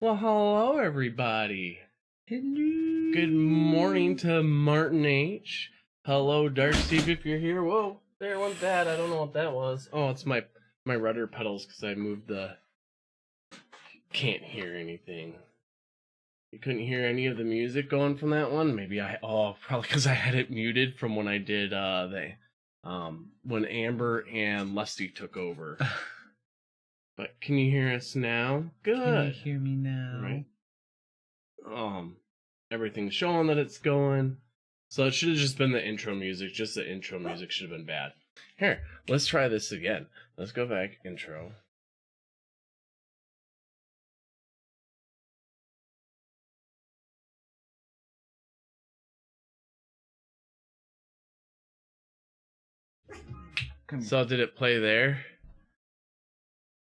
Well, hello, everybody. Hello. Good morning to Martin H. Hello, Dark Steve, if you're here. Whoa, there went that. I don't know what that was. Oh, it's my rudder pedals because I moved the... Can't hear anything. You couldn't hear any of the music going from that one? Maybe probably because I had it muted from when I did, when Amber and Lusty took over. But can you hear us now? Good. Can you hear me now? Right. Everything's showing that it's going. So it should have just been the intro music. Just the intro music should have been bad. Here, let's try this again. Let's go back. Intro. So did it play there?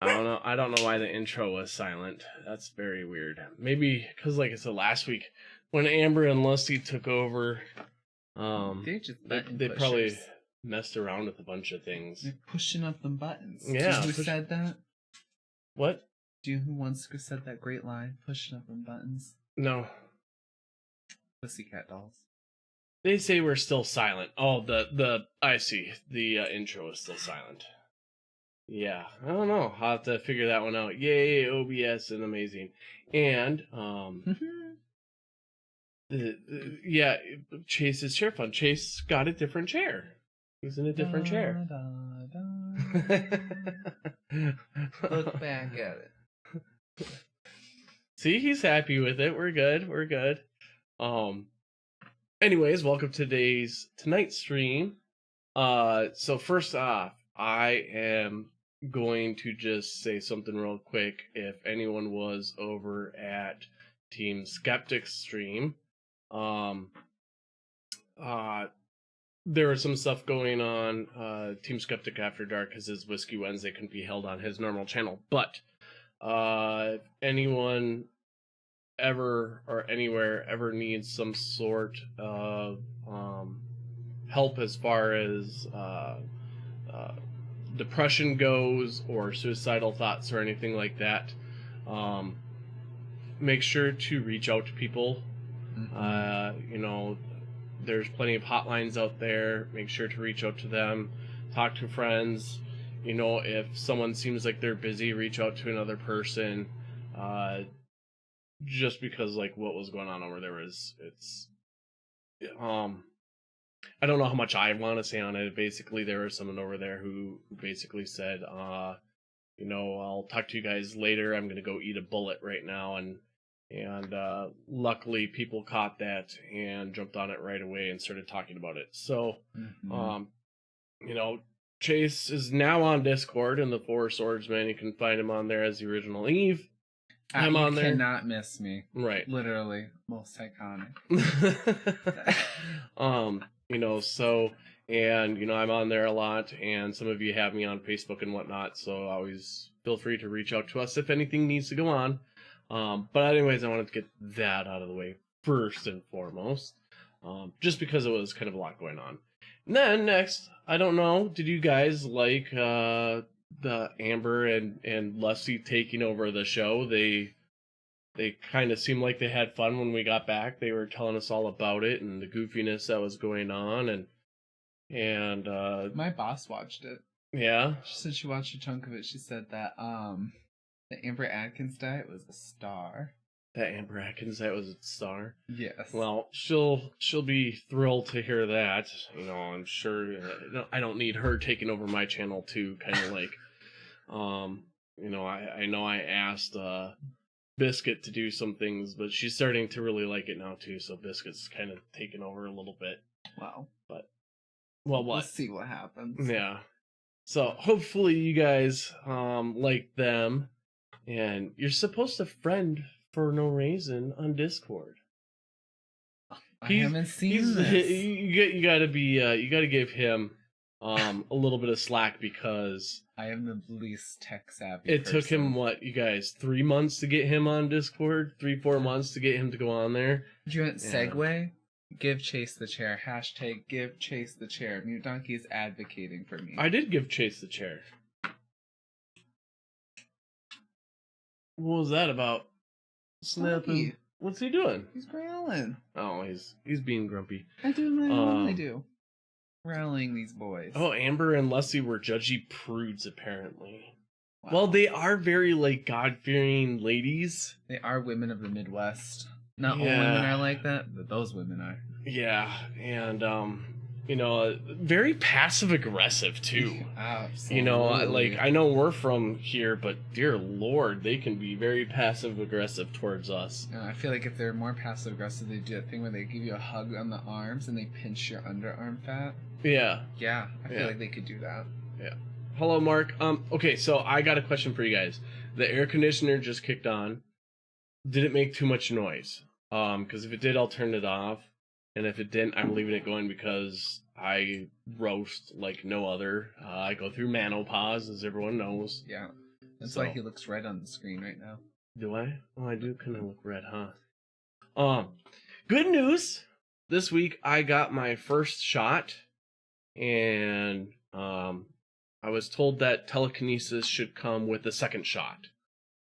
I don't know why the intro was silent. That's very weird. Maybe because, like I said last week, when Amber and Lusty took over, they probably messed around with a bunch of things. They're pushing up them buttons. Yeah. Who said that? What? Do you know who once said that great line? Pushing up them buttons. No. Pussycat Dolls. They say we're still silent. Oh, I see. The intro is still silent. Yeah, I don't know. I'll have to figure that one out. Yay, OBS and amazing. And, yeah, Chase's chair fun. Chase got a different chair. He's in a different chair. Look back at it. See, he's happy with it. We're good. We're good. Anyways, welcome to tonight's stream. So first off, I am going to just say something real quick. If anyone was over at Team Skeptic's stream, there was some stuff going on. Team Skeptic After Dark, because his Whiskey Wednesday couldn't be held on his normal channel. But if anyone ever or anywhere ever needs some sort of help as far as depression goes, or suicidal thoughts or anything like that, make sure to reach out to people. There's plenty of hotlines out there. Make sure to reach out to them, talk to friends. If someone seems like they're busy, reach out to another person. Just because, like, what was going on over there I don't know how much I want to say on it. Basically, there was someone over there who basically said, I'll talk to you guys later. I'm going to go eat a bullet right now. And luckily people caught that and jumped on it right away and started talking about it. So, Chase is now on Discord in the Four Swordsman. You can find him on there as the original Eve. I'm on there. You cannot miss me. Right. Literally. Most iconic. I'm on there a lot, and some of you have me on Facebook and whatnot, so always feel free to reach out to us if anything needs to go on. But anyways, I wanted to get that out of the way first and foremost, just because it was kind of a lot going on. And then next, I don't know, did you guys like the Amber and Lusty taking over the show? They kind of seemed like they had fun when we got back. They were telling us all about it and the goofiness that was going on, and my boss watched it. Yeah, she said she watched a chunk of it. She said that the Amber Atkins diet was a star. That Amber Atkins diet was a star? Yes. Well, she'll be thrilled to hear that. I'm sure. I don't need her taking over my channel too. Kind of like, I know I asked Biscuit to do some things, but she's starting to really like it now too. So Biscuit's kind of taken over a little bit. Wow. But we'll see what happens. Yeah. So hopefully you guys like them, and you're supposed to friend for no reason on Discord. I haven't seen this. You gotta give him a little bit of slack, because I am the least tech savvy. It took him, what, you guys, 3 months to get him on Discord? 3-4 months to get him to go on there? Do you want segue? Give Chase the chair. # give Chase the chair. Mute Donkey is advocating for me. I did give Chase the chair. What was that about? Snapping. What's he doing? He's growling. Oh, he's being grumpy. I do what I normally do. Growling these boys. Oh, Amber and Leslie were judgy prudes, apparently. Wow. Well, they are very, like, God-fearing ladies. They are women of the Midwest. Not all women are like that, but those women are. Yeah, and, very passive-aggressive, too. Absolutely. You know, like, I know we're from here, but dear Lord, they can be very passive-aggressive towards us. I feel like if they're more passive-aggressive, they do that thing where they give you a hug on the arms and they pinch your underarm fat. Yeah. Yeah, I feel like they could do that. Yeah. Hello, Mark. Okay, so I got a question for you guys. The air conditioner just kicked on. Did it make too much noise? Because if it did, I'll turn it off. And if it didn't, I'm leaving it going because I roast like no other. I go through menopause, as everyone knows. Yeah. That's why he looks red on the screen right now. Do I? Oh, I do kind of look red, huh? Good news. This week, I got my first shot. And I was told that telekinesis should come with the second shot.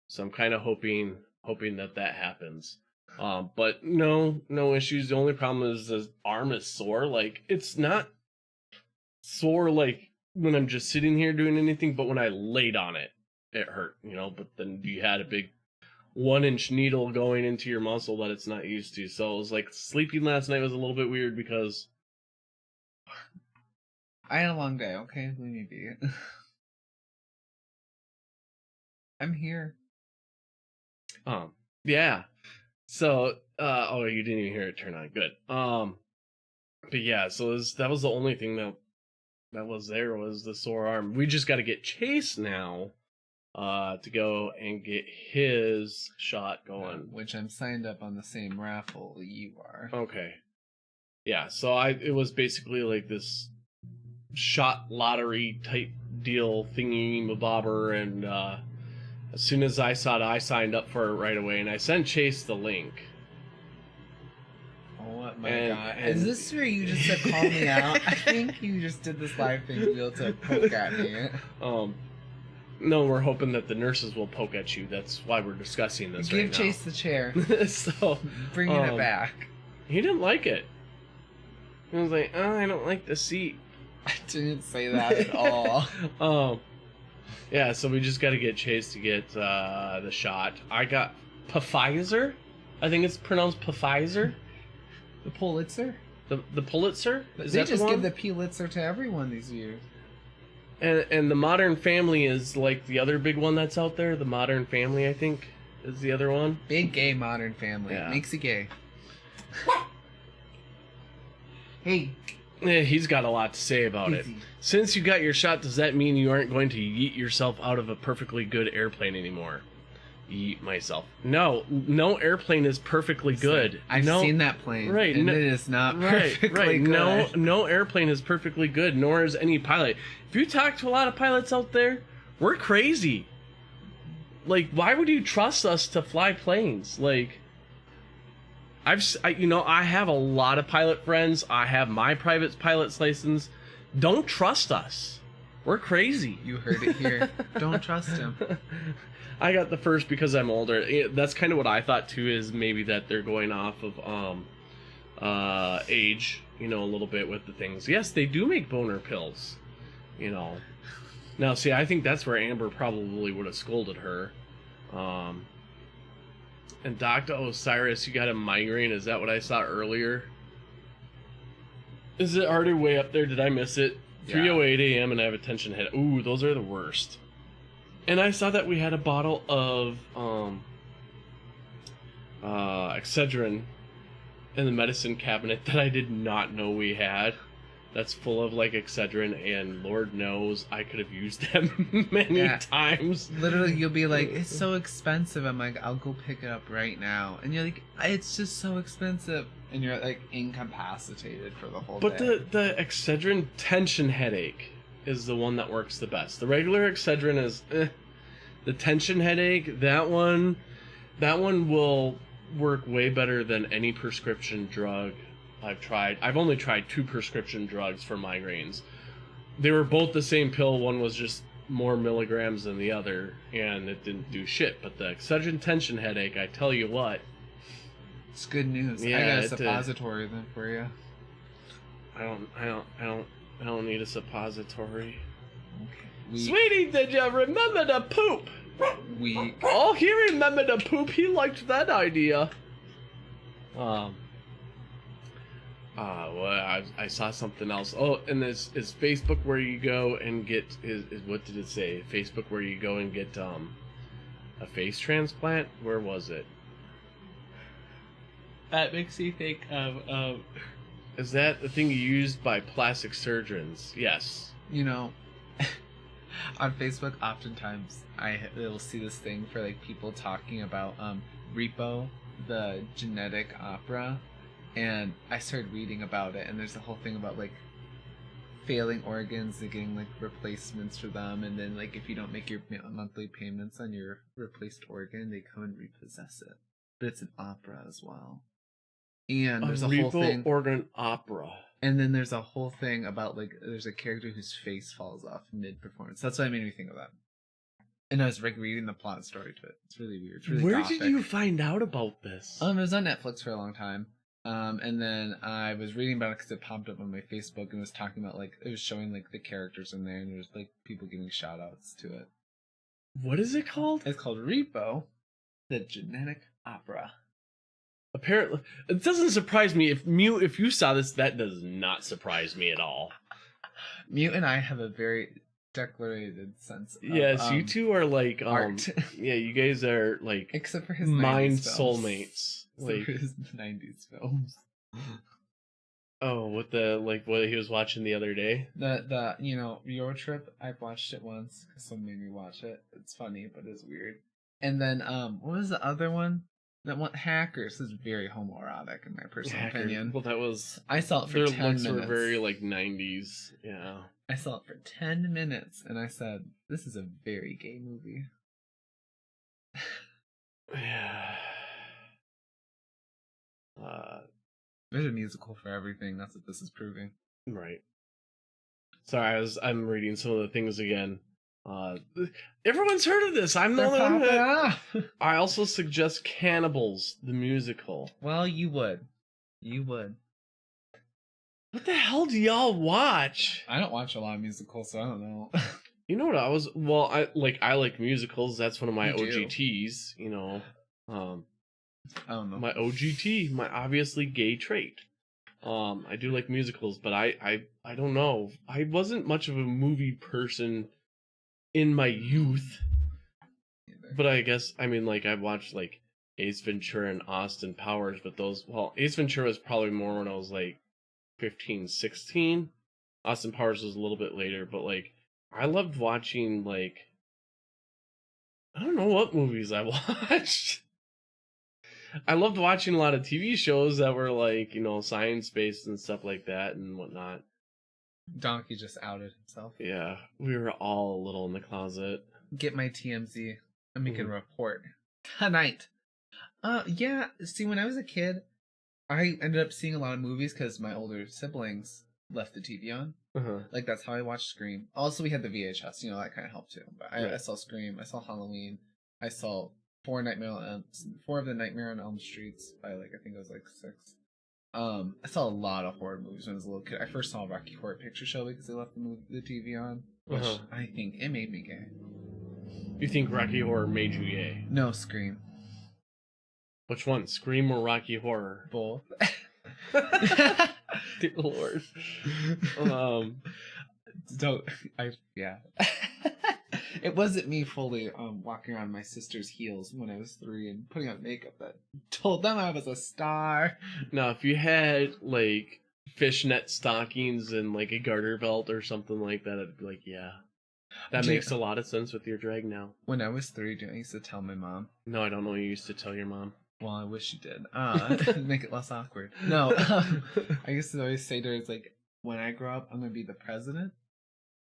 So I'm kind of hoping that happens. But no issues. The only problem is the arm is sore. Like, it's not sore like when I'm just sitting here doing anything, but when I laid on it, it hurt, but then you had a big 1-inch needle going into your muscle that it's not used to. So it was like sleeping last night was a little bit weird because I had a long day, okay? Leave me be. I'm here. Yeah. So, you didn't even hear it turn on. Good. But yeah, so that was the only thing that was there was the sore arm. We just got to get Chase now, to go and get his shot going. Which I'm signed up on the same raffle you are. Okay. Yeah, so it was basically like this shot lottery type deal thingy mabobber, and as soon as I saw it, I signed up for it right away, and I sent Chase the link. Oh my god. Is this where you just said call me out? I think you just did this live thing to be able to poke at me. No, we're hoping that the nurses will poke at you. That's why we're discussing this right now. Give Chase the chair. So bringing it back. He didn't like it. He was like, I don't like the seat. I didn't say that at all. Yeah, so we just got to get Chase to get the shot. I got Pfizer. I think it's pronounced Pfizer. The Pulitzer? The Pulitzer? Is they that just the one? give the Pulitzer to everyone these years. And the Modern Family is like the other big one that's out there. The Modern Family, I think, is the other one. Big gay Modern Family. Yeah. Makes it gay. Hey. Yeah, he's got a lot to say about it. Since you got your shot, does that mean you aren't going to yeet yourself out of a perfectly good airplane anymore? Yeet myself. No airplane is perfectly good. I've seen that plane. Right. And it is not perfectly good. No airplane is perfectly good, nor is any pilot. If you talk to a lot of pilots out there, we're crazy. Like, why would you trust us to fly planes? Like, I have a lot of pilot friends. I have my private pilot's license. Don't trust us. We're crazy. You heard it here. Don't trust him. I got the first because I'm older. That's kind of what I thought too, is maybe that they're going off of age, a little bit with the things. Yes, they do make boner pills, Now, see, I think that's where Amber probably would have scolded her. And Dr. Osiris, you got a migraine? Is that what I saw earlier? Is it already way up there? Did I miss it? Yeah. 3:08 a.m. and I have a tension headache. Ooh, those are the worst. And I saw that we had a bottle of Excedrin in the medicine cabinet that I did not know we had. That's full of like Excedrin, and Lord knows I could have used them many times. Literally, you'll be like, "It's so expensive." I'm like, "I'll go pick it up right now," and you're like, "It's just so expensive," and you're like incapacitated for the whole day. But the Excedrin tension headache is the one that works the best. The regular Excedrin is the tension headache. That one will work way better than any prescription drug I've tried. I've only tried 2 prescription drugs for migraines. They were both the same pill. One was just more milligrams than the other, and it didn't do shit. But the Excedrin tension headache, I tell you what. It's good news. Yeah, I got a suppository then for you. I don't need a suppository. Okay. Sweetie, did you remember to poop? Weak. Oh, he remembered to poop. He liked that idea. Well, I saw something else. Oh, and is Facebook where you go and get is what did it say? Facebook where you go and get a face transplant? Where was it? That makes me think of Is that the thing used by plastic surgeons? Yes. you know, on Facebook, oftentimes I will see this thing for like people talking about Repo, the genetic opera, and I started reading about it, and there's a whole thing about like failing organs and getting like replacements for them, and then like if you don't make your monthly payments on your replaced organ, they come and repossess it. But it's an opera as well, and there's a whole thing organ opera. And then there's a whole thing about like there's a character whose face falls off mid-performance. That's what made me think of that. And I was like reading the plot story to it. It's really weird. It's really Where gothic. did you find out about this? It was on Netflix for a long time. And then I was reading about it because it popped up on my Facebook and was talking about like it was showing like the characters in there, and there's like people giving shout outs to it. What is it called? It's called Repo, the Genetic Opera. Apparently, it doesn't surprise me if you saw this. That does not surprise me at all. Mute and I have a very declarated sense of yes, you two are like art. Yeah, you guys are like except for his mind 90s films. soulmates. Except Like for his 90s films. Oh, with the like what he was watching the other day. The Euro Trip. I've watched it once because someone made me watch it. It's funny, but it's weird. And then what was the other one? That one, Hackers, is very homoerotic in my personal opinion. Well, that was I saw it for their 10 looks minutes. were very like 90s. Yeah. I saw it for 10 minutes, and I said, "This is a very gay movie." Yeah. There's a musical for everything. That's what this is proving. Right. Sorry, I'm reading some of the things again. Everyone's heard of this. I'm the only one that... I also suggest Cannibals, the musical. Well, you would. You would. What the hell do y'all watch? I don't watch a lot of musicals, so I don't know. You know what I was... Well, I like musicals. That's one of my You do. OGTs, you know. I don't know. My OGT, my obviously gay trait. I do like musicals, but I don't know. I wasn't much of a movie person in my youth. But I guess, I mean, like, I watched, like, Ace Ventura and Austin Powers, but those, well, Ace Ventura was probably more when I was, like, 15, 16. Austin Powers was a little bit later, but, like, I loved watching, like, I don't know what movies I watched. I loved watching a lot of TV shows that were, like, you know, science-based and stuff like that and whatnot. Donkey just outed himself. Yeah, we were all a little in the closet. Get my TMZ. I'm making a report tonight. Yeah. See, when I was a kid, I ended up seeing a lot of movies because my older siblings left the TV on. Like that's how I watched Scream. Also, we had the VHS. You know, that kind of helped too. But I saw Scream. I saw Halloween. I saw four of the Nightmare on Elm Streets by like I think it was like 6. I saw a lot of horror movies when I was a little kid. I first saw Rocky Horror Picture Show because they left the TV on, which I think it made me gay. You think Rocky Horror made you gay? No, Scream. Which one, Scream or Rocky Horror? Both. Dear Lord. Yeah. It wasn't me fully walking around my sister's heels when I was 3 and putting on makeup that told them I was a star. Now, if you had, like, fishnet stockings and, like, a garter belt or something like that, I'd be like, yeah. That makes a lot of sense with your drag now. When I was 3, I used to tell my mom. No, I don't know what you used to tell your mom. Well, I wish you did. Make it less awkward. No, I used to always say to her, it's like, when I grow up, I'm going to be the president,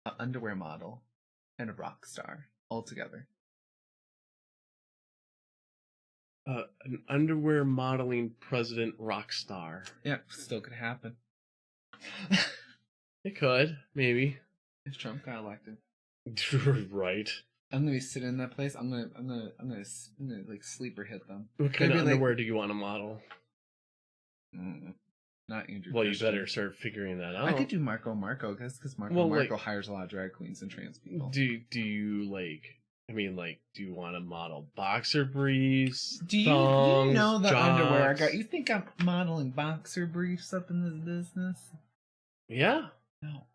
an underwear model, and a rock star all together. An underwear modeling president rock star. Yeah, still could happen. It could, maybe. If Trump got elected. Right. I'm gonna be sitting in that place. I'm gonna like sleeper hit them. What kind They'd of be like, underwear do you want to model? Not Andrew. Well, Christian. you better start figuring that out. I could do Marco because Marco hires a lot of drag queens and trans people. Do you like? I mean, like, do you want to model boxer briefs? Do you thongs, know the jocks? underwear I got? You think I'm modeling boxer briefs up in this business? Yeah. No.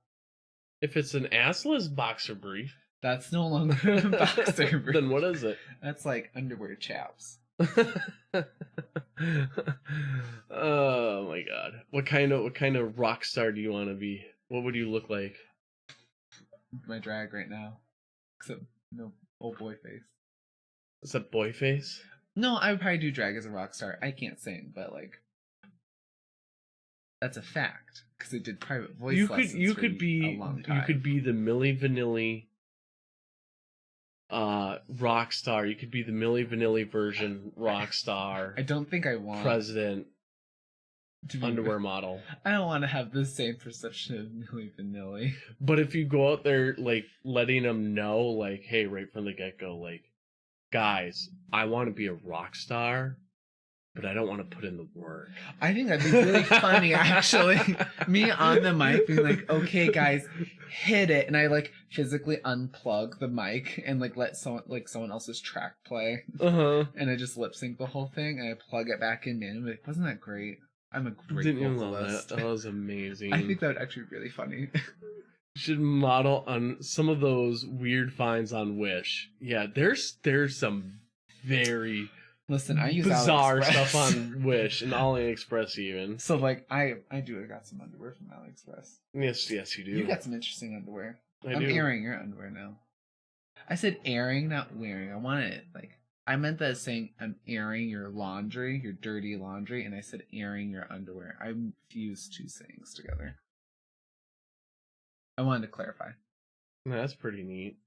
If it's an assless boxer brief, That's no longer a boxer brief. then what is it? That's like underwear chaps. Oh my god! What kind of rock star do you want to be? What would you look like? My drag right now, except no old boy face. Is that boy face? No, I would probably do drag as a rock star. I can't sing, but like that's a fact because I did private voice lessons you for could be a long time. you could be the Milli Vanilli rock star. You could be the Milli Vanilli version rock star. I don't think I want president to be underwear model. I don't want to have the same perception of Milli Vanilli. But if you go out there like letting them know, like, hey, right from the get go, like, guys, I want to be a rock star, but I don't want to put in the work. I think that'd be really funny, actually. Me on the mic being like, okay, guys, hit it. And I like physically unplug the mic and like let someone else's track play. And I just lip sync the whole thing and I plug it back in manually. Like, wasn't that great? I'm a great Didn't you love vocalist. that? That was amazing. I think that would actually be really funny. You should model on some of those weird finds on Wish. Yeah, there's some very Listen, I use bizarre AliExpress. stuff on Wish and AliExpress even. So like I got some underwear from AliExpress. Yes, you do. You got some interesting underwear. I'm do. airing your underwear now. I said airing, not wearing. I wanted it like I meant that as saying I'm airing your laundry, your dirty laundry, and I said airing your underwear. I fused two sayings together. I wanted to clarify. No, that's pretty neat.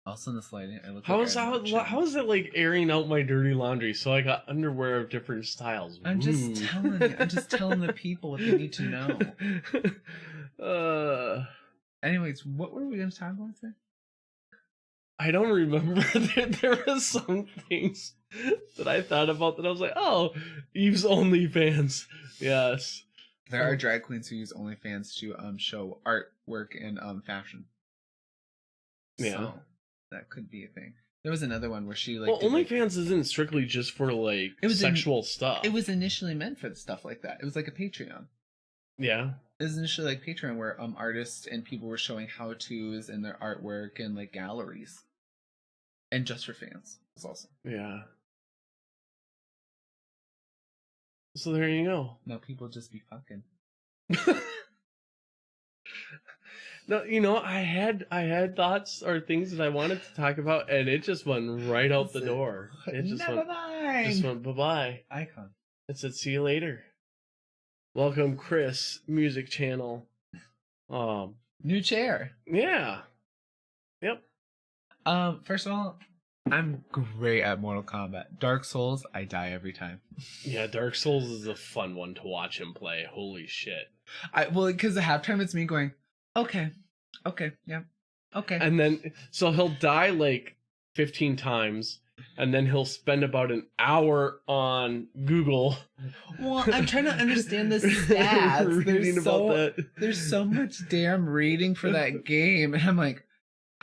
Also in this lighting, I look. How is it like airing out my dirty laundry? So I got underwear of different styles. I'm just telling you. I'm just telling the people what they need to know. Anyways, what were we going to talk about today? I don't remember. There was some things that I thought about that I was like, oh, use OnlyFans. Yes. There are drag queens who use OnlyFans to show artwork and fashion. Yeah. So that could be a thing. There was another one where she like. Well, OnlyFans isn't strictly just for like sexual stuff. It was initially meant for stuff like that. It was like a Patreon. Yeah. It was initially like Patreon where artists and people were showing how-tos and their artwork and like galleries. And just for fans. It was awesome. Yeah. So there you go. Now people just be fucking. No, you know, I had thoughts or things that I wanted to talk about, and it just went right out the door. It just went bye-bye. Icon. It said, see you later. Welcome, Chris, music channel. New chair. Yeah. Yep. First of all, I'm great at Mortal Kombat. Dark Souls, I die every time. Yeah, Dark Souls is a fun one to watch him play. Holy shit. Because the halftime it's me going, okay, yeah, okay. And then, so he'll die like 15 times, and then he'll spend about an hour on Google. Well, I'm trying to understand the stats. There's so much damn reading for that game, and I'm like,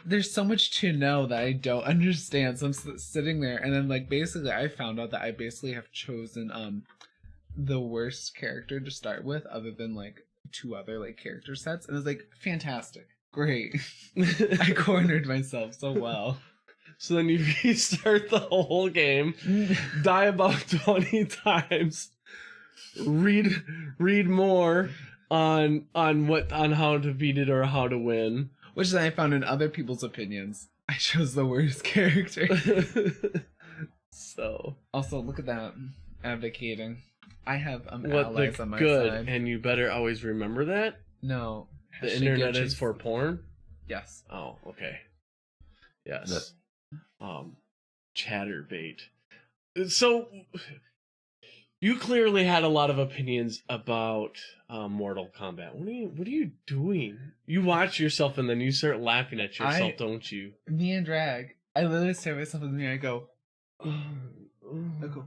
there's so much to know that I don't understand. So I'm sitting there, and then like basically I found out that I basically have chosen the worst character to start with, other than like two other like character sets, and I was like, fantastic, great. I cornered myself so well. So then you restart the whole game, die about 20 times, read more on how to beat it or how to win. Which then I found in other people's opinions, I chose the worst character. So also look at that, abdicating. I have allies on my side. And you better always remember that. No, the internet is for porn. Yes. Oh, okay. Yes. Chatterbait. So You clearly had a lot of opinions about Mortal Kombat. What are you doing? You watch yourself and then you start laughing at yourself, don't you? Me and drag. I literally stare at myself in the mirror. I go.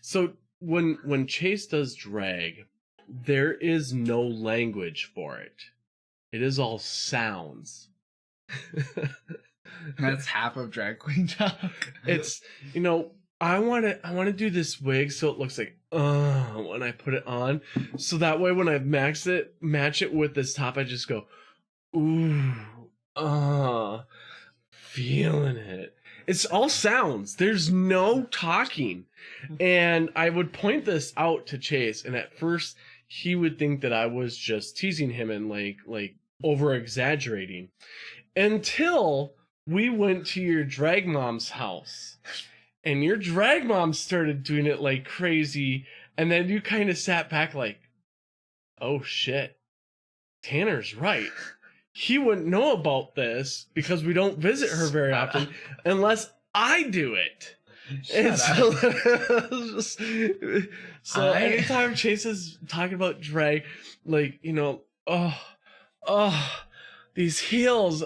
So when Chase does drag, there is no language for it. It is all sounds. That's half of drag queen talk. It's, I want to do this wig so it looks like when I put it on, so that way when I match it with this top, I just go ooh, feeling it. It's all sounds. There's no talking. And I would point this out to Chase, and at first he would think that I was just teasing him and like over exaggerating, until we went to your drag mom's house. And your drag mom started doing it like crazy, and then you kind of sat back like, oh shit, Tanner's right. He wouldn't know about this because we don't visit her very often unless I do it. So anytime Chase is talking about drag, like, these heels,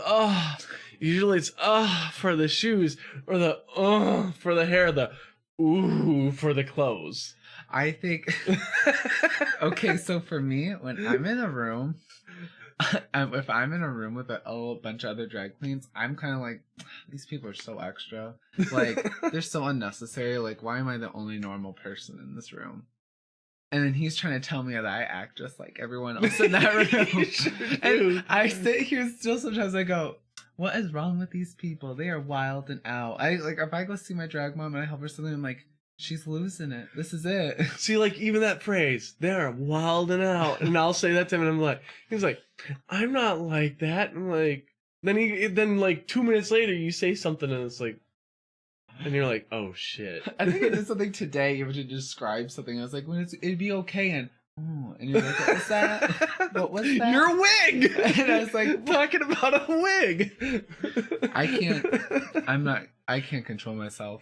usually it's for the shoes, or the for the hair, the ooh for the clothes. I think okay, so for me, when I'm in a room, if I'm in a room with a bunch of other drag queens, I'm kind of like, these people are so extra. Like, they're so unnecessary. Like, why am I the only normal person in this room? And then he's trying to tell me that I act just like everyone else in that room. And I sit here still sometimes, I go, what is wrong with these people? They are wild and out. If I go see my drag mom and I help her something, I'm like, she's losing it. This is it. See, like, even that phrase, they're wild and out. And I'll say that to him, and he's like, I'm not like that. And like, then like 2 minutes later, you say something, and it's like, and you're like, oh shit. I think I did something today, even to describe something. I was like, it'd be okay, and you're like, what was that? What was that? Your wig! And I was like, talking about a wig. I can't control myself.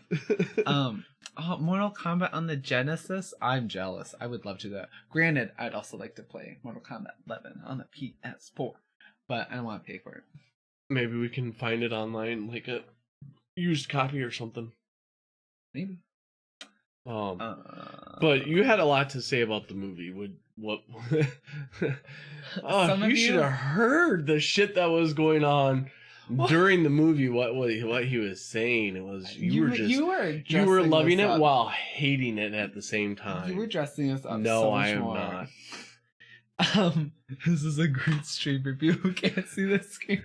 Mortal Kombat on the Genesis, I'm jealous. I would love to do that. Granted, I'd also like to play Mortal Kombat 11 on the PS4, but I don't want to pay for it. Maybe we can find it online, like a used copy or something. Maybe. But you had a lot to say about the movie. What? You should have heard the shit that was going on during the movie. What he was saying. It was you were loving it while hating it at the same time. You were dressing us up. No, so much I am more. not. This is a great stream for people who can't see the screen.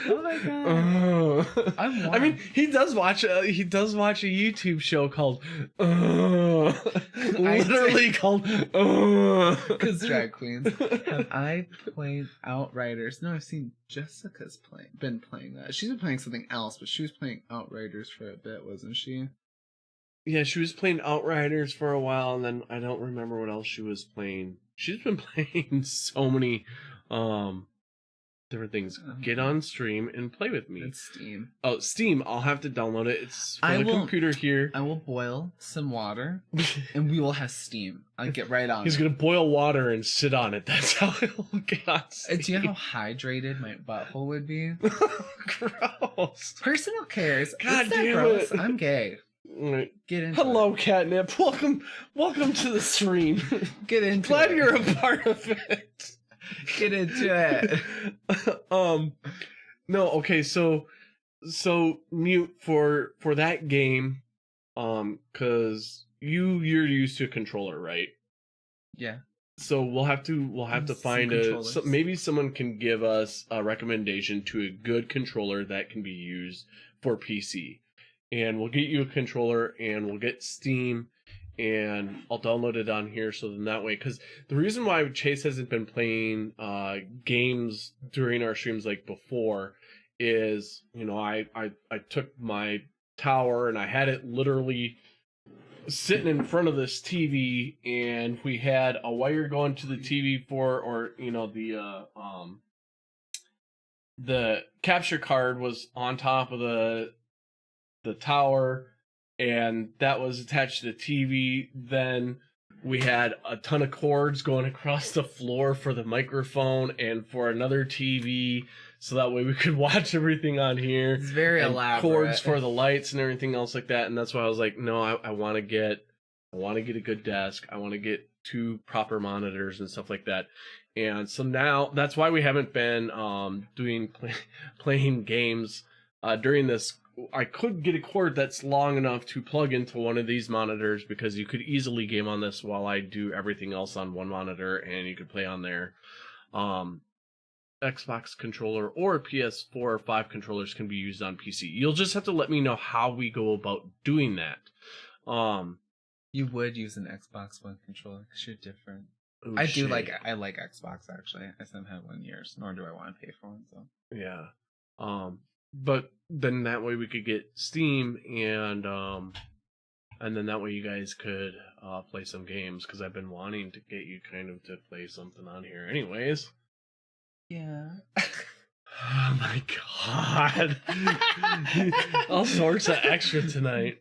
Oh my god! I mean, he does watch a YouTube show called literally called because drag queens. Have I played Outriders? No, I've seen Jessica's been playing that. She's been playing something else, but she was playing Outriders for a bit, wasn't she? Yeah, she was playing Outriders for a while, and then I don't remember what else she was playing. She's been playing so many different things. Get on stream and play with me. It's Steam. Oh, Steam. I'll have to download it. It's for the computer here. I will boil some water, and we will have Steam. I'll get right on He's going to boil water and sit on it. That's how he'll get on Steam. Do you know how hydrated my butthole would be? Gross. Personal cares. God damn it. I'm gay. Get into Hello, Catnip. Welcome to the stream. Get into Glad it. you're a part of it. Get into it. No, okay, so Mute for that game, cause you're used to a controller, right? Yeah. So we'll have to find maybe someone can give us a recommendation to a good controller that can be used for PC. And we'll get you a controller, and we'll get Steam, and I'll download it on here, so then that way, because the reason why Chase hasn't been playing games during our streams like before is, I took my tower and I had it literally sitting in front of this TV, and we had a wire going to the TV the capture card was on top of the tower, and that was attached to the TV. Then we had a ton of cords going across the floor for the microphone and for another TV, so that way we could watch everything on here. It's very and elaborate. Cords for the lights and everything else like that. And that's why I was like, no, I want to get a good desk. I want to get 2 proper monitors and stuff like that. And so now that's why we haven't been playing games during this. I could get a cord that's long enough to plug into one of these monitors, because you could easily game on this while I do everything else on one monitor, and you could play on there. Xbox controller or PS4 or 5 controllers can be used on PC. You'll just have to let me know how we go about doing that. You would use an Xbox One controller because you're different. Oh, I like Xbox actually. I haven't had one in years, nor do I want to pay for one. So yeah. But then that way we could get Steam, and then that way you guys could play some games, because I've been wanting to get you kind of to play something on here anyways. yeah. Oh my god. All sorts of extra tonight.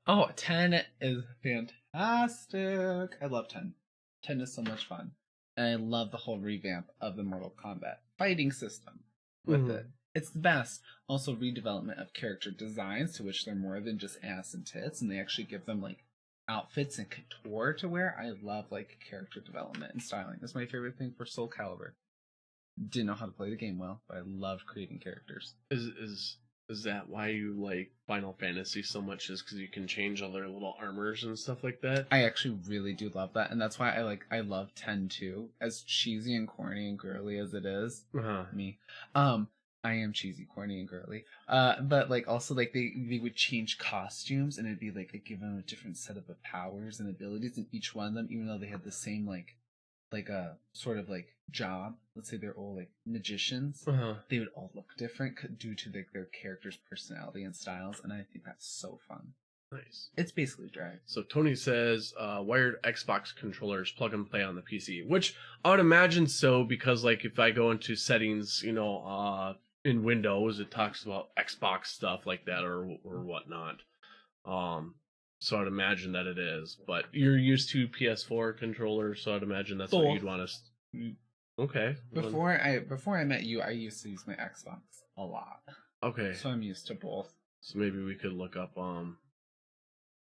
Oh, 10 is fantastic. I love 10. 10 is so much fun. And I love the whole revamp of the Mortal Kombat fighting system with it. It's the best. Also, redevelopment of character designs, to which they're more than just ass and tits, and they actually give them like outfits and couture to wear. I love like character development and styling. That's my favorite thing for Soul Calibur. Didn't know how to play the game well, but I loved creating characters. Is that why you like Final Fantasy so much? Is because you can change all their little armors and stuff like that? I actually really do love that, and that's why I love 10 too. As cheesy and corny and girly as it is, me. I am cheesy, corny, and girly. But like also like they would change costumes, and it'd be like give them a different set of powers and abilities in each one of them, even though they had the same like a sort of like job. Let's say they're all like magicians. They would all look different due to their character's personality and styles, and I think that's so fun. Nice. It's basically drag. So Tony says wired Xbox controllers plug and play on the PC, which I would imagine so, because like if I go into settings, in Windows, it talks about Xbox stuff like that or whatnot. So I'd imagine that it is, but you're used to PS4 controllers, so I'd imagine that's what you'd want to. Okay. Before I met you, I used to use my Xbox a lot. Okay. So I'm used to both. So maybe we could look up an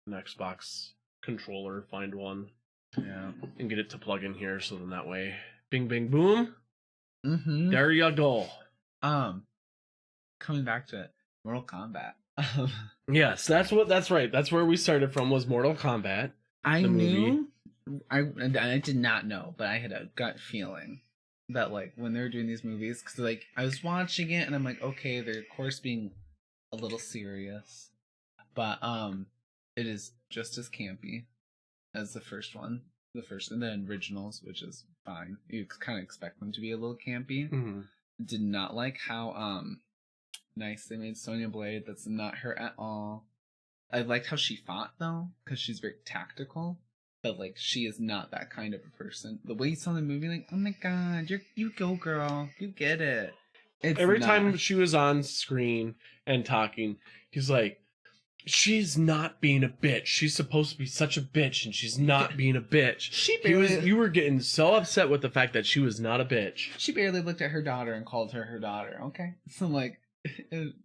Xbox controller, find one, and get it to plug in here. So then that way, bing, bing, boom. There you go. Coming back to it, Mortal Kombat. Yes, that's right. That's where we started from, was Mortal Kombat. I knew, I did not know, but I had a gut feeling that like when they were doing these movies, because like I was watching it and I'm like, okay, they're of course being a little serious, but it is just as campy as the first one, and then originals, which is fine. You kind of expect them to be a little campy. Did not like how nice they made Sonya Blade. That's not her at all. I liked how she fought though, because she's very tactical, but like she is not that kind of a person. The way you saw the movie, like, oh my god, you go girl, you get it. Every time she was on screen and talking, he's like, she's not being a bitch. She's supposed to be such a bitch, and she's not being a bitch. You were getting so upset with the fact that she was not a bitch. She barely looked at her daughter and called her daughter. Okay, so like,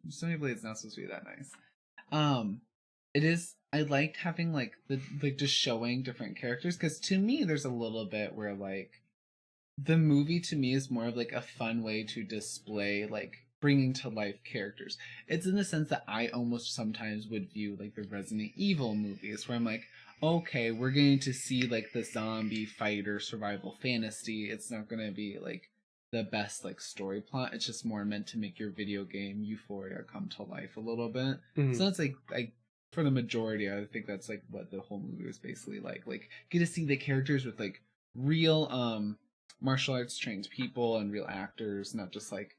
Sonya Blade's not supposed to be that nice. It is. I liked having like just showing different characters, because to me there's a little bit where like the movie to me is more of like a fun way to display like bringing to life characters. It's in the sense that I almost sometimes would view like the Resident Evil movies, where I'm like, okay, we're going to see like the zombie fighter survival fantasy. It's not going to be like the best like story plot. It's just more meant to make your video game euphoria come to life a little bit. So that's like for the majority, I think that's like what the whole movie was basically like get to see the characters with like real martial arts trained people and real actors, not just like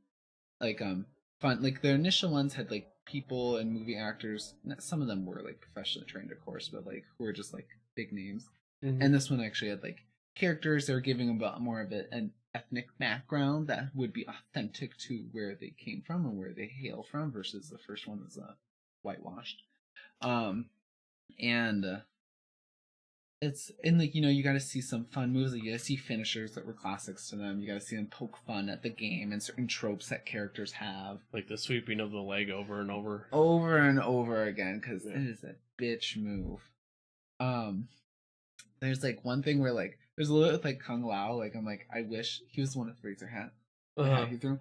fun. Like the initial ones had like people and movie actors, some of them were like professionally trained of course, but like who were just like big names. And this one actually had like characters that were giving about more of an ethnic background that would be authentic to where they came from and where they hail from, versus the first one was whitewashed. And it's in like, you know, you got to see some fun moves. Like, you got to see finishers that were classics to them. You got to see them poke fun at the game and certain tropes that characters have, like the sweeping of the leg over and over, and over again, because it is a bitch move. There's like one thing where like there's a little with like Kung Lao. Like, I'm like, I wish he was the one with Razor Hat. The hat he threw.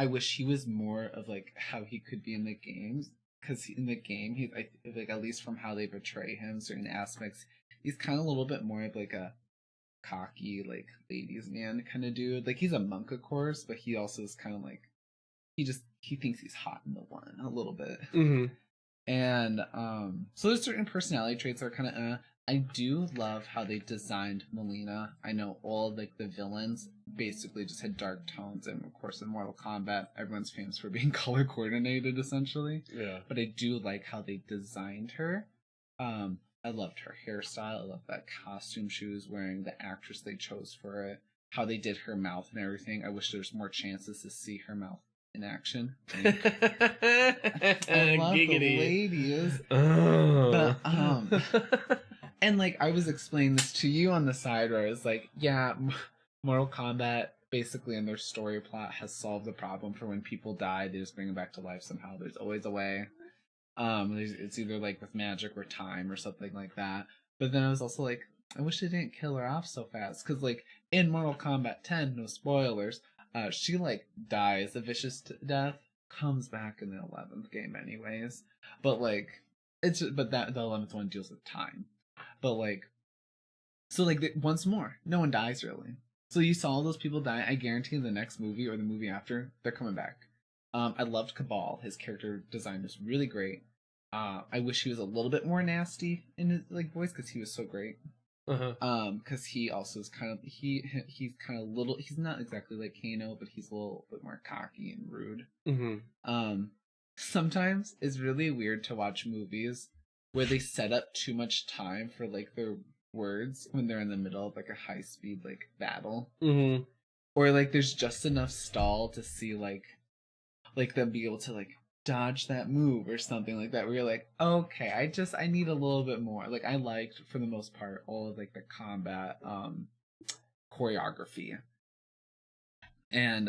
I wish he was more of like how he could be in the games, because in the game he like, at least from how they portray him, certain aspects, he's kind of a little bit more of like a cocky, like ladies man kind of dude. Like, he's a monk, of course, but he also is kind of like, he thinks he's hot in the one a little bit. And so there's certain personality traits that are kind of I do love how they designed Melina. I know all like the villains basically just had dark tones, and of course in Mortal Kombat everyone's famous for being color coordinated essentially. Yeah. But I do like how they designed her. I loved her hairstyle. I loved that costume she was wearing, the actress they chose for it, how they did her mouth and everything. I wish there's more chances to see her mouth in action. I love the ladies. But and like, I was explaining this to you on the side where I was like, yeah, Mortal Kombat basically in their story plot has solved the problem for when people die, they just bring them back to life somehow. There's always a way. It's either like with magic or time or something like that. But then I was also like, I wish they didn't kill her off so fast, because like in Mortal Kombat 10, no spoilers, she like dies a vicious death, comes back in the 11th game anyways. But like, but that the 11th one deals with time. But like, so like once more, no one dies really. So you saw all those people die. I guarantee the next movie or the movie after, they're coming back. I loved Cabal. His character design was really great. I wish he was a little bit more nasty in his like voice, because he was so great. Because he also is kind of he's kind of little. He's not exactly like Kano, but he's a little bit more cocky and rude. Sometimes it's really weird to watch movies where they set up too much time for like their words when they're in the middle of like a high speed like battle, or like there's just enough stall to see like them be able to like dodge that move or something like that, where you're like, okay, I need a little bit more. Like, I liked for the most part all of like the combat choreography, and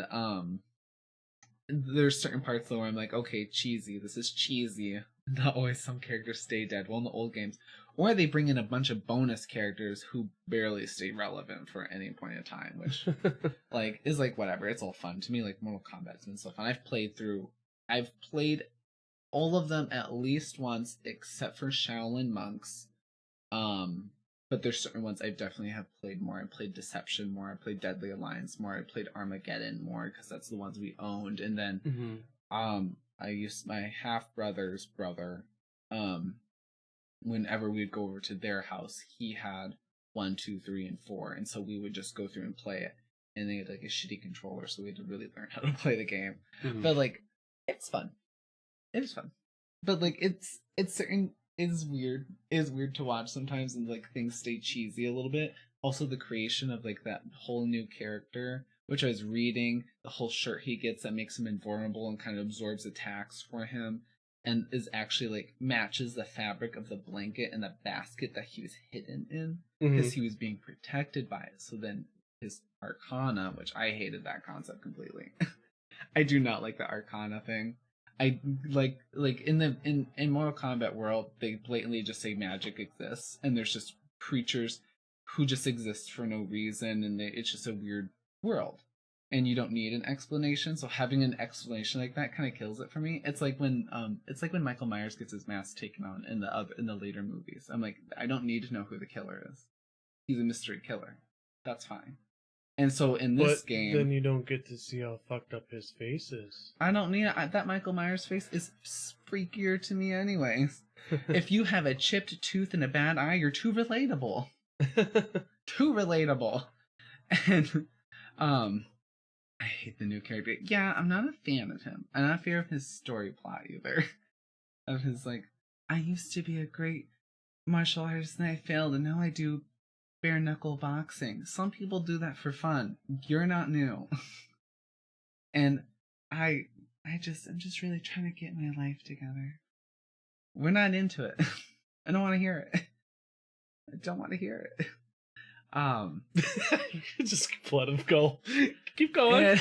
there's certain parts though where I'm like, okay, cheesy, this is cheesy. Not always some characters stay dead. Well, in the old games, or they bring in a bunch of bonus characters who barely stay relevant for any point in time, which like is like whatever. It's all fun to me. Like, Mortal Kombat's been so fun. I've played all of them at least once, except for Shaolin Monks. But there's certain ones I definitely have played more. I played Deception more. I played Deadly Alliance more. I played Armageddon more, because that's the ones we owned. And then I used my half brother's brother. Whenever we'd go over to their house, he had 1, 2, 3, and 4, and so we would just go through and play it. And they had like a shitty controller, so we had to really learn how to play the game. But like, it's fun. It is fun. But like, it's certain. It's weird. It's weird to watch sometimes, and like things stay cheesy a little bit. Also, the creation of like that whole new character, which I was reading, the whole shirt he gets that makes him invulnerable and kind of absorbs attacks for him, and is actually like matches the fabric of the blanket and the basket that he was hidden in, because he was being protected by it. So then his Arcana, which I hated that concept completely. I do not like the Arcana thing. I like in Mortal Kombat world, they blatantly just say magic exists, and there's just creatures who just exist for no reason, and it's just a weird world, and you don't need an explanation. So having an explanation like that kind of kills it for me. It's like when Michael Myers gets his mask taken out in the later movies. I'm like, I don't need to know who the killer is. He's a mystery killer. That's fine. And so in this game, then you don't get to see how fucked up his face is. I don't need that Michael Myers face is freakier to me anyways. If you have a chipped tooth and a bad eye, you're too relatable. Too relatable. And I hate the new character. Yeah, I'm not a fan of him. I'm not a fan of his story plot either. Of his like, I used to be a great martial artist and I failed, and now I do bare knuckle boxing. Some people do that for fun. You're not new. And I'm just really trying to get my life together. We're not into it. I don't want to hear it. I don't want to hear it. Just let him go. Keep going.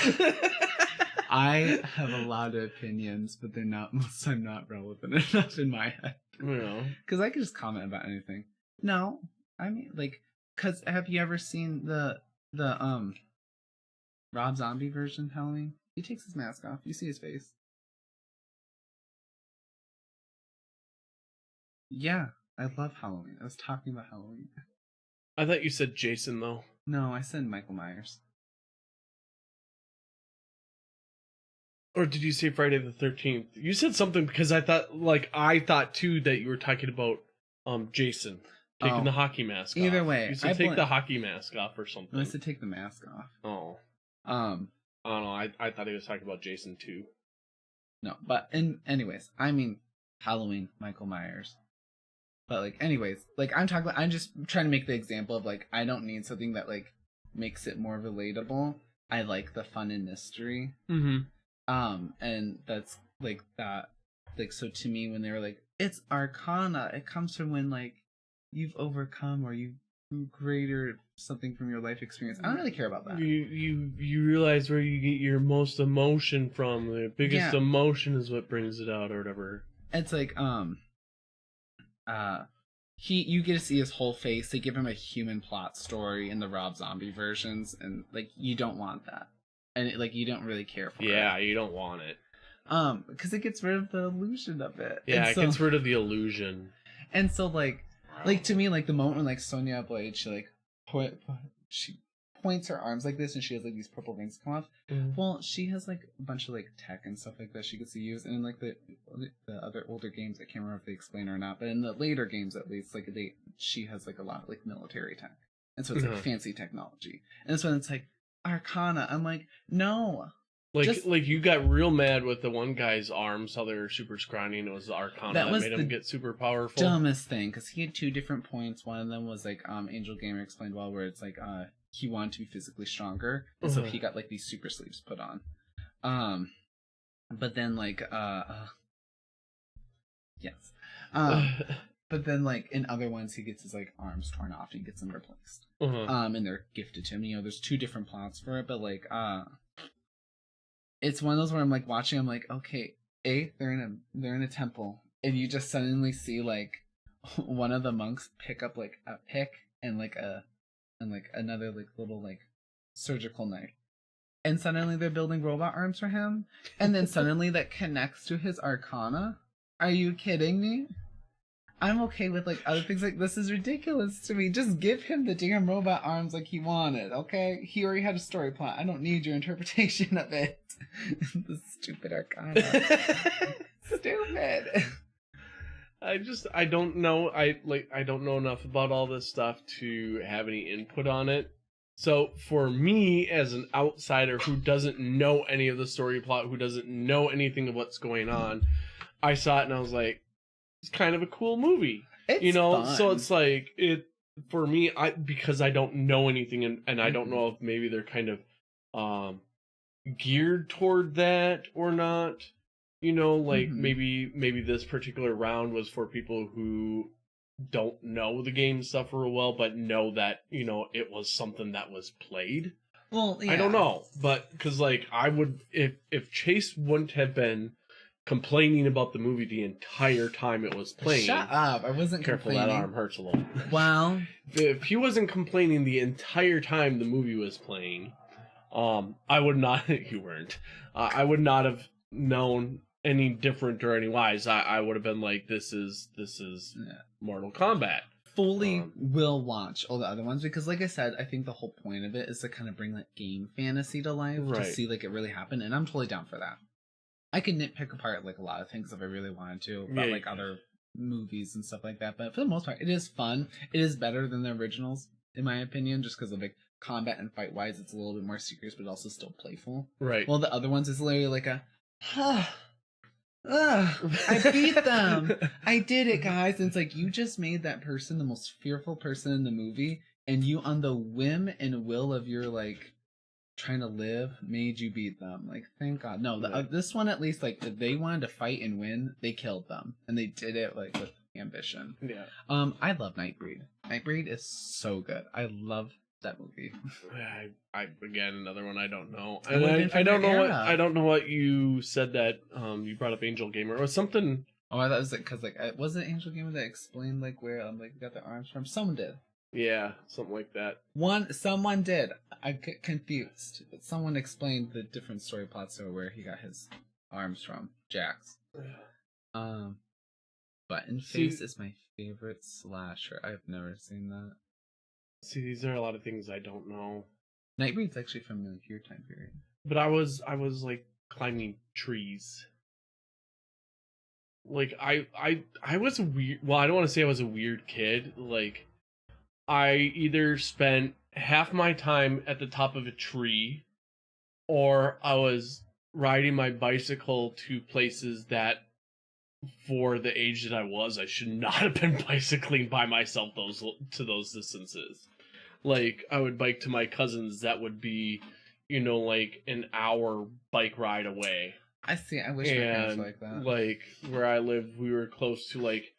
I have a lot of opinions, but they're not. Most of the time, not relevant enough in my head. Yeah. Because I can just comment about anything. No, I mean, like, cause have you ever seen the Rob Zombie version of Halloween? He takes his mask off. You see his face. Yeah, I love Halloween. I was talking about Halloween. I thought you said Jason though. No, I said Michael Myers. Or did you say Friday the 13th? You said something because I thought too that you were talking about Jason taking the hockey mask off. Either way, You said take the hockey mask off or something. I said take the mask off. Oh. I don't know. I thought he was talking about Jason too. No, but anyways, I mean Halloween, Michael Myers. But like, anyways, like I'm just trying to make the example of like I don't need something that like makes it more relatable. I like the fun and mystery. Mm-hmm. And that's like that. Like, so to me, when they were like, it's Arcana, it comes from when like you've overcome or you greater something from your life experience. I don't really care about that. You realize where you get your most emotion from. The biggest emotion is what brings it out, or whatever. It's like you get to see his whole face. They give him a human plot story in the Rob Zombie versions, and like you don't want that, and like you don't really care for it. Yeah, you don't want it. Because it gets rid of the illusion of it. Yeah, it gets rid of the illusion. And so like to me, like the moment when like Sonya Blade, she points her arms like this, and she has like these purple rings come off. Mm-hmm. Well, she has like a bunch of like tech and stuff like that she gets to use, and in like the other older games, I can't remember if they explain or not, but in the later games at least, like she has like a lot of like military tech, and so it's like fancy technology. And that's when it's like Arcana. I'm like, no. Like you got real mad with the one guy's arms, how they were super scrawny, and it was the Arcana that made him get super powerful. Dumbest thing, because he had 2 different points. One of them was like Angel Gamer explained well, where it's like he wanted to be physically stronger, and so he got like these super sleeves put on. But then like yes, but then like in other ones he gets his like arms torn off and he gets them replaced. And they're gifted to him. You know, there's 2 different plots for it, but like it's one of those where I'm like watching, I'm like, okay, they're in a temple, and you just suddenly see like one of the monks pick up like a pick and like another like little like surgical knife, and suddenly they're building robot arms for him, and then suddenly that connects to his Arcana. Are you kidding me? I'm okay with like other things. Like, this is ridiculous to me. Just give him the damn robot arms like he wanted, okay? He already had a story plot. I don't need your interpretation of it. The stupid Arcana. Stupid. I don't know. I don't know enough about all this stuff to have any input on it. So for me, as an outsider who doesn't know any of the story plot, who doesn't know anything of what's going on, I saw it and I was like, it's kind of a cool movie. It's fun. So it's like for me, because I don't know anything, and I don't know if maybe they're kind of geared toward that or not. You know, like maybe this particular round was for people who don't know the game stuff real well, but know that, you know, it was something that was played. Well, yeah. I don't know, but because like I would, if Chase wouldn't have been complaining about the movie the entire time it was playing. Shut up! I wasn't careful. complaining. That arm hurts a little. Well, if he wasn't complaining the entire time the movie was playing, I would not. You weren't. I would not have known any different or any wise. I would have been like, this is Mortal Kombat. Fully will watch all the other ones, because like I said, I think the whole point of it is to kind of bring that game fantasy to life, to see like it really happen, and I'm totally down for that. I can nitpick apart like a lot of things if I really wanted to about like other movies and stuff like that, but for the most part, it is fun. It is better than the originals, in my opinion, just because of like combat and fight wise, it's a little bit more serious, but also still playful. Right. Well, the other ones is literally like a, I beat them. I did it, guys. And it's like, you just made that person the most fearful person in the movie, and you, on the whim and will of your like trying to live, made you beat them. Like, thank God. No, this one at least, like, if they wanted to fight and win, they killed them, and they did it like with ambition. Yeah. I love Nightbreed. Nightbreed is so good. I love that movie. I again, another one I don't know. It would've been And from I don't their know what era. I don't know what you said that you brought up Angel Gamer. It was something. Oh, I thought it was like because like it wasn't Angel Gamer that explained like where like got the arms from. Someone did. Yeah, something like that. Someone did. I get confused, but someone explained the different story plots of where he got his arms from. Jax. Button Face is my favorite slasher. I've never seen that. See, these are a lot of things I don't know. Nightbreed's actually from the your time period. But I was like climbing trees. Like I was a weird. Well, I don't want to say I was a weird kid. Like I either spent half my time at the top of a tree, or I was riding my bicycle to places that, for the age that I was, I should not have been bicycling by myself those distances. Like I would bike to my cousins that would be, like an hour bike ride away. I see. I wish my parents were like that. Like where I lived, we were close to like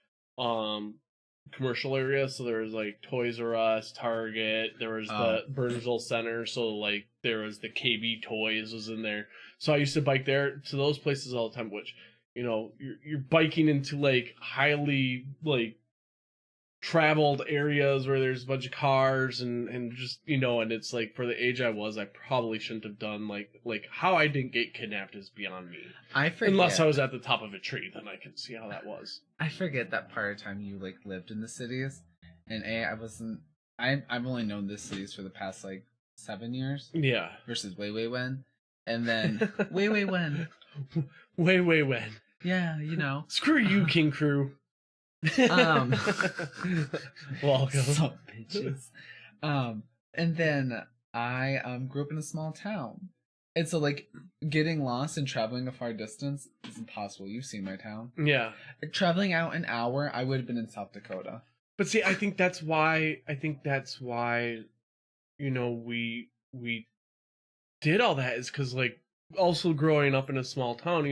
commercial area, so there was like Toys R Us, Target, there was the Burnsville Center, so like there was the KB Toys was in there. So I used to bike there to those places all the time, which you're biking into like highly like traveled areas where there's a bunch of cars and just and it's like for the age I was, I probably shouldn't have done like how I didn't get kidnapped is beyond me. I forget. Unless I was at the top of a tree, then I can see how that was. I forget that part of time you like lived in the cities, and I wasn't. I've only known the cities for the past like 7 years. Yeah. Versus way when, and then way when. Way when. Yeah, Screw you, King Crew. Welcome. Some bitches. And then I grew up in a small town. And so like getting lost and traveling a far distance is impossible. You've seen my town. Yeah. Traveling out an hour, I would have been in South Dakota. But see, I think that's why we did all that, is because like also growing up in a small town,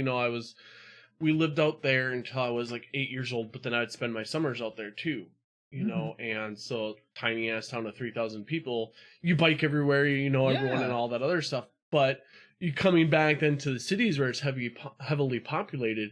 we lived out there until I was like 8 years old, but then I'd spend my summers out there too, and so tiny ass town of 3,000 people, you bike everywhere, everyone and all that other stuff. But you coming back then to the cities where it's heavily populated,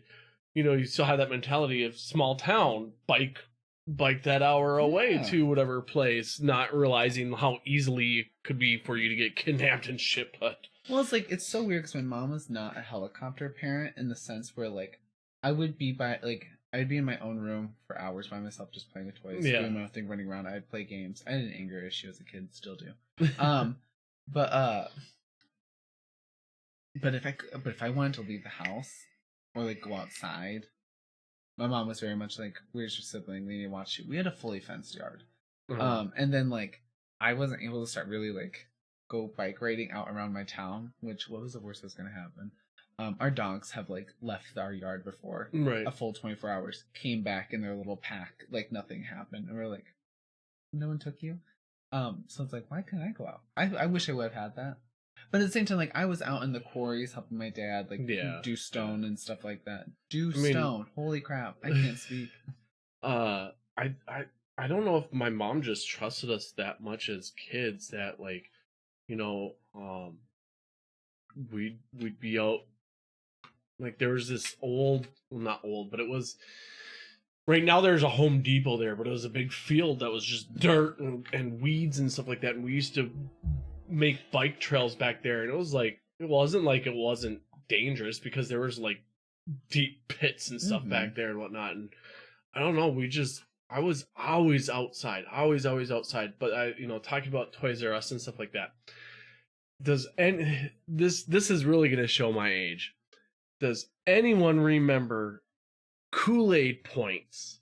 you still have that mentality of small town, bike that hour away to whatever place, not realizing how easily it could be for you to get kidnapped and shit. But well, it's so weird because my mom was not a helicopter parent in the sense where like I'd be in my own room for hours by myself just playing with toys, doing my own thing, running around. I'd play games. I had an anger issue as a kid, still do. But if I wanted to leave the house or like go outside, my mom was very much like, "Where's your sibling? We need to watch you." We had a fully fenced yard, and then like I wasn't able to start really like go bike riding out around my town. Which, what was the worst that was going to happen? Our dogs have like left our yard before, right, a full 24 hours, came back in their little pack like nothing happened, and we're like, no one took you. So it's like, why can't I go out? I wish I would have had that. But at the same time, like I was out in the quarries helping my dad, like do stone and stuff like that. Stone. Holy crap! I can't speak. I don't know if my mom just trusted us that much as kids that like, we'd be out. Like there was this not old, but it was. Right now there's a Home Depot there, but it was a big field that was just dirt and weeds and stuff like that. And we used to make bike trails back there, and it wasn't dangerous because there was like deep pits and stuff back there and whatnot. And I don't know, I was always outside, always outside. But I, talking about Toys R Us and stuff like that. This is really going to show my age. Does anyone remember Kool-Aid points,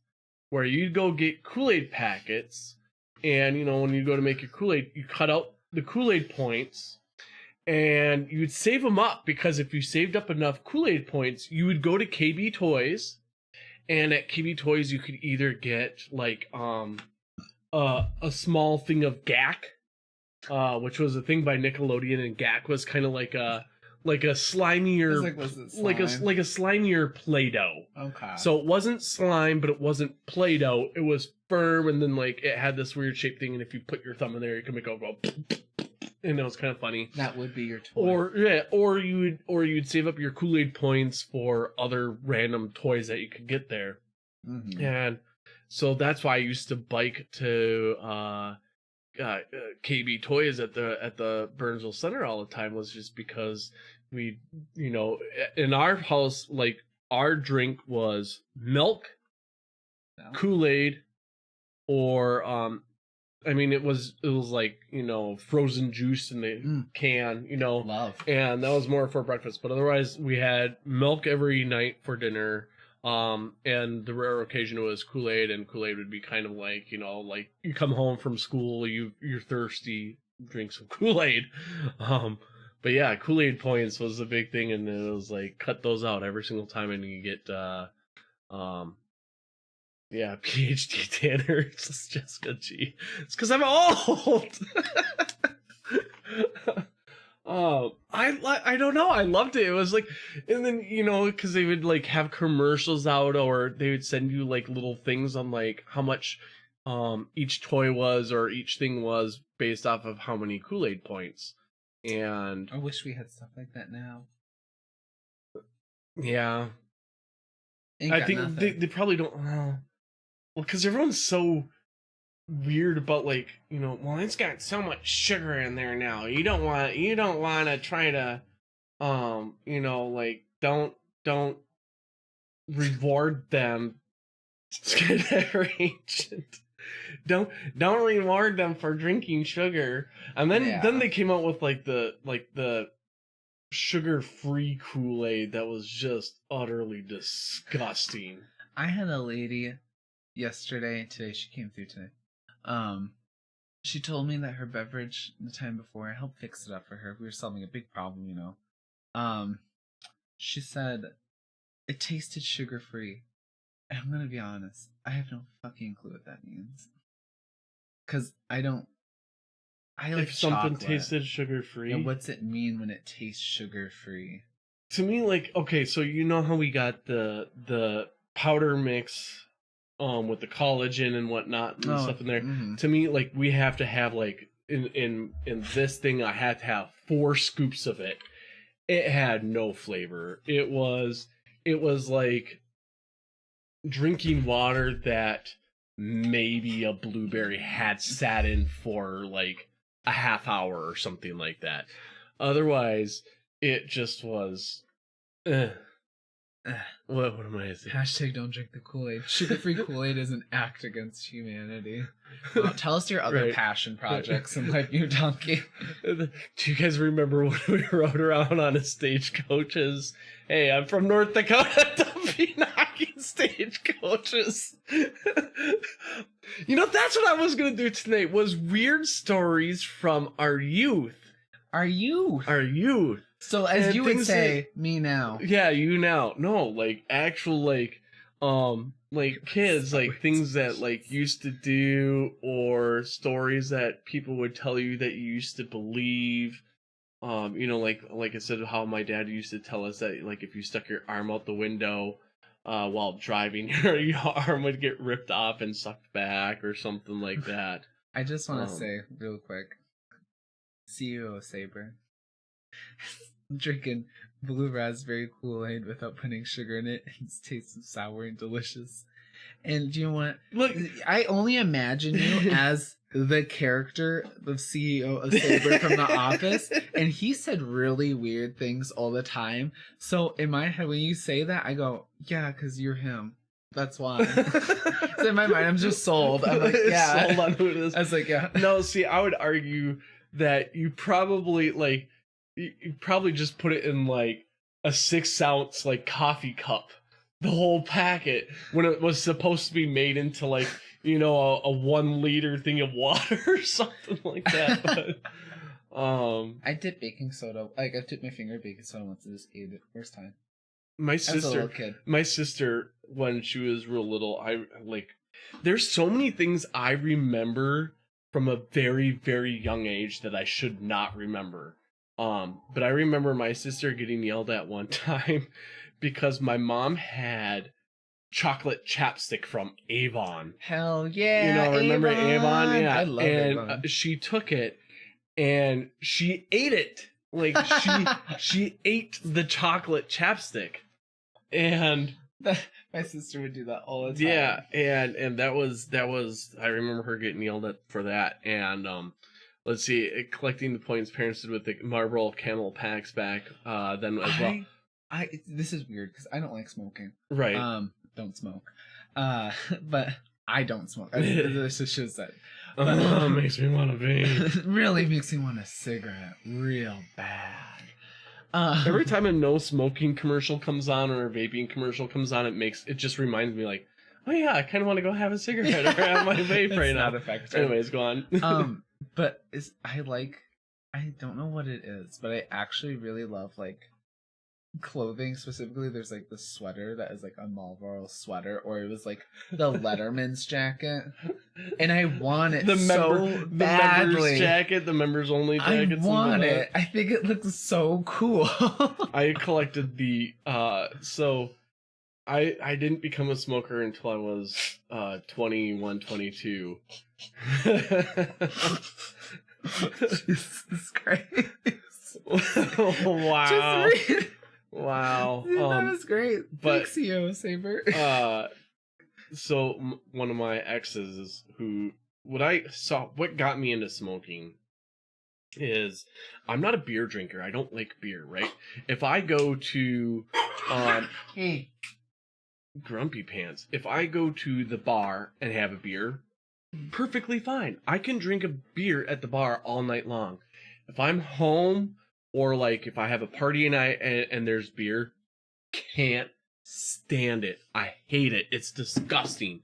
where you'd go get Kool-Aid packets, and when you go to make your Kool-Aid, you cut out the Kool-Aid points and you'd save them up, because if you saved up enough Kool-Aid points, you would go to KB Toys, and at KB Toys you could either get like a small thing of GAC, which was a thing by Nickelodeon, and GAC was kind of like like a slimier, was it like a slime? slimier Play-Doh. Okay. So it wasn't slime, but it wasn't Play-Doh. It was firm, and then like it had this weird shaped thing, and if you put your thumb in there, you can make it go, and it was kind of funny. That would be your toy. Or you'd save up your Kool-Aid points for other random toys that you could get there. Mm-hmm. And so that's why I used to bike to KB Toys at the Burnsville Center all the time, was just because we, in our house, like our drink was milk, Kool-Aid, or it was like, frozen juice in the can, Love. and that was more for breakfast. But otherwise, we had milk every night for dinner. And the rare occasion it was Kool-Aid, and Kool-Aid would be kind of like, like you come home from school, you're thirsty, drink some Kool-Aid. But yeah, Kool-Aid points was a big thing, and it was like, cut those out every single time, and you get, PhD Tanner. It's just Jessica G. It's because I'm old! I don't know. I loved it. It was like, and then, because they would like have commercials out, or they would send you like little things on like how much each toy was, or each thing was, based off of how many Kool-Aid points. And I wish we had stuff like that now. Yeah. I think they probably don't. Well, because everyone's so weird about like, well, it's got so much sugar in there now. You don't want to try to like don't reward them. Don't reward them for drinking sugar. And then they came out with like the sugar-free Kool-Aid that was just utterly disgusting. I had a lady today she came through today. She told me that her beverage the time before, I helped fix it up for her. We were solving a big problem, She said it tasted sugar-free. And I'm gonna be honest, I have no fucking clue what that means. 'Cause I like if something chocolate. Tasted sugar-free. And what's it mean when it tastes sugar-free? To me, like, okay, so you know how we got the powder mix with the collagen and whatnot and stuff in there. Mm-hmm. To me, like, we have to have like in this thing, I had to have 4 scoops of it. It had no flavor. It was like drinking water that maybe a blueberry had sat in for like a half hour or something like that. Otherwise, it just was. What am I saying? Hashtag don't drink the Kool-Aid. Sugar-free Kool-Aid is an act against humanity. Tell us your other passion projects in life, you donkey. Do you guys remember when we rode around on a stagecoaches? Hey, I'm from North Dakota. Don't be knocking stagecoaches. That's what I was going to do tonight, was weird stories from our youth. Our youth? Our youth. So as you would say, me now. Yeah, you now. No, like actual like kids, like things that like used to do, or stories that people would tell you that you used to believe. Like I said, how my dad used to tell us that like if you stuck your arm out the window while driving, your arm would get ripped off and sucked back or something like that. I just want to say real quick, CEO of Saber. Drinking blue raspberry Kool-Aid without putting sugar in it. It tastes sour and delicious. And do you know what? Look, I only imagine you as the character, the CEO of Saber from The Office, and he said really weird things all the time. So in my head, when you say that, I go, yeah, because you're him. That's why. So in my mind, I'm just sold. I'm like, yeah. Sold on who it is. I was like, yeah. No, see, I would argue that you probably you probably just put it in like a 6-ounce like coffee cup, the whole packet, when it was supposed to be made into like a 1 liter thing of water or something like that. But I did baking soda. Like I dipped my finger in baking soda once. I just ate it first time. My As a little kid. My sister, when she was real little, there's so many things I remember from a very, very young age that I should not remember. But I remember my sister getting yelled at one time because my mom had chocolate chapstick from Avon. Hell yeah! Remember Avon? Yeah. I love Avon. She took it and she ate it. Like she ate the chocolate chapstick. And my sister would do that all the time. Yeah, and that was I remember her getting yelled at for that. And let's see, collecting the points parents did with the Marlboro Camel packs back then as well. This is weird because I don't like smoking. Right. Don't smoke. But I don't smoke. This should have said. Makes me want to vape. Really makes me want a cigarette real bad. Every time a no smoking commercial comes on or a vaping commercial comes on, it just reminds me like, oh yeah, I kind of want to go have a cigarette or have my vape right now. Effective. Anyways, go on. But I don't know what it is, but I actually really love like clothing specifically. There's like the sweater that is like a Marlboro sweater, or it was like the Letterman's jacket, and I want it so badly. Members jacket, the members only jacket. I want it. I think it looks so cool. I collected the so I didn't become a smoker until I was 21, 22. Jesus Christ. Wow. Wow. That was great. But, thanks, CEO Saber. So one of my exes what got me into smoking is I'm not a beer drinker. I don't like beer, right? If I go to Grumpy Pants, if I go to the bar and have a beer, perfectly fine. I can drink a beer at the bar all night long. If I'm home or like if I have a party and there's beer, can't stand it. I hate it. It's disgusting.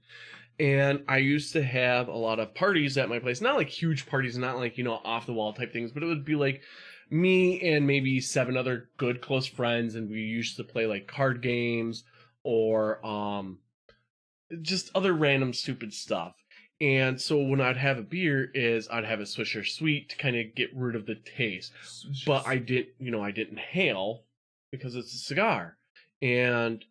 And I used to have a lot of parties at my place. Not like huge parties, not like, off the wall type things, but it would be like me and maybe 7 other good close friends, and we used to play like card games or just other random stupid stuff. And so when I'd have a beer I'd have a Swisher Sweet to kind of get rid of the taste. But I didn't inhale because it's a cigar. And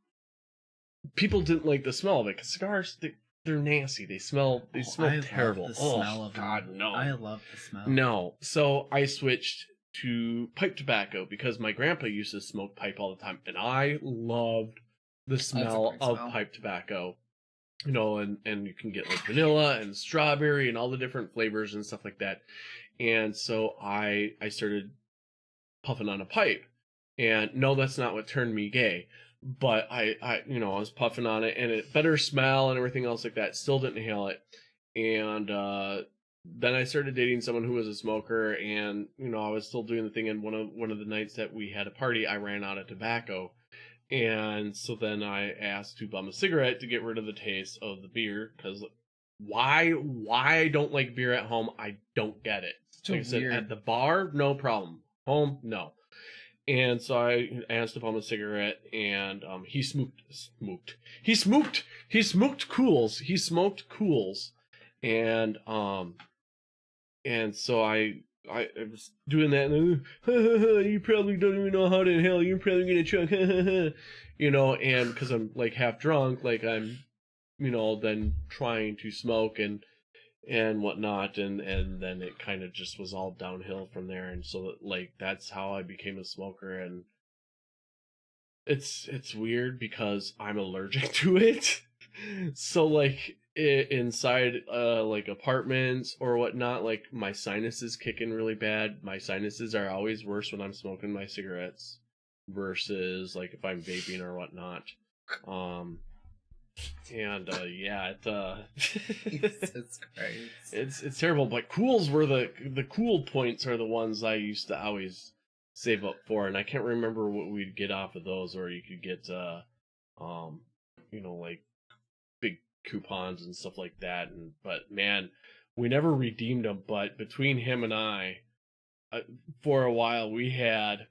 people didn't like the smell of it because cigars, they're nasty. They smell terrible. Love the smell of God, them. no. I love the smell. No. So I switched to pipe tobacco because my grandpa used to smoke pipe all the time. And I loved the smell of pipe tobacco. And you can get like vanilla and strawberry and all the different flavors and stuff like that. And so I started puffing on a pipe. And no, that's not what turned me gay. But I was puffing on it and it better smell and everything else like that. Still didn't inhale it. And then I started dating someone who was a smoker, and I was still doing the thing. And one of the nights that we had a party, I ran out of tobacco. And so then I asked to bum a cigarette to get rid of the taste of the beer, because why I don't like beer at home, I don't get it. Like I said, at the bar, no problem. Home, no. And so I asked to bum a cigarette, and he smoked Cools. He smoked Cools, and so I was doing that, and you probably don't even know how to inhale. You're probably gonna choke, and because I'm like half drunk, like I'm, then trying to smoke and whatnot, and then it kind of just was all downhill from there. And so like that's how I became a smoker. And it's weird because I'm allergic to it. So like inside like apartments or whatnot, like my sinuses kick in really bad. My sinuses are always worse when I'm smoking my cigarettes versus like if I'm vaping or whatnot. And yeah, it's great. It's terrible. But Cools were the cool points are the ones I used to always save up for, and I can't remember what we'd get off of those, or you could get like big coupons and stuff like that. But man, we never redeemed them. But between him and I, for a while we had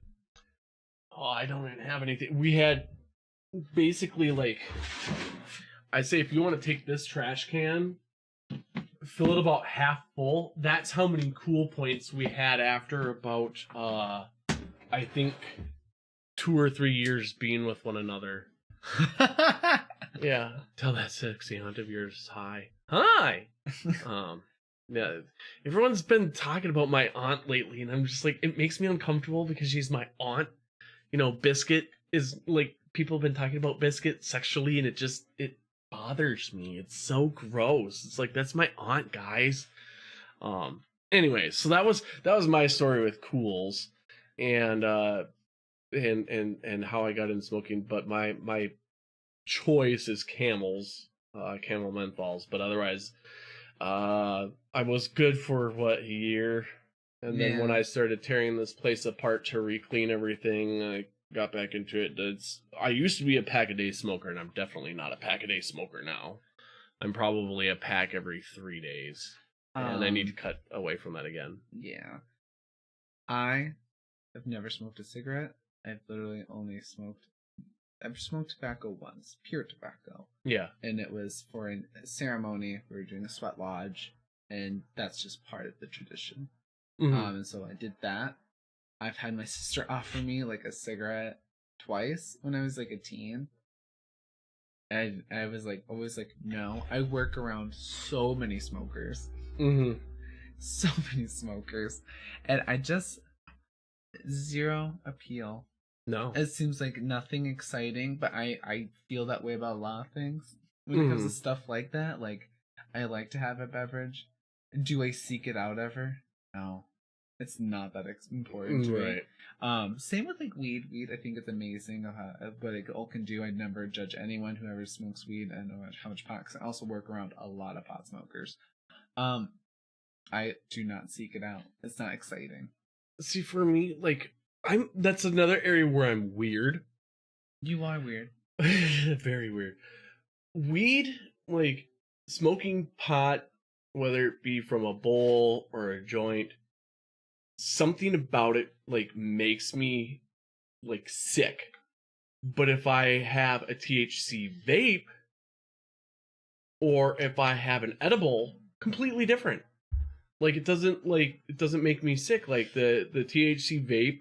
I don't even have anything. We had basically like, I say if you want to take this trash can, fill it about half full. That's how many cool points we had after about I think 2 or 3 years being with one another. Yeah, tell that sexy aunt of yours hi. Hi. Yeah, everyone's been talking about my aunt lately, and I'm just like, it makes me uncomfortable because she's my aunt. You know, Biscuit is like, people have been talking about Biscuit sexually, and it bothers me. It's so gross. It's like, that's my aunt, guys. Anyway, so that was my story with Cools, and and how I got into smoking. But my choice is Camels, Camel menthols. But otherwise, I was good for what, a year, and then when Yeah. I started tearing this place apart to re-clean everything, I got back into it. I used to be a pack a day smoker, and I'm definitely not a pack a day smoker now. I'm probably a pack every 3 days, and I need to cut away from that again. Yeah. I have never smoked a cigarette. I've literally only I've smoked tobacco once, pure tobacco. Yeah. And it was for a ceremony. We were doing a sweat lodge, and that's just part of the tradition. Mm-hmm. And so I did that. I've had my sister offer me like a cigarette twice when I was like a teen. And I was like, always like, no. I work around so many smokers. Mm-hmm. So many smokers. And I just, zero appeal. No. It seems like nothing exciting, but I feel that way about a lot of things. When it comes to stuff like that, like, I like to have a beverage. Do I seek it out ever? No. It's not that important to me. Same with like weed. Weed, I think it's amazing what it all can do. I'd never judge anyone who ever smokes weed. I know how much pot. 'Cause I also work around a lot of pot smokers. I do not seek it out. It's not exciting. See, for me, like, that's another area where I'm weird. You are weird. Very weird. Weed, like, smoking pot, whether it be from a bowl or a joint, something about it, like, makes me, like, sick. But if I have a THC vape, or if I have an edible, completely different. Like, it doesn't make me sick. Like, the THC vape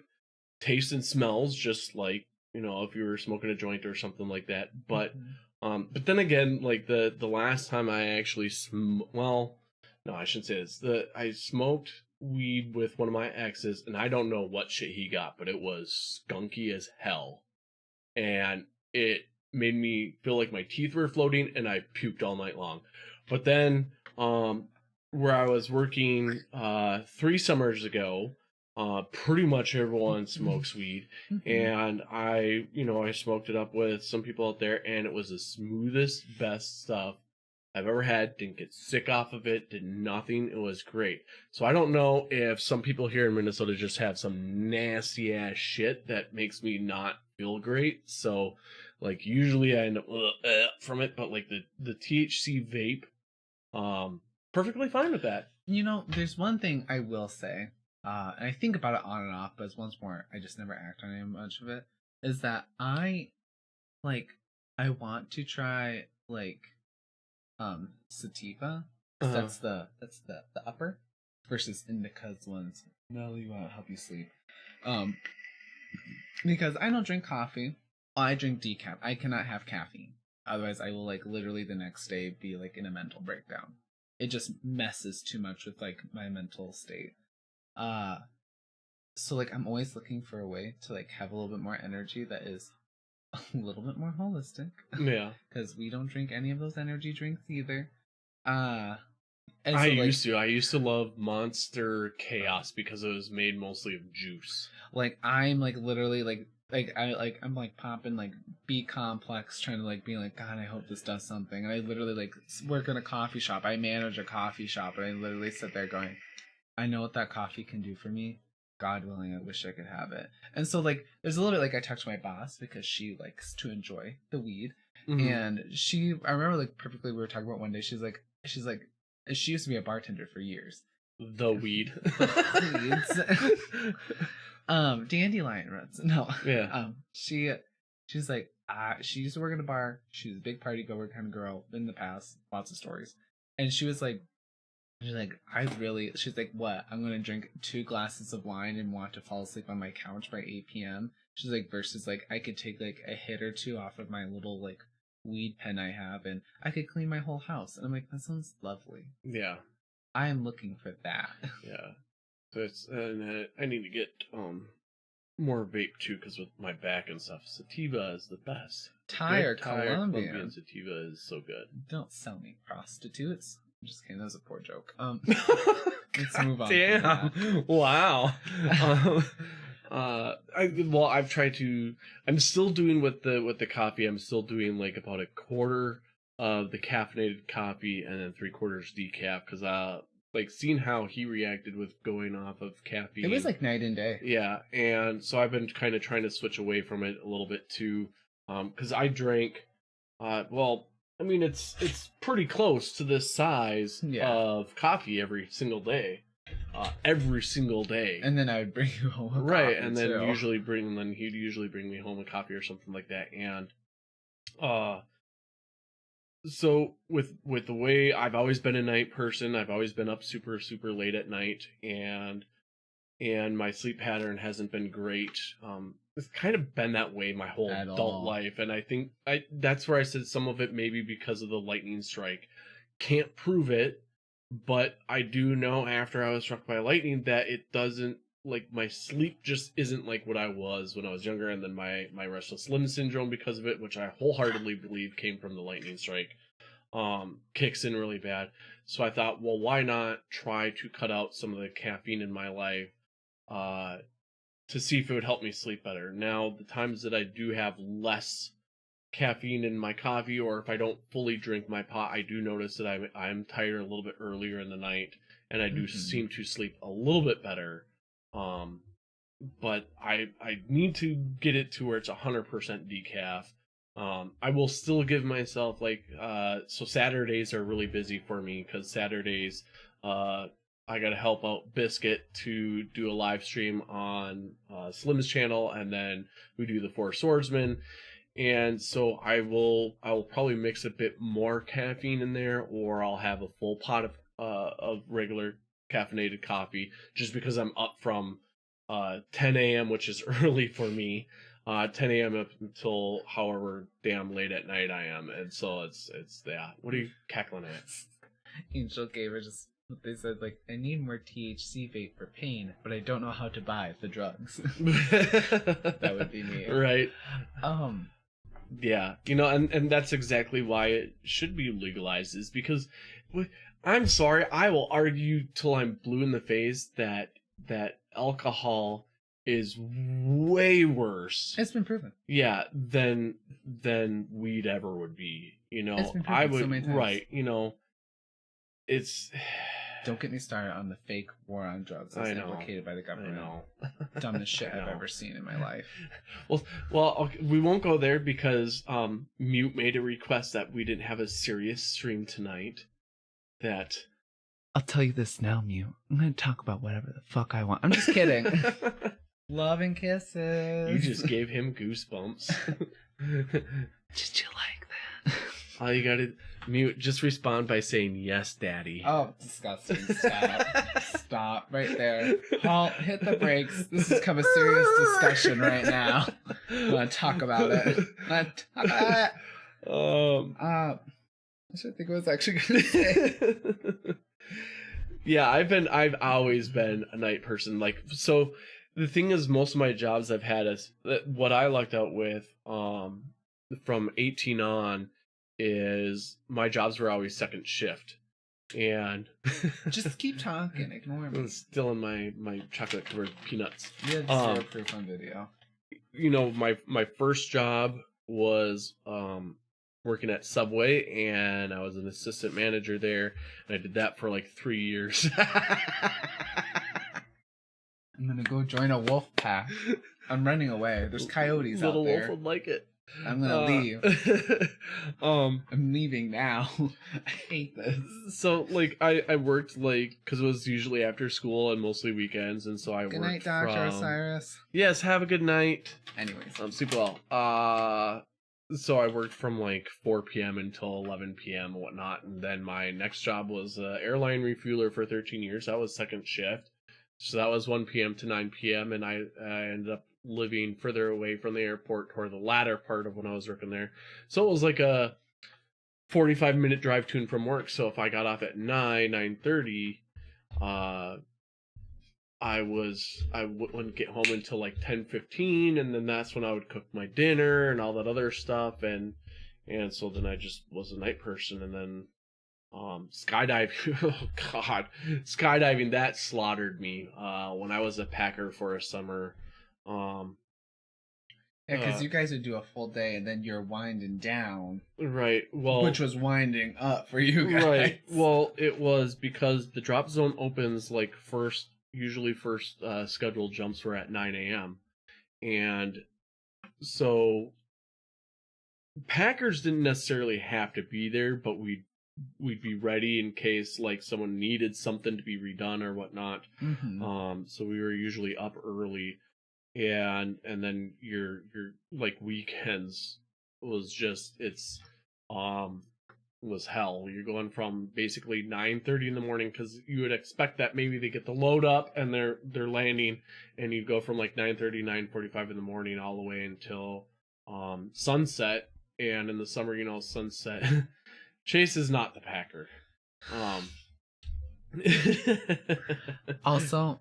tastes and smells just like, you know, if you were smoking a joint or something like that. But but then again, like, the last time I actually well, no, I shouldn't say this. I smoked weed with one of my exes, and I don't know what shit he got, but it was skunky as hell, and it made me feel like my teeth were floating, and I puked all night long. But then where I was working 3 summers ago, pretty much everyone smokes weed, and I smoked it up with some people out there, and it was the smoothest, best stuff I've ever had. Didn't get sick off of it, did nothing. It was great. So I don't know if some people here in Minnesota just have some nasty ass shit that makes me not feel great. So, like, usually I end up from it, but like the THC vape, perfectly fine with that. You know, there's one thing I will say, and I think about it on and off, but it's once more, I just never act on any much of it, is that I want to try, like, sativa. That's the upper, versus indica's ones. Mellow you out, help you sleep. Because I don't drink coffee. I drink decaf. I cannot have caffeine. Otherwise, I will, like, literally the next day be, like, in a mental breakdown. It just messes too much with, like, my mental state. So, like, I'm always looking for a way to, like, have a little bit more energy that is a little bit more holistic. Yeah. Because we don't drink any of those energy drinks either. I used to love Monster Chaos because it was made mostly of juice. Like, I'm, like, literally, I'm, like, popping, like, B complex, trying to, like, be like, God, I hope this does something. And I literally, like, work in a coffee shop. I manage a coffee shop, and I literally sit there going, I know what that coffee can do for me. God willing, I wish I could have it. And so, like, there's a little bit, like, I talked to my boss because she likes to enjoy the weed. Mm-hmm. And I remember, like, perfectly, we were talking about one day, she's like, she used to be a bartender for years. The weed. Dandelion roots. No. Yeah. She's like, she used to work at a bar. She was a big party goer kind of girl in the past. Lots of stories. And she was like, She's like, she's like, what? I'm gonna drink 2 glasses of wine and want to fall asleep on my couch by 8 p.m. She's like, versus like, I could take like a hit or 2 off of my little like weed pen I have and I could clean my whole house. And I'm like, that sounds lovely. Yeah. I am looking for that. Yeah. So it's, I need to get, more vape too, because with my back and stuff, sativa is the best. Thai or Colombian? Colombian sativa is so good. Don't sell me prostitutes. I'm just kidding. That was a poor joke. Let's move on. Damn! Wow. I've tried to. I'm still doing with the coffee. I'm still doing like about a quarter of the caffeinated coffee and then 3/4 decaf because like seeing how he reacted with going off of caffeine. It was like night and day. Yeah, and so I've been kind of trying to switch away from it a little bit too, because I drank, well, I mean it's pretty close to this size of coffee every single day, And then I would bring you home a right, coffee and then too. he'd usually bring me home a coffee or something like that, and so with the way I've always been a night person, I've always been up super super late at night, and my sleep pattern hasn't been great. It's kind of been that way my whole adult life, and I think that's where I said some of it maybe because of the lightning strike. Can't prove it, but I do know after I was struck by lightning that it doesn't, like, my sleep just isn't like what I was when I was younger, and then my restless limb syndrome because of it, which I wholeheartedly believe came from the lightning strike, kicks in really bad. So I thought, well, why not try to cut out some of the caffeine in my life to see if it would help me sleep better. Now, the times that I do have less caffeine in my coffee, or if I don't fully drink my pot, I do notice that I'm tired a little bit earlier in the night, and I do seem to sleep a little bit better. But I need to get it to where it's 100% decaf. I will still give myself so Saturdays are really busy for me because Saturdays I gotta help out Biscuit to do a live stream on Slim's channel, and then we do the Four Swordsmen. And so I will probably mix a bit more caffeine in there, or I'll have a full pot of regular caffeinated coffee, just because I'm up from 10 a.m., which is early for me, 10 a.m. up until however damn late at night I am, and so it's that. What are you cackling at? Angel gave her just what they said, like, I need more THC vape for pain, but I don't know how to buy the drugs. That would be me, right? Yeah, and that's exactly why it should be legalized, is because I'm sorry, I will argue till I'm blue in the face that alcohol is way worse. It's been proven. Yeah, than weed ever would be. It's been proven I would so many times. Right. It's. Don't get me started on the fake war on drugs that's advocated by the government. I know. Dumbest shit I've ever seen in my life. Well, okay, we won't go there because Mute made a request that we didn't have a serious stream tonight. That I'll tell you this now, Mute. I'm going to talk about whatever the fuck I want. I'm just kidding. Love and kisses. You just gave him goosebumps. Did you like that? All you gotta, Mute, just respond by saying, yes, daddy. Oh, disgusting. Stop. Stop right there. Halt, hit the brakes. This has become a serious discussion right now. I want to talk about it. I should think I was actually going to say. Yeah, I've always been a night person. Like, so the thing is, most of my jobs I've had is what I lucked out with from 18 on is my jobs were always second shift, and just keep talking, ignore me. It's still in my chocolate covered peanuts. Yeah, zero proof on video. My first job was working at Subway, and I was an assistant manager there, and I did that for like 3 years. I'm gonna go join a wolf pack. I'm running away. There's coyotes out there. Little wolf would like it. I'm gonna leave. I'm leaving now. I hate this. So, like, I worked, like, because it was usually after school and mostly weekends, and so I worked Good night, Dr. Osiris. Yes, have a good night. Anyways. Super well. So I worked from like 4 p.m. until 11 p.m. and whatnot, and then my next job was airline refueler for 13 years. That was second shift, so that was 1 p.m. to 9 p.m. And I ended up living further away from the airport toward the latter part of when I was working there. So it was like a 45-minute drive to and from work. So if I got off at 9:30, uh, wouldn't get home until like 10:15, and then that's when I would cook my dinner and all that other stuff, and so then I just was a night person. And then skydiving, oh god, skydiving, that slaughtered me when I was a packer for a summer. um Yeah, because you guys would do a full day and then you're winding down, right, well, which was winding up for you guys. right, well, it was because the drop zone opens like usually first scheduled jumps were at 9 a.m. And so Packers didn't necessarily have to be there, but we'd be ready in case like someone needed something to be redone or whatnot. So we were usually up early, and then your like weekends was just was hell. You're going from basically 9:30 in the morning, because you would expect that maybe they get the load up and they're landing, and you go from like 9:30, 9:45 in the morning all the way until sunset. And in the summer, sunset. Chayse is not the Packer. Also,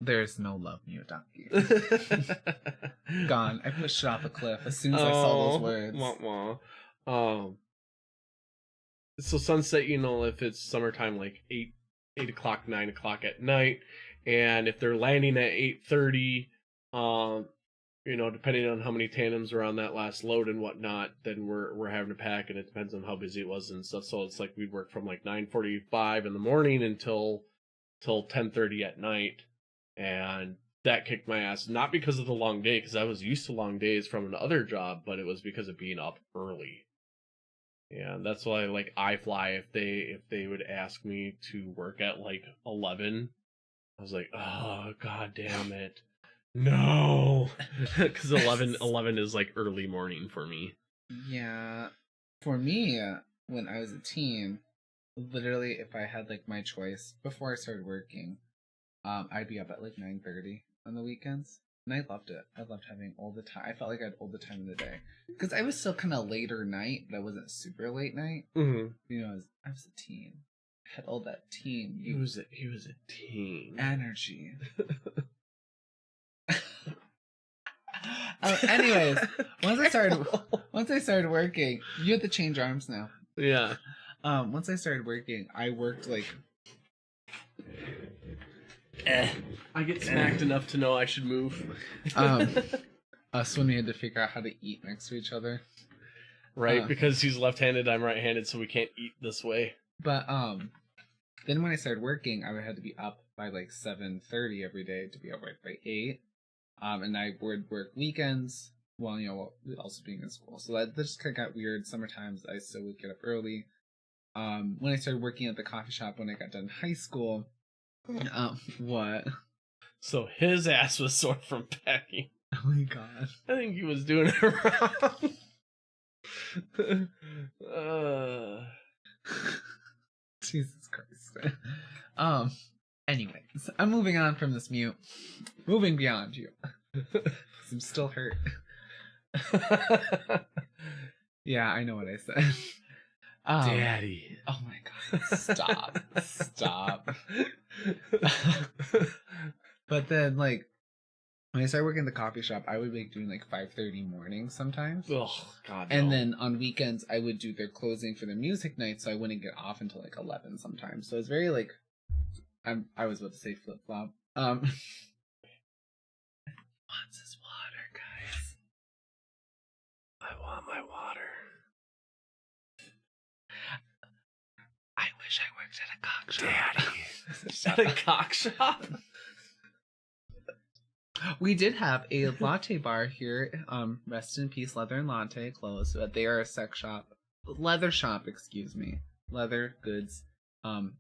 there's no love Miyazaki. Gone. I pushed it off a cliff as soon as I saw those words. Wah, wah. So sunset, if it's summertime, like 8 o'clock, 9 o'clock at night, and if they're landing at 8:30, depending on how many tandems are on that last load and whatnot, then we're having to pack, and it depends on how busy it was and stuff. So it's like we'd work from like 9:45 in the morning until 10:30 at night, and that kicked my ass. Not because of the long day, because I was used to long days from another job, but it was because of being up early. Yeah, that's why like iFly, if they would ask me to work at like 11, I was like, oh god damn it, no, because 11 is like early morning for me. Yeah, for me, when I was a teen, literally, if I had like my choice before I started working, I'd be up at like 9:30 on the weekends. And I loved it. I loved having all the time. I felt like I had all the time in the day. Because I was still kind of later night, but I wasn't super late night. Mm-hmm. I was a teen. I had all that teen. He was a teen. Energy. Anyways, once I started working, you had to change arms now. Yeah. Once I started working, I worked like... I get smacked enough to know I should move. Us when we had to figure out how to eat next to each other. Right, because he's left-handed, I'm right-handed, so we can't eat this way. But then when I started working, I had to be up by like 7:30 every day to be up right by 8. And I would work weekends while also being in school. So that just kind of got weird. Sometimes I still would get up early. When I started working at the coffee shop when I got done high school. What? So his ass was sore from packing. Oh my god. I think he was doing it wrong. Jesus Christ. Anyways, I'm moving on from this mute. Moving beyond you. I'm still hurt. Yeah, I know what I said. Daddy. Oh my god. Stop. Stop. But then, like, when I started working at the coffee shop, I would be doing like 5:30 mornings sometimes. Oh god. And then on weekends, I would do their closing for the music night, so I wouldn't get off until like 11 sometimes. So it's very like, I was about to say flip flop. Wants his water, guys. I want my water. I wish I worked at a cock shop. Daddy. At a cock shop? We did have a latte bar here. Rest in peace, Leather and Latte closed. But they are a sex shop, leather shop, excuse me, leather goods, and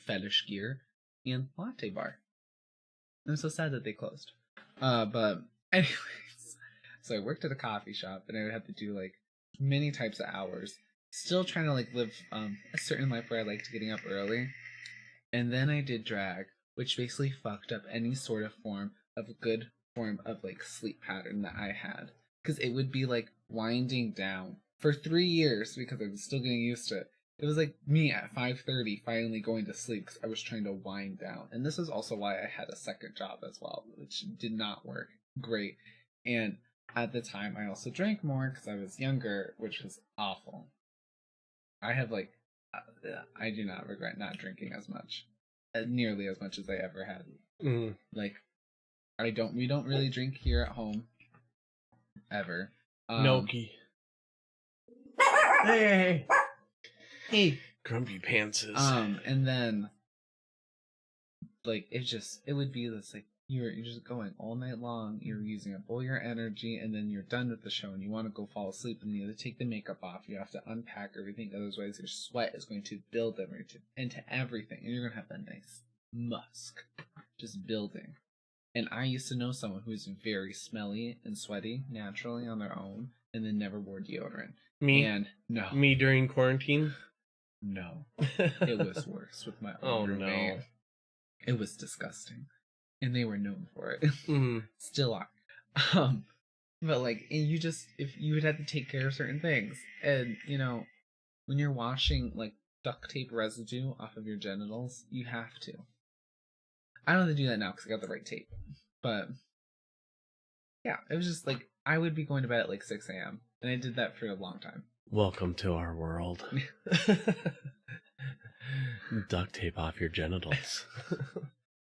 fetish gear, and latte bar. I'm so sad that they closed. But anyways, so I worked at a coffee shop, and I would have to do like many types of hours. Still trying to like live a certain life where I liked getting up early. And then I did drag, which basically fucked up any sort of form of good form of like sleep pattern that I had. Because it would be like winding down for 3 years because I was still getting used to it. It was like me at 5:30 finally going to sleep because I was trying to wind down. And this is also why I had a second job as well, which did not work great. And at the time, I also drank more because I was younger, which was awful. I have like, I do not regret not drinking as much, nearly as much as I ever had. Mm. Like, we don't really drink here at home, ever. Noki. Hey. Grumpy pantses. And then, like, it would be this, like, you're just going all night long, you're using up all your energy, and then you're done with the show, and you want to go fall asleep, and you have to take the makeup off, you have to unpack everything, otherwise your sweat is going to build into everything, and you're going to have that nice musk just building. And I used to know someone who was very smelly and sweaty naturally on their own, and then never wore deodorant. Me? And no. Me during quarantine? No. It was worse with my old roommate. No. It was disgusting. And they were known for it. Mm. Still are. But like, if you would have to take care of certain things. And, you know, when you're washing like duct tape residue off of your genitals, you have to. I don't have to do that now because I got the right tape. But yeah, it was just like, I would be going to bed at like 6 a.m. And I did that for a long time. Welcome to our world. Duct tape off your genitals.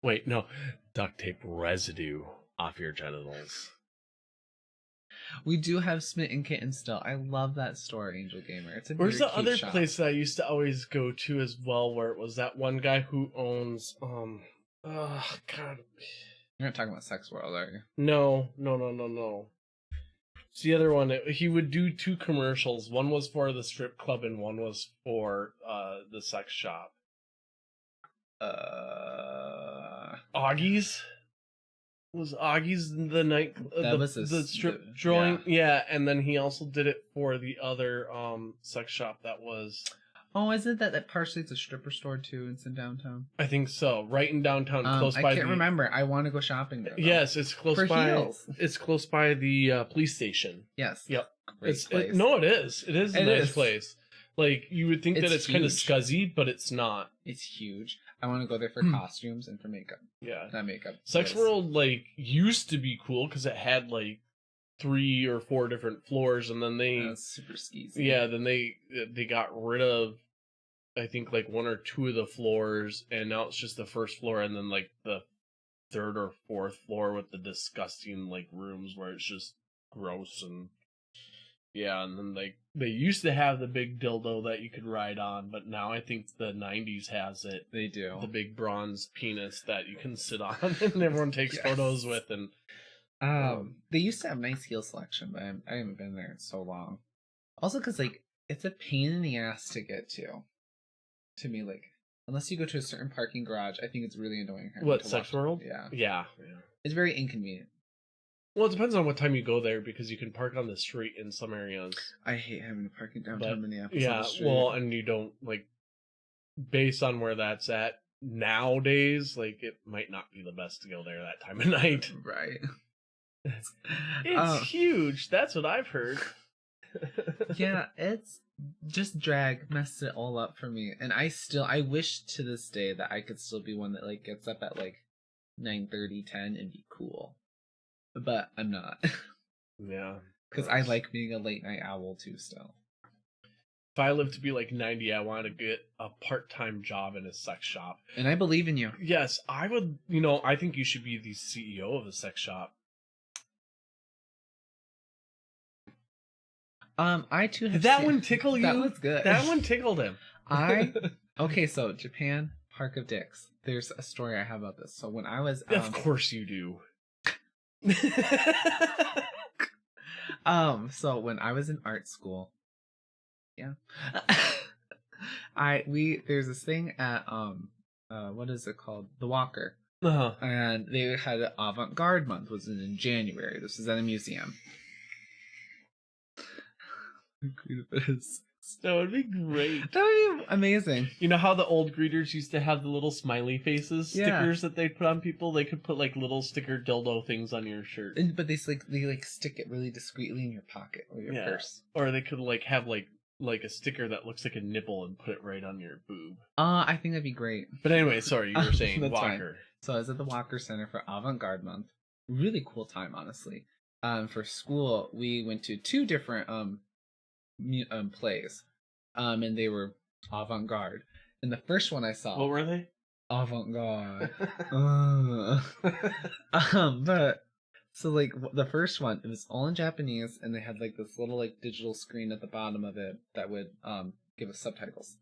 Wait, no. Duct tape residue off your genitals. We do have Smit and Kitten still. I love that store, Angel Gamer. It's a Where's very the cute other shop. place that I used to always go to as well, where it was that one guy who owns oh god. You're not talking about Sex World, are you? No. It's the other one. He would do 2 commercials. One was for the strip club and one was for the sex shop. Augie's? Was Augie's the night the strip joint? Yeah, and then he also did it for the other sex shop that was. Oh, isn't that partially it's a stripper store too? It's in downtown. I think so. Right in downtown, close by. I can't remember. I want to go shopping there. Though. Yes, it's close for by. heels. It's close by the police station. Yes. Yep. Great place. It is. It is a nice place. Like you would think that it's kind of scuzzy, but it's not. It's huge. I want to go there for costumes and for makeup. Yeah, not makeup. Sex World like used to be cool because it had like 3 or 4 different floors, and then they super skeezy. Yeah, then they got rid of I think like 1 or 2 of the floors, and now it's just the first floor, and then like the 3rd or 4th floor with the disgusting like rooms where it's just gross and. Yeah, and then they used to have the big dildo that you could ride on, but now I think the 90s has it. They do. The big bronze penis that you can sit on and everyone takes photos with. And they used to have nice heel selection, but I haven't been there in so long. Also because, like, it's a pain in the ass to get to. To me, like, unless you go to a certain parking garage, I think it's really annoying. What, Sex World? Yeah. It's very inconvenient. Well, it depends on what time you go there because you can park on the street in some areas. I hate having to park in downtown Minneapolis. Yeah, well, and you don't, like, based on where that's at nowadays, like, it might not be the best to go there that time of night. Right. It's huge. That's what I've heard. Yeah, it's just drag messed it all up for me. And I wish to this day that I could still be one that, like, gets up at, like, 9:30, 10 and be cool. But I'm not. Yeah. Because I like being a late night owl too still. If I live to be like 90, I want to get a part-time job in a sex shop. And I believe in you. Yes, I would, I think you should be the CEO of a sex shop. I too have Did that one tickle you? That was good. That one tickled him. Okay, so Japan, Park of Dicks. There's a story I have about this. So when I was of course you do. So when I was in art school, there's this thing at what is it called? The Walker. Uh-huh. And they had an avant-garde month, was in January. This was at a museum. Greet a bit of sex. That would be great. That would be amazing. You know how the old greeters used to have the little smiley faces Yeah. stickers that they'd put on people? They could put like little sticker dildo things on your shirt. But they stick it really discreetly in your pocket or your purse. Or they could like have like a sticker that looks like a nipple and put it right on your boob. I think that'd be great. But anyway, sorry, you were saying That's Walker. fine. So I was at the Walker Center for Avant-Garde Month. Really cool time, honestly. For school, we went to 2 different plays. And they were avant-garde. And the first one I saw... What were they? Avant-garde. But... So, like, the first one, it was all in Japanese, and they had, like, this little, like, digital screen at the bottom of it that would give us subtitles.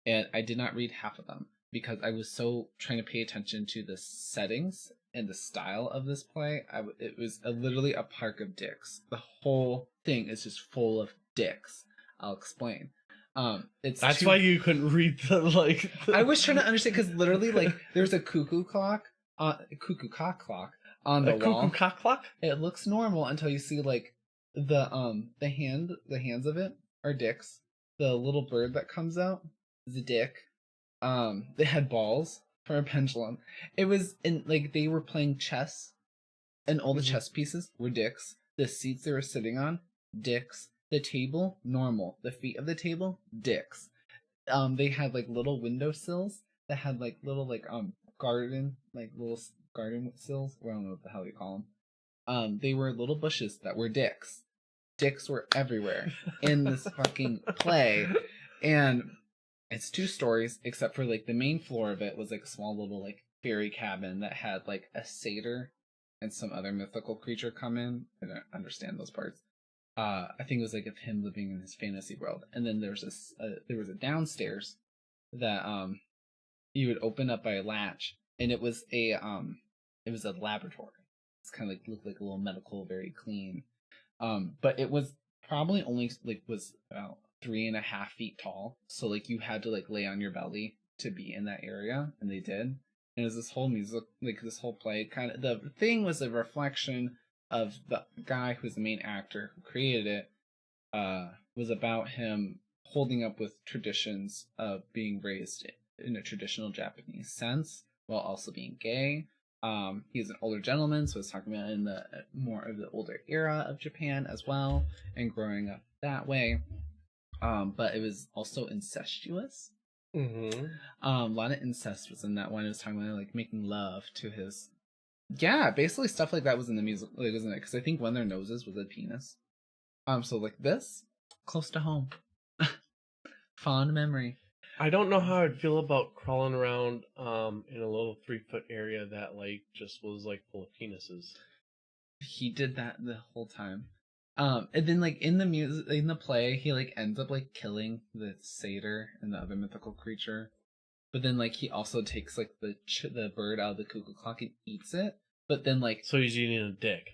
And I did not read half of them, because I was so trying to pay attention to the settings and the style of this play. It was literally a park of dicks. The whole thing is just full of dicks. I'll explain. That's why you couldn't read the, like... I was trying to understand, because literally, like, there's a cuckoo cock clock on the wall. Cuckoo cock clock? It looks normal until you see, like, the hands of it are dicks. The little bird that comes out is a dick. They had balls for a pendulum. It was like they were playing chess, and all the chess pieces were dicks. The seats they were sitting on, dicks. The table, normal. The feet of the table, dicks. They had like little windowsills that had like little garden sills. Well, I don't know what the hell you call them. They were little bushes that were dicks. Dicks were everywhere in this fucking play, and it's 2 stories, except for like the main floor of it was like a small little like fairy cabin that had like a satyr and some other mythical creature come in. I don't understand those parts. I think it was like of him living in his fantasy world, and then there was a downstairs that you would open up by a latch, and it was a laboratory. It's kind of like looked like a little medical, very clean. But it was probably only was about 3.5 feet tall, so like you had to like lay on your belly to be in that area, and they did. And it was this whole music, like this whole play. Kind of the thing was a reflection of the guy who's the main actor who created it. Was about him holding up with traditions of being raised in a traditional Japanese sense while also being gay. He's an older gentleman, so it's talking about in the more of the older era of Japan as well, and growing up that way. But it was also incestuous. Mm-hmm. A lot of incest was in that one. It was talking about like making love to his. Yeah, basically stuff like that was in the music, like, wasn't it? Because I think one of their noses was a penis. So like this, close to home. Fond memory. I don't know how I'd feel about crawling around in a little 3-foot area that like just was like full of penises. He did that the whole time. And then like in the play, he like ends up like killing the satyr and the other mythical creature. But then like he also takes like the bird out of the cuckoo clock and eats it. But then like so he's eating a dick.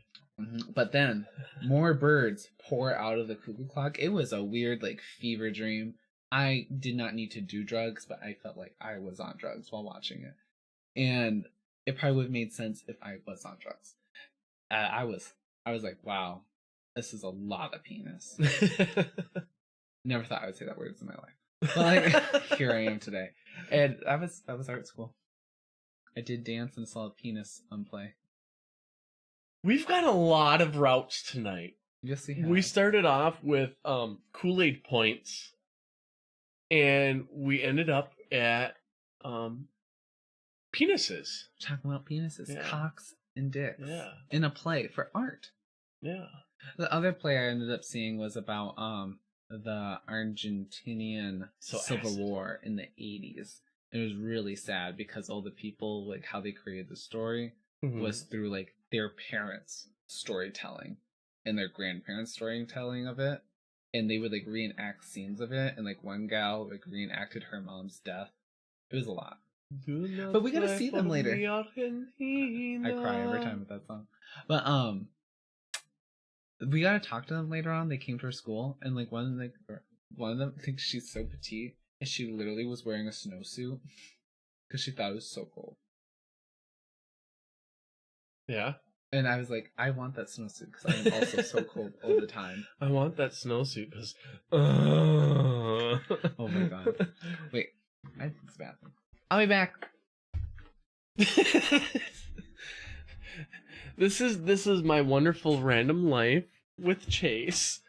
But then more birds pour out of the cuckoo clock. It was a weird like fever dream. I did not need to do drugs, but I felt like I was on drugs while watching it. And it probably would have made sense if I was on drugs. I was like, wow, this is a lot of penis. Never thought I would say that words in my life. But like, here I am today. And that was art school. I did dance and saw a penis play. We've got a lot of routes tonight. Yes, we have. We started off with Kool-Aid points, and we ended up at penises. Talking about penises, Yeah. cocks and dicks. Yeah. In a play for art. Yeah. The other play I ended up seeing was about the Argentinian Civil acid. War in the 80s. It was really sad because all the people, like how they created the story was through like their parents' storytelling and their grandparents' storytelling of it. And they would like reenact scenes of it, and like one gal like reenacted her mom's death. It was a lot. But we gotta see them later. I cry every time with that song. But we gotta talk to them later on. They came to our school, and like one of them thinks she's so petite, and she literally was wearing a snowsuit because she thought it was so cold. Yeah. And I was like, I want that snowsuit because I am also so cold all the time. I want that snowsuit because. Oh my god! Wait, I think it's bad. I'll be back. This is my wonderful random life with Chase.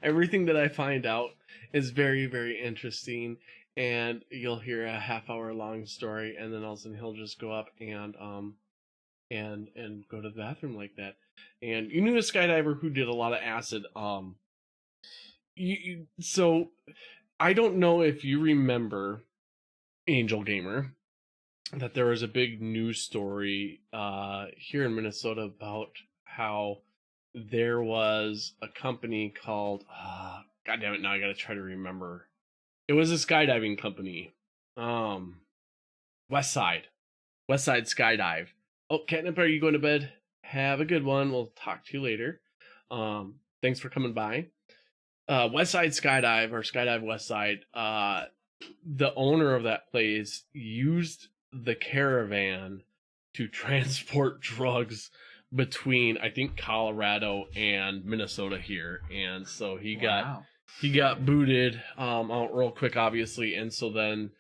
Everything that I find out is very, very interesting, and you'll hear a half-hour long story, and then all of a sudden he'll just go up and go to the bathroom like that. And you knew a skydiver who did a lot of acid. So I don't know if you remember Angel Gamer, that there was a big news story here in Minnesota about how there was a company called God damn it, now I gotta try to remember. It was a skydiving company. Westside Skydive. Oh, Catnip, are you going to bed? Have a good one. We'll talk to you later. Thanks for coming by. Westside Skydive, or Skydive Westside, the owner of that place used the caravan to transport drugs between, I think, Colorado and Minnesota here, and so he got booted out real quick, obviously, and so then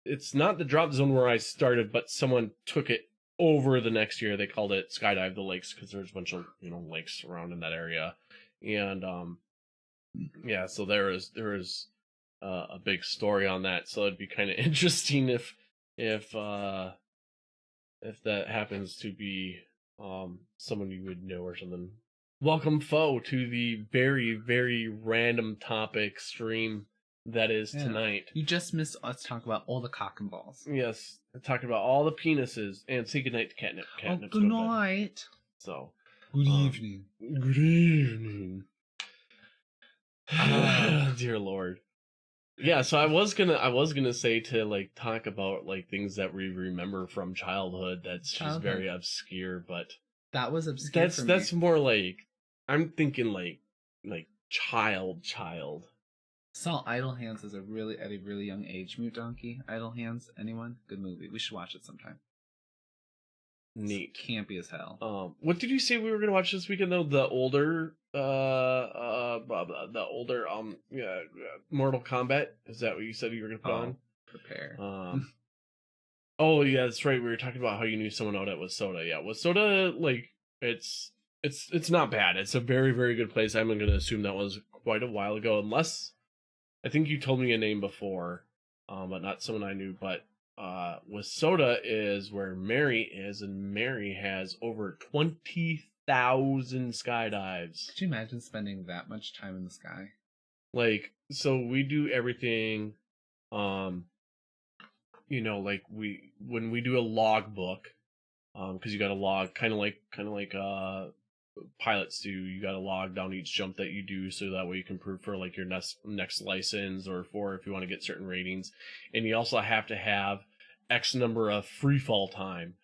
it's not the drop zone where I started, but someone took it over the next year. They called it Skydive the Lakes because there's a bunch of lakes around in that area, and yeah, so there is a big story on that. So it'd be kind of interesting if that happens to be someone you would know or something. Welcome, foe, to the very, very random topic stream that is tonight. You just missed us talk about all the cock and balls. Yes, talking about all the penises, and say goodnight to Catnip. Catnip's good night. So, good evening. Good evening. Dear Lord. Yeah, so I was gonna say to talk about things that we remember from childhood. That's just very obscure, but that was obscure. That's more I'm thinking child. Saw Idle Hands at a really young age. Mute Donkey. Idle Hands. Anyone? Good movie. We should watch it sometime. Neat. It's campy as hell. What did you say we were gonna watch this weekend though? The older Mortal Kombat. Is that what you said you were gonna put on? Prepare. Oh yeah, that's right. We were talking about how you knew someone out at Wasoda. Yeah, Wasoda, it's not bad. It's a very, very good place. I'm gonna assume that was quite a while ago, unless I think you told me a name before, but not someone I knew. But Wasoda is where Mary is, and Mary has over 20,000 skydives. Could you imagine spending that much time in the sky? So we do everything, when we do a log book, because you got to log, kind of like pilots do. You got to log down each jump that you do, so that way you can prove for your next license, or for if you want to get certain ratings. And you also have to have X number of free fall time.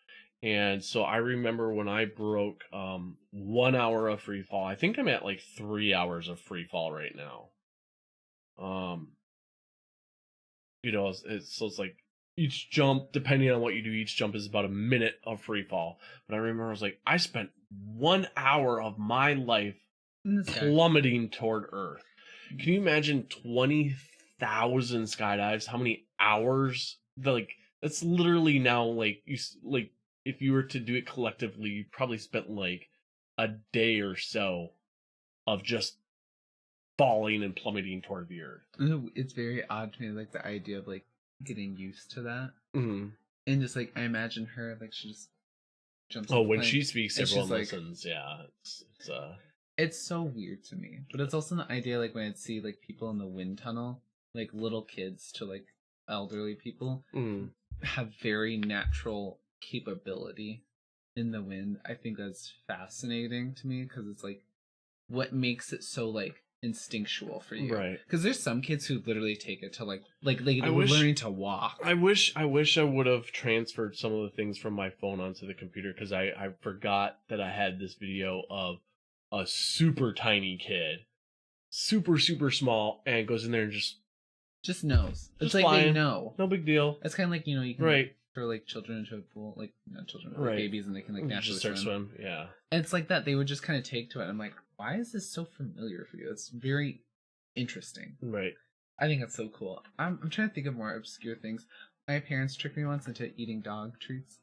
And so I remember when I broke 1 hour of free fall. I think I'm at 3 hours of free fall right now. It's each jump, depending on what you do, each jump is about a minute of free fall. But I remember I was I spent 1 hour of my life plummeting toward Earth. Can you imagine 20,000 skydives? How many hours? That's literally now if you were to do it collectively, you probably spent a day or so of just falling and plummeting toward the Earth. It's very odd to me, the idea of getting used to that. Mm-hmm. And just I imagine her she just jumps. Oh, when she speaks, everyone listens. Yeah, it's so weird to me. But it's also the idea when I'd see people in the wind tunnel, little kids to elderly people, have very natural capability in the wind. I think that's fascinating to me, because it's what makes it so instinctual for you, right? Because there's some kids who literally take it to learning to walk. I wish I would have transferred some of the things from my phone onto the computer, because I forgot that I had this video of a super tiny kid, super small, and goes in there and just knows. It's flying. they know. No big deal. It's kind of you can right. throw like children into a pool, like not children, but Right. like babies, and they can like naturally Just start swim. Yeah. And it's like that. They would just kind of take to it. I'm like, why is this so familiar for you? It's very interesting. Right. I think it's so cool. I'm trying to think of more obscure things. My parents tricked me once into eating dog treats.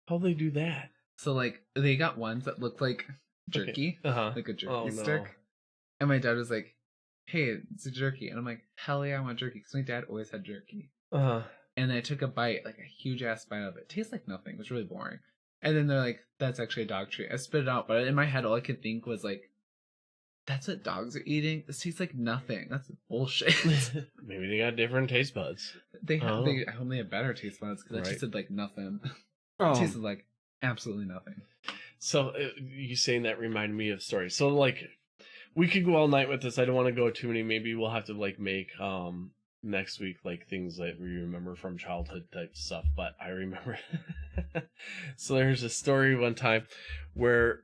How'd they do that? So like they got ones that looked like jerky, like a jerky stick. No. And my dad was like, "Hey, it's a jerky," and I'm like, "Hell yeah, I want jerky," because my dad always had jerky. And I took a bite, like a huge ass bite of it. It tastes like nothing. It was really boring. And then they're like, "That's actually a dog treat." I spit it out, but in my head, all I could think was like, "That's what dogs are eating. This tastes like nothing. That's bullshit." Maybe they got different taste buds. They have. I hope they have better taste buds because it tasted like nothing. It tasted like absolutely nothing. So you saying that reminded me of stories. So like, we could go all night with this. I don't want to go too many. Maybe we'll have to like make next week like things that we remember from childhood type stuff. But I remember. So there's a story one time where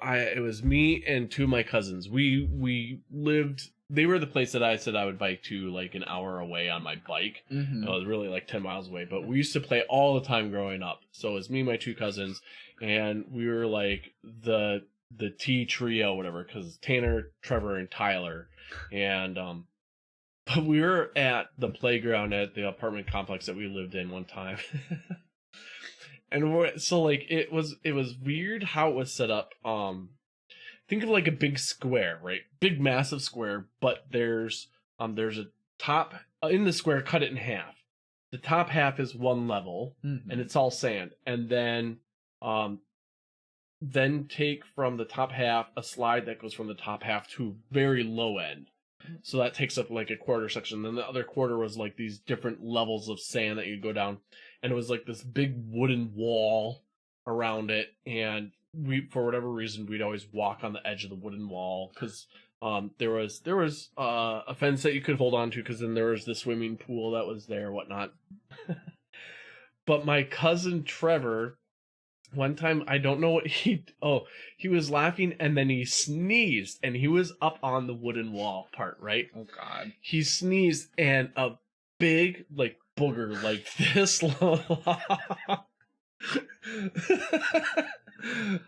it was me and two of my cousins. We lived. They were the place that I said I would bike to like an hour away on my bike. Mm-hmm. It was really like 10 miles away, but we used to play all the time growing up. So it was me and my two cousins, and we were like the T trio, whatever, because Tanner, Trevor, and Tyler. And but we were at the playground at the apartment complex that we lived in one time. And so like it was weird how it was set up. Think of like a big square, right? Big massive square, but there's a top in the square, cut it in half. The top half is one level, and it's all sand. And then take from the top half a slide that goes from the top half to very low end. So that takes up like a quarter section. Then the other quarter was like these different levels of sand that you go down, and it was like this big wooden wall around it. And we, for whatever reason, we'd always walk on the edge of the wooden wall because there was a fence that you could hold on to, because then there was the swimming pool that was there, whatnot. But my cousin Trevor, one time, I don't know what he was laughing and then he sneezed, and he was up on the wooden wall part, right? Oh God. He sneezed and a big like booger like this long,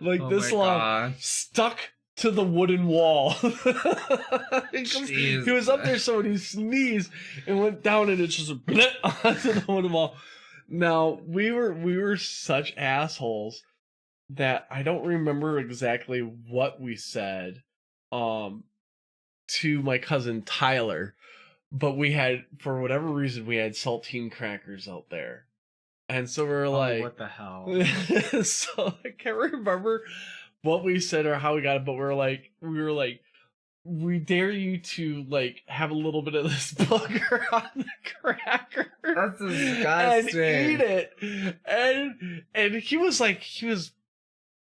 like this long, stuck to the wooden wall. He was up there, so when he sneezed and went down, and it just onto the wooden wall. Now we were such assholes that I don't remember exactly what we said to my cousin Tyler, but we had, for whatever reason, we had saltine crackers out there. And so we were like, what the hell? So I can't remember what we said or how we got it, but we were like, we dare you to like have a little bit of this booger on the cracker. That's disgusting. And eat it. And he was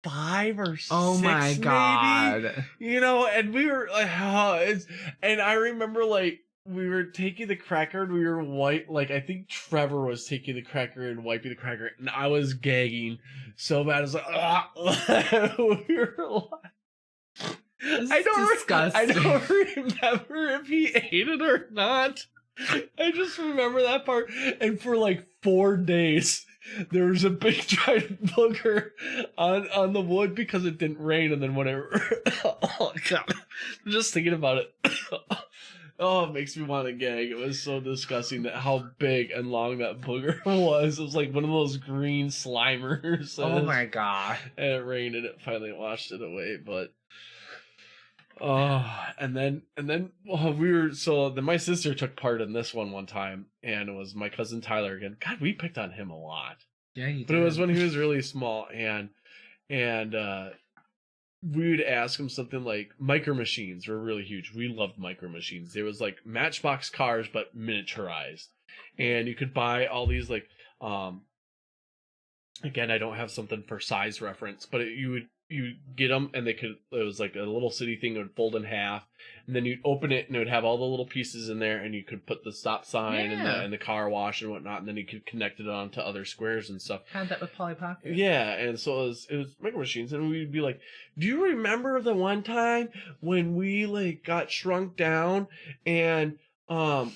5 or 6. Oh my God. Maybe, you know, and we were like, and I remember like we were taking the cracker and we were like I think Trevor was taking the cracker and wiping the cracker, and I was gagging so bad. I was like, we were like, I don't remember if he ate it or not. I just remember that part. And for like 4 days, there was a big giant booger on the wood because it didn't rain. And then whatever. Oh God, just thinking about it. Oh, it makes me want to gag. It was so disgusting that how big and long that booger was. It was like one of those green slimers. Oh my God. And it rained and it finally washed it away. But and then my sister took part in this one time, and it was my cousin Tyler again. God, we picked on him a lot. Yeah, you did. But it was when he was really small, and we would ask him something like, micro machines were really huge. We loved micro machines. There was like Matchbox cars, but miniaturized, and you could buy all these like again, I don't have something for size reference, but you get them, and it was like a little city thing. It would fold in half, and then you'd open it, and it would have all the little pieces in there, and you could put the stop sign and the car wash and whatnot, and then you could connect it onto other squares and stuff. Had that with Polly Pocket. Yeah, and so it was micro machines, and we'd be like, do you remember the one time when we like got shrunk down and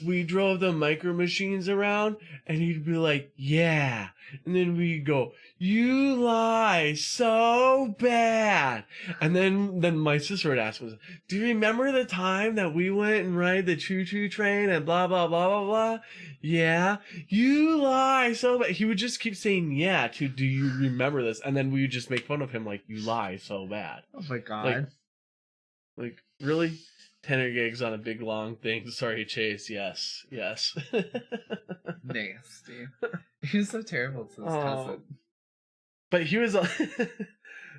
we drove the micro machines around, and he'd be like, yeah. And then we'd go, you lie so bad. And then my sister would ask me, do you remember the time that we went and ride the choo-choo train and blah, blah, blah, blah, blah? Yeah, you lie so bad. He would just keep saying, yeah, to, do you remember this? And then we would just make fun of him like, you lie so bad. Oh my god. Like really? Tenor gigs on a big long thing. Sorry, Chase. Yes. Nasty. He was so terrible to his cousin. But he was,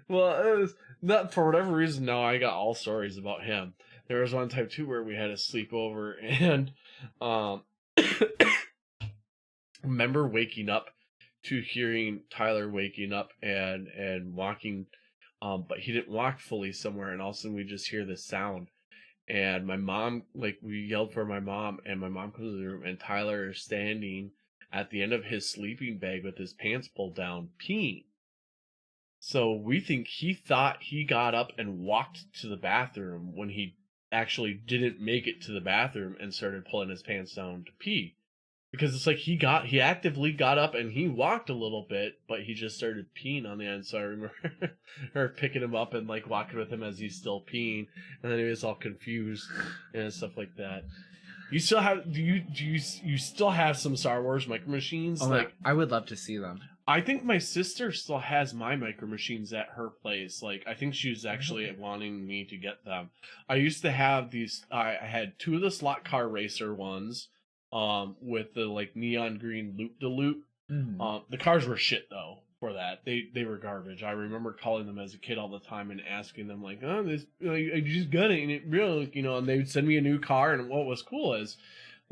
well, it was not for whatever reason. No, I got all stories about him. There was one time too where we had a sleepover, and remember waking up to hearing Tyler waking up and walking, but he didn't walk fully somewhere, and all of a sudden we just hear this sound. And my mom, like, we yelled for my mom, and my mom comes in the room, and Tyler is standing at the end of his sleeping bag with his pants pulled down, peeing. So we think he thought he got up and walked to the bathroom when he actually didn't make it to the bathroom and started pulling his pants down to pee. Because it's like he actively got up and he walked a little bit, but he just started peeing on the end. So I remember her picking him up and like walking with him as he's still peeing, and then he was all confused and stuff like that. You still have do you still have some Star Wars micro machines? Oh, like I would love to see them. I think my sister still has my micro machines at her place. Like I think she was actually wanting me to get them. I used to have these. I had 2 of the slot car racer ones. With the like neon green loop de loop. The cars were shit though for that. They were garbage. I remember calling them as a kid all the time and asking them like, oh, this I just got it and it really, and they would send me a new car. And what was cool is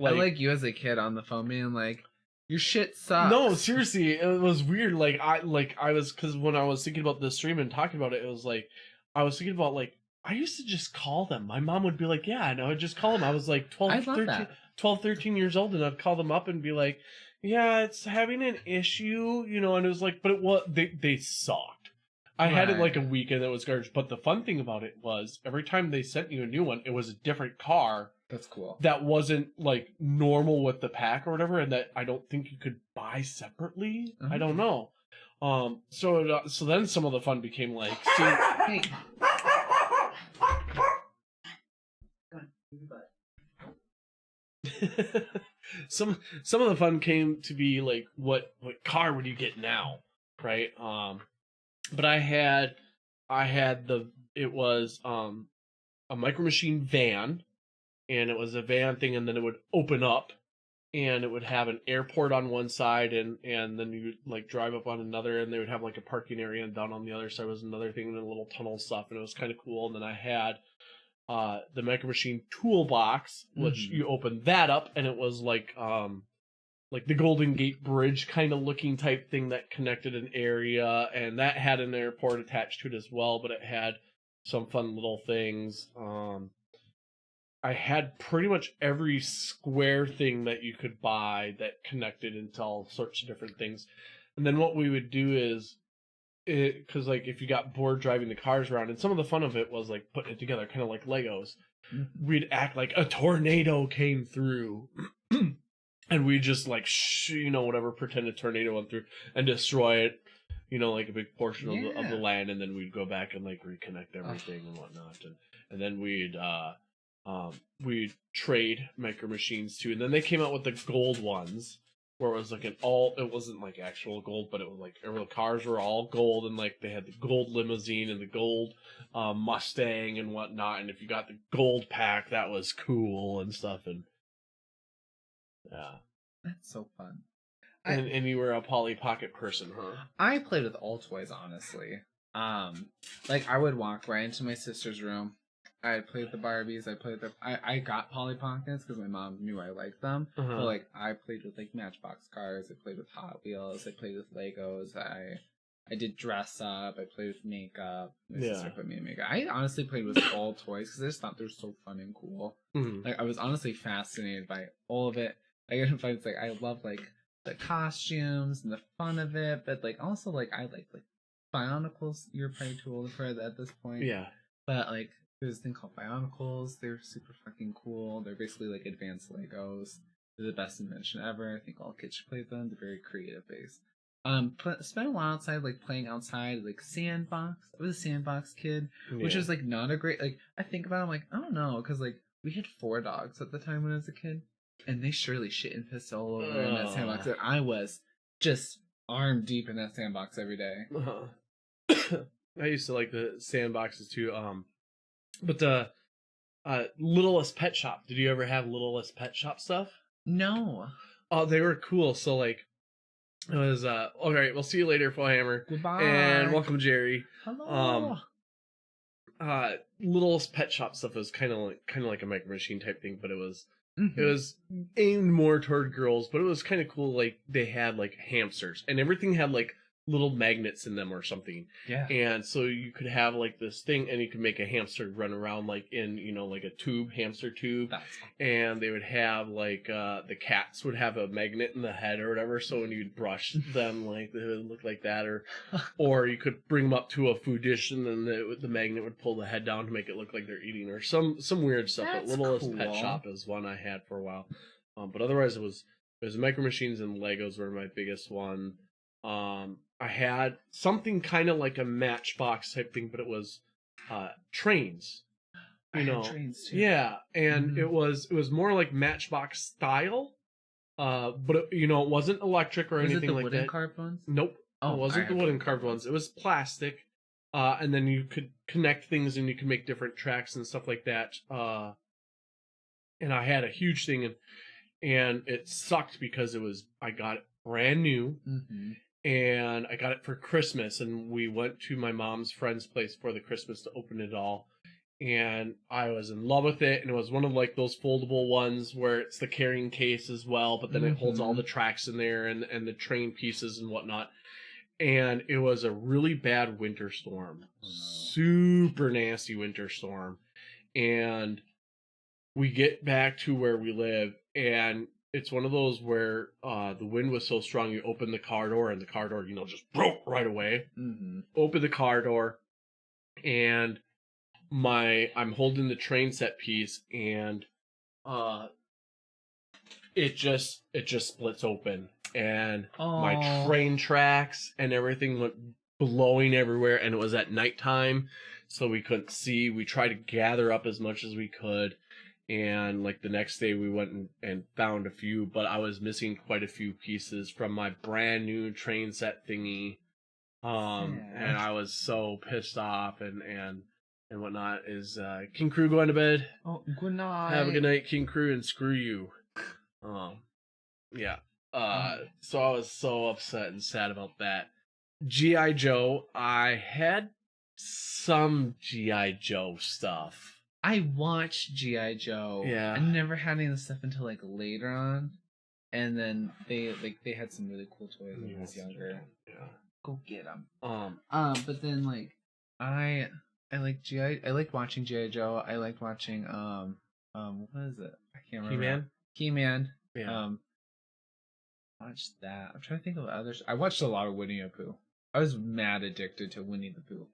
I like you as a kid on the phone being like, your shit sucks. No, seriously, it was weird. I was, because when I was thinking about the stream and talking about it, it was like I was thinking about like I used to just call them. My mom would be like, yeah, and I would just call them. I was like 13 years old, and I'd call them up and be like, yeah, it's having an issue, and it was like, but it was, they sucked. I had it like a week and it was garbage. But the fun thing about it was every time they sent you a new one, it was a different car. That's cool. That wasn't like normal with the pack or whatever, and that I don't think you could buy separately. I don't know. So then some of the fun became like, hey. some of the fun came to be like what car would you get now, right? But I had it was a micro machine van, and it was a van thing, and then it would open up and it would have an airport on one side, and then you would like drive up on another, and they would have like a parking area, and down on the other side was another thing and a little tunnel stuff, and it was kind of cool. And then I had the Micro Machine toolbox, which you opened that up, and it was like the Golden Gate Bridge kind of looking type thing that connected an area, and that had an airport attached to it as well, but it had some fun little things. I had pretty much every square thing that you could buy that connected into all sorts of different things. And then what we would do is, because like if you got bored driving the cars around, and some of the fun of it was like putting it together, kind of like Legos. We'd act like a tornado came through, and we'd just like whatever, pretend a tornado went through and destroy it, like a big portion of the land, and then we'd go back and like reconnect everything and whatnot, and then we'd trade Micro Machines too, and then they came out with the gold ones, where it was like it wasn't like actual gold, but it was like the cars were all gold, and like they had the gold limousine and the gold Mustang and whatnot, and if you got the gold pack, that was cool and stuff, and yeah, that's so fun. And you were a Polly Pocket person, huh? I played with all toys, honestly. Like I would walk right into my sister's room. I played with the Barbies. I got Polly Pockets because my mom knew I liked them. But like I played with like Matchbox cars. I played with Hot Wheels. I played with Legos. I did dress up. I played with makeup. My sister put me in makeup. I honestly played with all toys because I just thought they were so fun and cool. Like I was honestly fascinated by all of it. Like it's like I love like the costumes and the fun of it, but like also like I like Bionicles. You're probably too old for it at this point. Yeah. But like There's a thing called Bionicles. They're super fucking cool. They're basically like advanced Legos. They're the best invention ever. I think all kids should play them. They're very creative based. Spent a lot outside, like playing outside, like sandbox. I was a sandbox kid, which is like not a great. Like I think about it, I'm like, I don't know, because like we had 4 dogs at the time when I was a kid, and they surely shit and pissed all over in that sandbox. And I was just arm deep in that sandbox every day. I used to like the sandboxes too. But the Littlest Pet Shop. Did you ever have Littlest Pet Shop stuff? No. Oh, they were cool. So like, it was all right. We'll see you later, Hammer. Goodbye. And welcome, Jerry. Hello. Littlest Pet Shop stuff was kind of like a Micro Machine type thing, but it was aimed more toward girls. But it was kind of cool. Like they had like hamsters, and everything had like little magnets in them or something. Yeah. And so you could have like this thing, and you could make a hamster run around like in, like a hamster tube. That's and they would have like the cats would have a magnet in the head or whatever, so when you'd brush them, like they would look like that, or you could bring them up to a food dish, and then the magnet would pull the head down to make it look like they're eating, or some weird stuff. That's But Littlest cool. Pet Shop is one I had for a while, but otherwise it was Micro Machines and Legos were my biggest one. I had something kind of like a Matchbox type thing, but it was trains. I had trains too. Yeah, and it was more like Matchbox style, but it wasn't electric or anything like that. Was it the wooden carved ones? Nope. Oh, it wasn't the wooden carved ones. It was plastic, and then you could connect things and you could make different tracks and stuff like that. And I had a huge thing, and it sucked because I got it brand new. And I got it for Christmas, and we went to my mom's friend's place for the Christmas to open it all. And I was in love with it, and it was one of like those foldable ones where it's the carrying case as well, but then it holds all the tracks in there and the train pieces and whatnot. And it was a really bad winter storm. Super nasty winter storm. And we get back to where we live, and it's one of those where the wind was so strong, you open the car door, and the car door, just broke right away. Open the car door, and I'm holding the train set piece, and it just splits open, and my train tracks and everything went blowing everywhere, and it was at nighttime, so we couldn't see. We tried to gather up as much as we could. And like the next day we went and found a few, but I was missing quite a few pieces from my brand new train set thingy. And I was so pissed off and whatnot. Is King Crew going to bed? Oh, good night. Have a good night, King Crew, and screw you. Yeah. So I was so upset and sad about that. G.I. Joe, I had some G.I. Joe stuff. I watched G.I. Joe. Yeah. I never had any of the stuff until like later on. And then they had some really cool toys when I was younger. Yeah. Go get them. But then like I like I liked watching G.I. Joe. I liked watching what is it? I can't remember. He-Man? Yeah. Watched that. I'm trying to think of others. I watched a lot of Winnie the Pooh. I was mad addicted to Winnie the Pooh.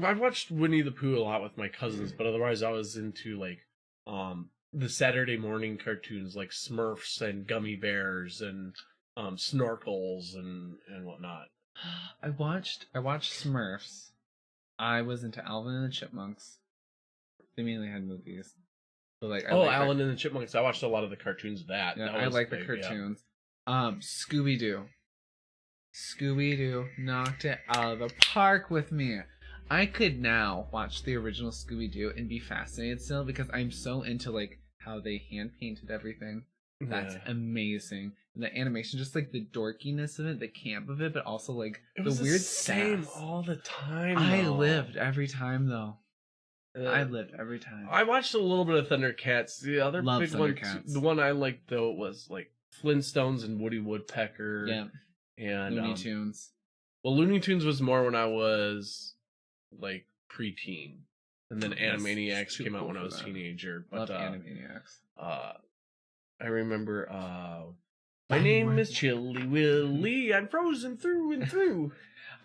I watched Winnie the Pooh a lot with my cousins, but otherwise I was into like the Saturday morning cartoons like Smurfs and Gummy Bears and Snorkels and whatnot. I watched Smurfs. I was into Alvin and the Chipmunks. They mainly had movies. So like Alvin and the Chipmunks. I watched a lot of the cartoons of that. Yeah, that I like the cartoons. Yeah. Scooby-Doo. Scooby-Doo knocked it out of the park with me. I could now watch the original Scooby-Doo and be fascinated still because I'm so into like how they hand painted everything. That's amazing. And the animation, just like the dorkiness of it, the camp of it, but also like it the was weird same all the time. I lived every time though. I lived every time. I watched a little bit of Thundercats. The other big one, the one I liked though was like Flintstones and Woody Woodpecker. Yeah. And Looney Tunes. Well, Looney Tunes was more when I was like preteen, and then Animaniacs came out when I was a teenager. But Love Animaniacs. I remember My name is Chilly Willy. I'm frozen through and through.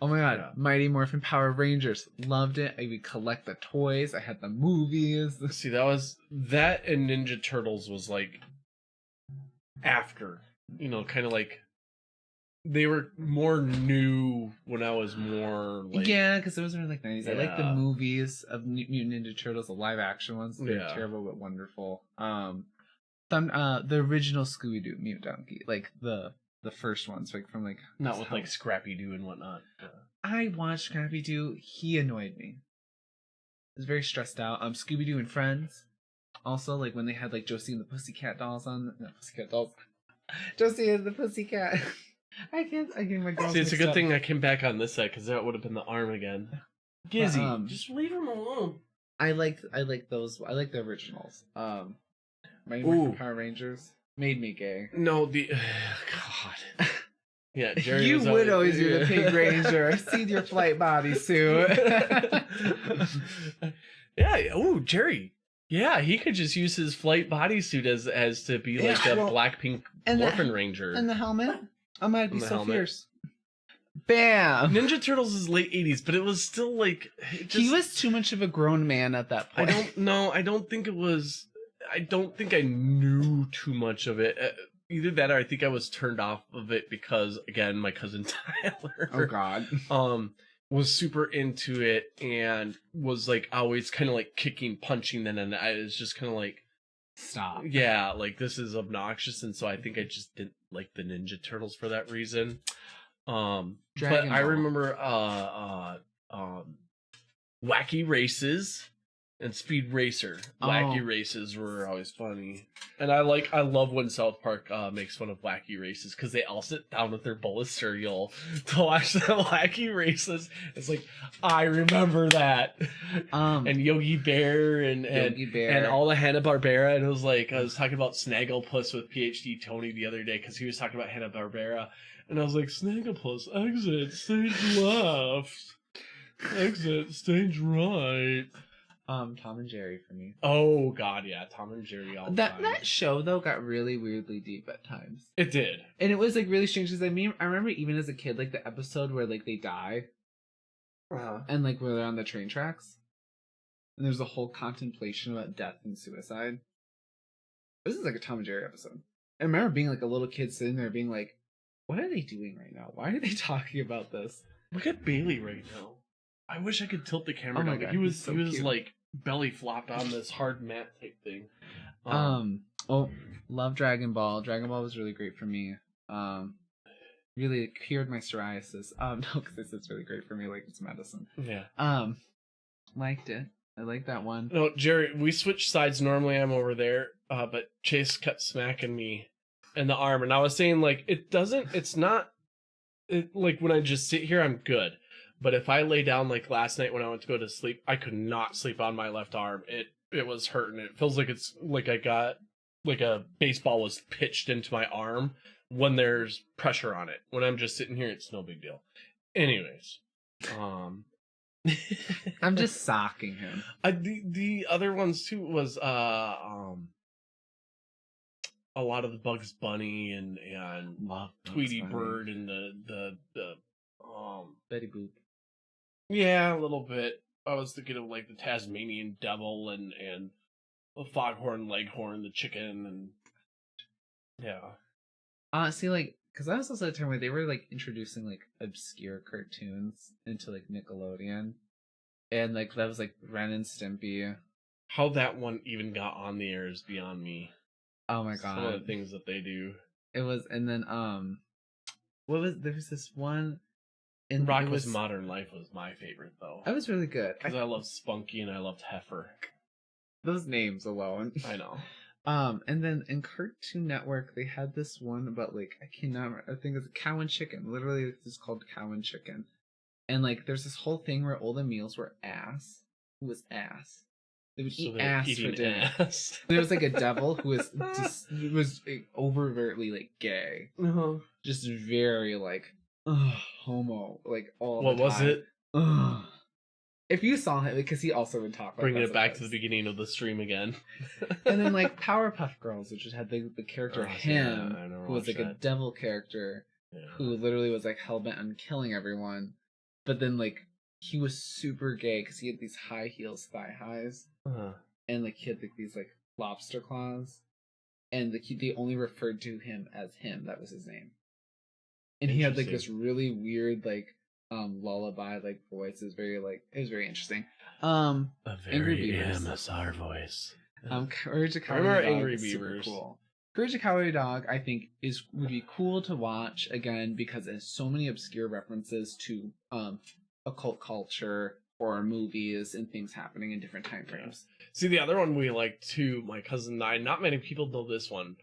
Oh my god, Yeah. Mighty Morphin Power Rangers. Loved it. I would collect the toys. I had the movies. See, that and Ninja Turtles was like after, kind of like they were more new when I was more like Yeah, because it was around like 90s. I like the Yeah. movies of Mutant Ninja Turtles, the live action ones. They're Yeah. terrible but wonderful. The original Scooby Doo Mute Donkey, like the first ones, like from like not with like Scrappy Doo and whatnot. I watched Scrappy Doo. He annoyed me. I was very stressed out. Scooby Doo and Friends. Also, like when they had like Josie and the Pussycat Dolls on. Not Pussycat Dolls. Josie and the Pussycat. I get my girls. See, it's a mixed good up. thing I came back on this side because that would have been the arm again. Gizzy, just leave him alone. I like those. I like the originals. Mighty Ooh. Morphin Power Rangers made me gay. No, God. Yeah, Jerry. You was would always be the Pink Ranger. I've seen your flight bodysuit. Yeah. Oh, Jerry. Yeah, he could just use his flight bodysuit as to be like a Blackpink Orphan Ranger. And the helmet. I might be And the so helmet. fierce. Bam! Ninja Turtles is late 80s, but it was still like He was too much of a grown man at that point. I don't know. I don't think I knew too much of it. Either that or I think I was turned off of it because, again, my cousin Tyler. Oh God. Was super into it and was like always kind of like kicking, punching, and I was just kind of like, Stop. yeah, like this is obnoxious, and so I think I just didn't like the Ninja Turtles for that reason. But Dragon I Ball. remember Wacky Races and Speed Racer. Wacky Races were always funny. And I love when South Park makes fun of Wacky Races because they all sit down with their bowl of cereal to watch the Wacky Races. It's like, I remember that. And Yogi Bear and all the Hanna-Barbera. And it was like, I was talking about Snagglepuss with PhD Tony the other day because he was talking about Hanna-Barbera. And I was like, Snagglepuss, exit, stage left. Exit, stage right. Tom and Jerry for me. Oh God, yeah, Tom and Jerry all the time. That show though got really weirdly deep at times. It did, and it was like really strange because I remember even as a kid, like the episode where like they die, and like where they're on the train tracks, and there's a whole contemplation about death and suicide. This is like a Tom and Jerry episode. I remember being like a little kid sitting there being like, "What are they doing right now? Why are they talking about this?" Look at Bailey right now. I wish I could tilt the camera down. God, he was so he was cute. like belly flopped on this hard mat type thing. Love Dragon Ball. Dragon Ball was really great for me. Really cured my psoriasis. No, because it's really great for me, like it's medicine. Yeah. Liked it. I like that one. No, Jerry, we switched sides. Normally I'm over there, but Chase kept smacking me in the arm, and I was saying like it's not like when I just sit here I'm good. But if I lay down like last night when I went to go to sleep, I could not sleep on my left arm. It was hurting. It feels like it's like I got like a baseball was pitched into my arm when there's pressure on it. When I'm just sitting here, it's no big deal. Anyways, I'm just socking him. The other ones too was a lot of the Bugs Bunny and Love Tweety Bugs Bunny. Bird and the Betty Boop. Yeah, a little bit. I was thinking of like the Tasmanian Devil and the Foghorn Leghorn, the chicken, and yeah. See, like, because I was also at a time where they were like introducing like obscure cartoons into like Nickelodeon, and like that was like Ren and Stimpy. How that one even got on the air is beyond me. Oh my god! Some of the things that they do. It was, and then there was this one. And Rocko's Modern Life was my favorite though. That was really good because I loved Spunky and I loved Heifer. Those names alone. I know. And then in Cartoon Network they had this one about like I think it's Cow and Chicken. Literally, it's called Cow and Chicken. And like there's this whole thing where all the meals were ass. Who was ass? They would eat ass for dinner. Ass. There was like a devil who was overtly like gay. Just very like homo, like all what the was time. it? if you saw him, because he also would talk like Bringing that it back to the sometimes. beginning of the stream again. And then like Powerpuff Girls, which had the character him, I never who was like watched a that. devil character, Yeah. who literally was like hell bent on killing everyone, but then like he was super gay because he had these high heels, thigh highs, Uh-huh. and like he had like these like lobster claws, and like they only referred to him as him. That was his name. And he had like this really weird like lullaby like voice. It was very interesting. A Angry very Beavers. AMSR voice. Courage the I Cowardly remember Dog Angry is super Beavers. cool. Courage the Cowardly Dog, I think, would be cool to watch again because it has so many obscure references to occult culture, horror movies, and things happening in different time frames. See, the other one we like too, my cousin and I, not many people know this one.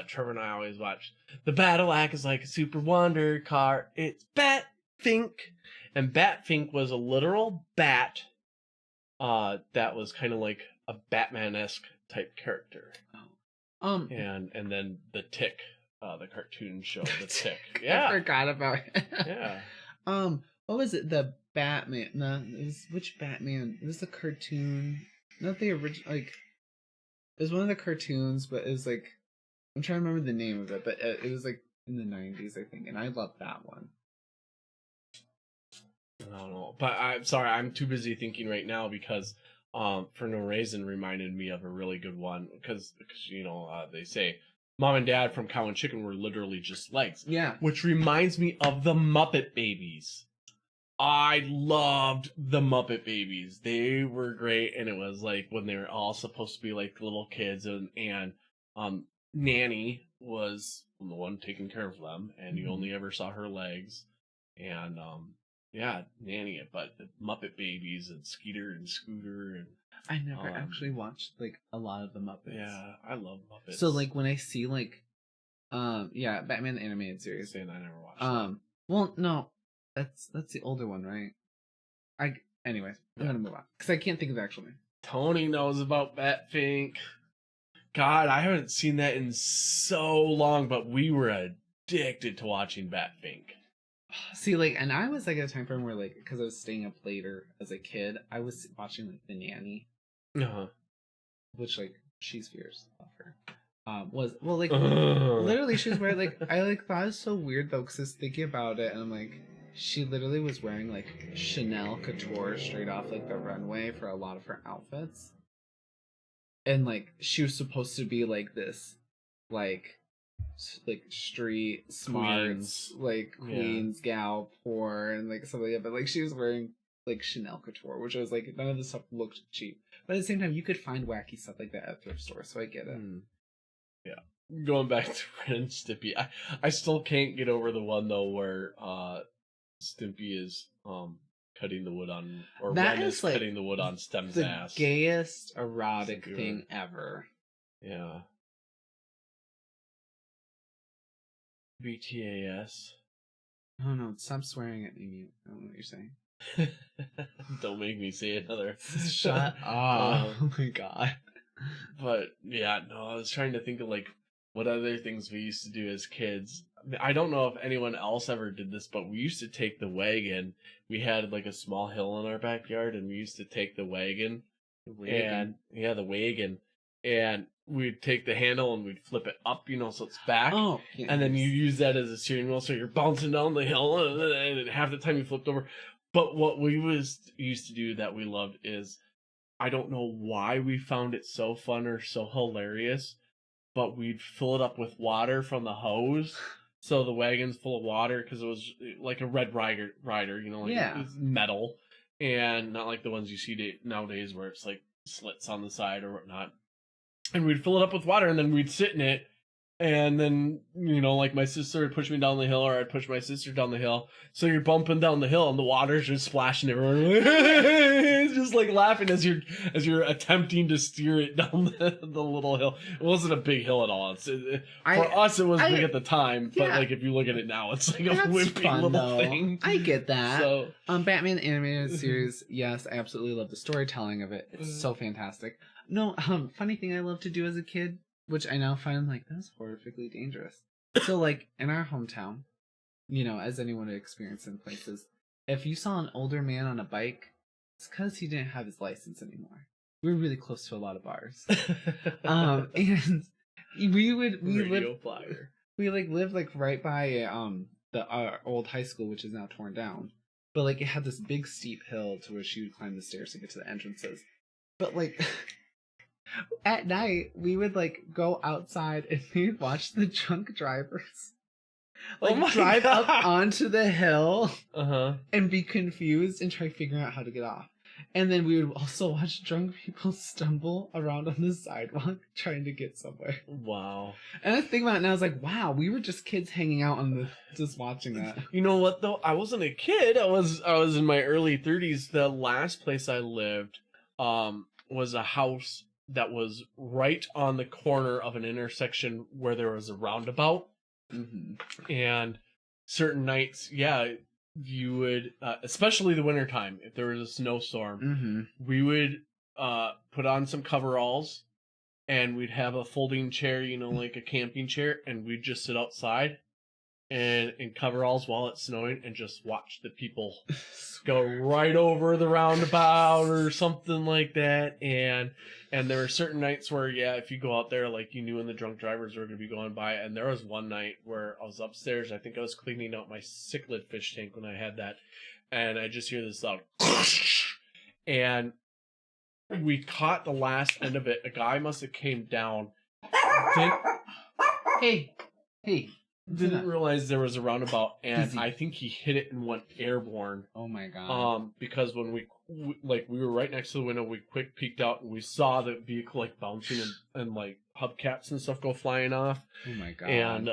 Trevor and I always watch. The battle act is like a super wonder car. It's Batfink. And Batfink was a literal bat that was kind of like a Batman-esque type character. Oh. And then the Tick, the cartoon show, the Tick. Yeah. I forgot about it. Yeah. What was it? The Batman? No, it was which Batman? It was the cartoon, not the original. Like, it was one of the cartoons, but it was like I'm trying to remember the name of it, but it was like in the 90s, I think, and I loved that one. I don't know, but I'm sorry, I'm too busy thinking right now because for no reason reminded me of a really good one because you know they say Mom and Dad from Cow and Chicken were literally just legs. Yeah. Which reminds me of the Muppet Babies. I loved the Muppet Babies. They were great, and it was like when they were all supposed to be like little kids, and Nanny was the one taking care of them, and you only ever saw her legs, and yeah, Nanny, but the Muppet Babies and Skeeter and Scooter and I never actually watched like a lot of the Muppets. Yeah, I love Muppets. So like when I see like yeah, Batman the animated series. And I never watched that. Well, no. That's the older one, right? Anyways, I'm gonna move on. Because I can't think of the actual name. Tony knows about Batfink. God, I haven't seen that in so long, but we were addicted to watching Batfink. See, like, and I was like at a time frame where, like, because I was staying up later as a kid, I was watching like The Nanny, which like she's fierce. Love her. Was well, like, literally, she was wearing like I like thought it was so weird though, because I was thinking about it, and I'm like, she literally was wearing like Chanel couture straight off like the runway for a lot of her outfits, and like she was supposed to be like this, like street smarts, like queens gal poor and like something like that, but like she was wearing like Chanel couture, which was like none of the stuff looked cheap, but at the same time you could find wacky stuff like that at thrift stores, so I get it. Yeah, going back to Ren and Stimpy, I still can't get over the one though where Stimpy is cutting the wood on, or that Ren is is like cutting the wood on Stem's the ass. gayest erotic thing ever. Yeah. BTAS. Oh no, stop swearing at me. I don't know what you're saying. Don't make me say another. Shut up. Oh my god. But yeah, no, I was trying to think of like what other things we used to do as kids. I don't know if anyone else ever did this, but we used to take the wagon. We had like a small hill in our backyard, and we used to take the wagon. And yeah, the wagon. And we'd take the handle and we'd flip it up, you know, so it's back. Oh, and then you use that as a steering wheel, so you're bouncing down the hill, and half the time you flipped over. But what we used to do that we loved is, I don't know why we found it so fun or so hilarious, but we'd fill it up with water from the hose. So the wagon's full of water because it was like a Red Rider, you know, like it's metal, and not like the ones you see nowadays where it's like slits on the side or whatnot. And we'd fill it up with water, and then we'd sit in it, and then, you know, like my sister would push me down the hill, or I'd push my sister down the hill. So you're bumping down the hill, and the water's just splashing everywhere. It's just like laughing as you're attempting to steer it down the little hill. It wasn't a big hill at all. For us, it was big at the time, but like if you look at it now, it's like a wimpy little thing. I get that. So, Batman animated series, yes, I absolutely love the storytelling of it. It's so fantastic. No, funny thing I loved to do as a kid, which I now find like that's horrifically dangerous. So like in our hometown, you know, as anyone would experience in places, if you saw an older man on a bike, It's because he didn't have his license anymore. We were really close to a lot of bars. And we Radio flyer. We lived right by our old high school, which is now torn down. But it had this big steep hill to where she would climb the stairs to get to the entrances. But at night we would go outside and we'd watch the drunk drivers drive up onto the hill and be confused and try figuring out how to get off. And then we would also watch drunk people stumble around on the sidewalk trying to get somewhere. Wow. And I think about it and I was like, wow, we were just kids hanging out just watching that. You know what though? I wasn't a kid. I was in my early 30s. The last place I lived was a house that was right on the corner of an intersection where there was a roundabout. Mm-hmm. And certain nights, you would, especially the wintertime, if there was a snowstorm, we would put on some coveralls and we'd have a folding chair, like a camping chair, and we'd just sit outside and in coveralls while it's snowing and just watch the people go right over the roundabout or something like that. And there were certain nights where, if you go out there, you knew when the drunk drivers were going to be going by. And there was one night where I was upstairs. I think I was cleaning out my cichlid fish tank when I had that. And I just hear this loud, and we caught the last end of it. A guy must have came down. Hey. Didn't realize there was a roundabout, and I think he hit it and went airborne. Oh my god! Because when we were right next to the window, we quick peeked out and we saw the vehicle bouncing and hubcaps and stuff go flying off. Oh my god! And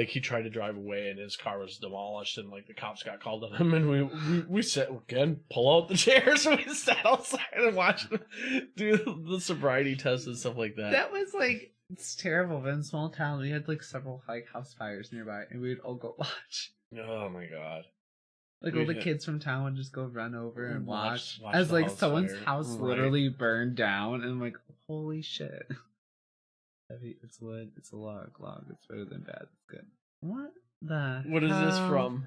he tried to drive away, and his car was demolished, and the cops got called on him, and we sat again, pull out the chairs, and we sat outside and watched him do the sobriety test and stuff like that. That was it's terrible, but in a small town, we had several house fires nearby, and we'd all go watch. Oh my god! All the kids from town would just go run over and watch as someone's house right. literally burned down, and I'm like, holy shit! Heavy, it's wood, it's a log, it's better than bad, it's good. What is this from?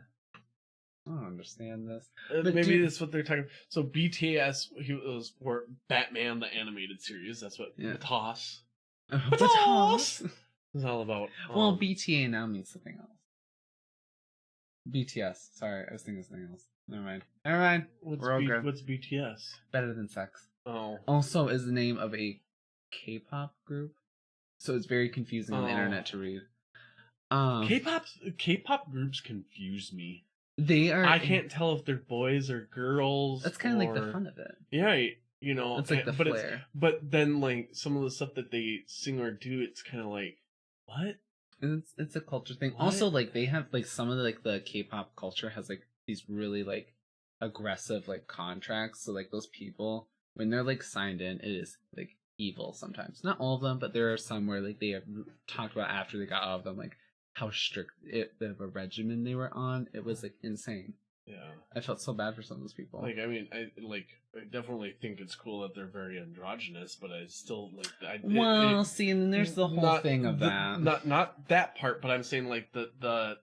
I don't understand this. Maybe that's what they're talking about. So BTS, he was for Batman the animated series. That's what the toss. The toss is all about. Well, BTA now means something else. BTS. Sorry, I was thinking something else. Never mind. What's BTS? Better than sex. Oh. Also is the name of a K-pop group, so it's very confusing on the internet to read. K-pop groups confuse me. They are. I can't tell if they're boys or girls. That's kind of the fun of it. Yeah. It's the flair. But then, some of the stuff that they sing or do, it's kind of what? It's a culture thing. What? Also, they have some of the K-pop culture has these really aggressive contracts. So those people, when they're signed in, it is evil sometimes. Not all of them, but there are some where they have talked about after they got out of them how strict the regimen they were on. It was insane. Yeah, I felt so bad for some of those people. I definitely think it's cool that they're very androgynous, but I still and then there's the whole thing of that. Not that part, but I'm saying the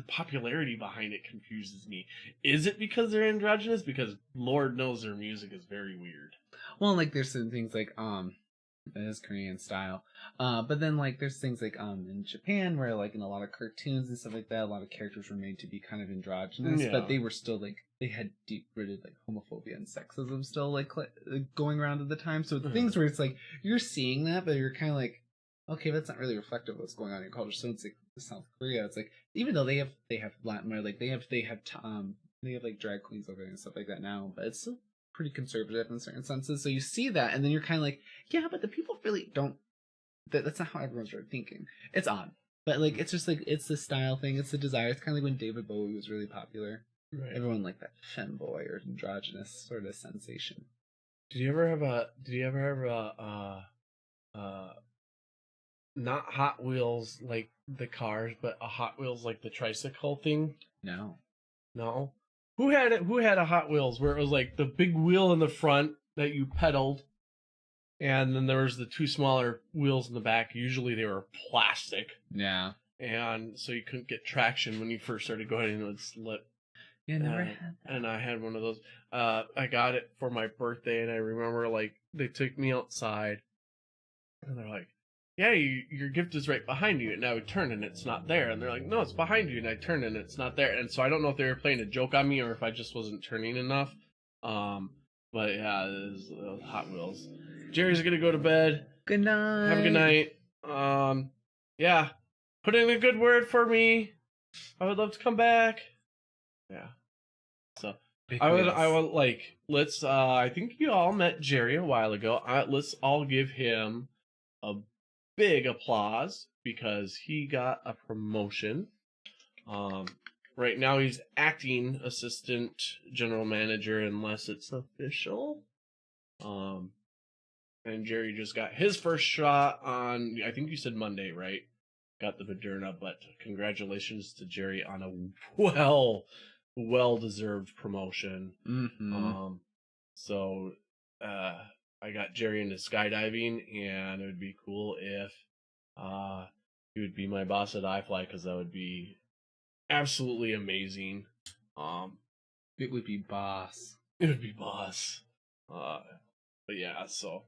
popularity behind it confuses me. Is it because they're androgynous? Because Lord knows their music is very weird. Well, there's some things it is Korean style. But then there's things in Japan where in a lot of cartoons and stuff like that, a lot of characters were made to be kind of androgynous, but they were still they had deep-rooted homophobia and sexism still going around at the time. So things where it's you're seeing that, but you're kind of okay, that's not really reflective of what's going on in your culture. So it's South Korea. It's even though they have Latin, they have drag queens over there and stuff like that now, but it's still pretty conservative in certain senses. So you see that, and then you're kind of yeah, but the people really don't. That's not how everyone's really thinking. It's odd, but it's just it's the style thing. It's the desire. It's kind of when David Bowie was really popular. Right. Everyone liked that femboy or androgynous sort of sensation. Did you ever have not Hot Wheels the cars, but a Hot Wheels the tricycle thing? No. Who had a Hot Wheels where it was the big wheel in the front that you pedaled, and then there was the two smaller wheels in the back. Usually they were plastic. Yeah. And so you couldn't get traction when you first started going, and it would slip. Yeah, never had that. And I had one of those. I got it for my birthday, and I remember like they took me outside, and they're like, "Yeah, your gift is right behind you." And I would turn, and it's not there. And they're like, "No, it's behind you." And I turn, and it's not there. And so I don't know if they were playing a joke on me or if I just wasn't turning enough. But yeah, it was Hot Wheels. Jerry's gonna go to bed. Good night. Have a good night. Yeah, put in a good word for me. I would love to come back. Yeah. So I would like, let's I think you all met Jerry a while ago. Let's all give him a big applause because he got a promotion. Right now he's acting assistant general manager unless it's official. And Jerry just got his first shot on, I think you said Monday, right? Got the Moderna, but congratulations to Jerry on a well-deserved promotion. Mm-hmm. So I got Jerry into skydiving, and it would be cool if he would be my boss at iFly, because that would be absolutely amazing. It would be boss. It would be boss. But yeah, so.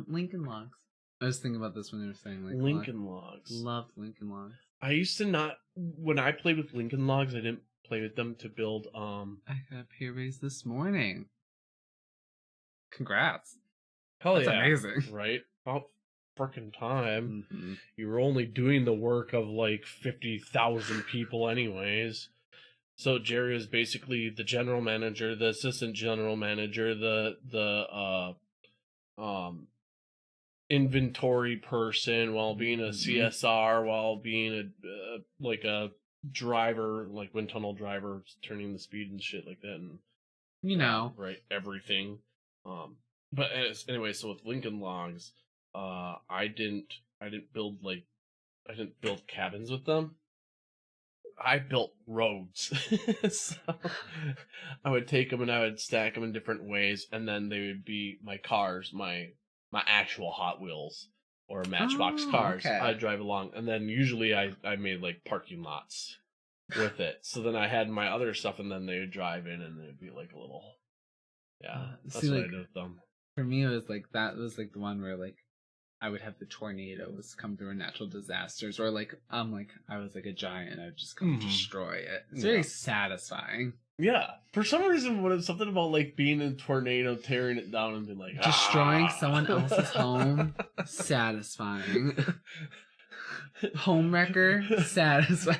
Lincoln Logs. I was thinking about this when you were saying Lincoln Logs. Loved Lincoln Logs. I used to not, when I played with Lincoln Logs, I didn't play with them to build, I got peer raise this morning. Congrats. Hell That's yeah. amazing. Right? About frickin' time. Mm-hmm. You were only doing the work of like 50,000 people anyways. So Jerry is basically the general manager, the assistant general manager, the inventory person, while being a CSR, while being a driver, like wind tunnel driver, turning the speed and shit like that, and right, everything. But anyway, so with Lincoln Logs, I didn't build cabins with them. I built roads. So I would take them and I would stack them in different ways, and then they would be my cars, my actual Hot Wheels or Matchbox cars. Okay. I'd drive along, and then usually I made like parking lots with it. So then I had my other stuff, and then they would drive in, and it'd be like a little, that's what I did with them. For me, it was like that was like the one where like I would have the tornadoes come through natural disasters, or like I was like a giant and I would just come destroy it. It's very satisfying. Yeah, for some reason, when it's something about like being in a tornado, tearing it down, and being like destroying someone else's home, satisfying. Homewrecker, satisfying.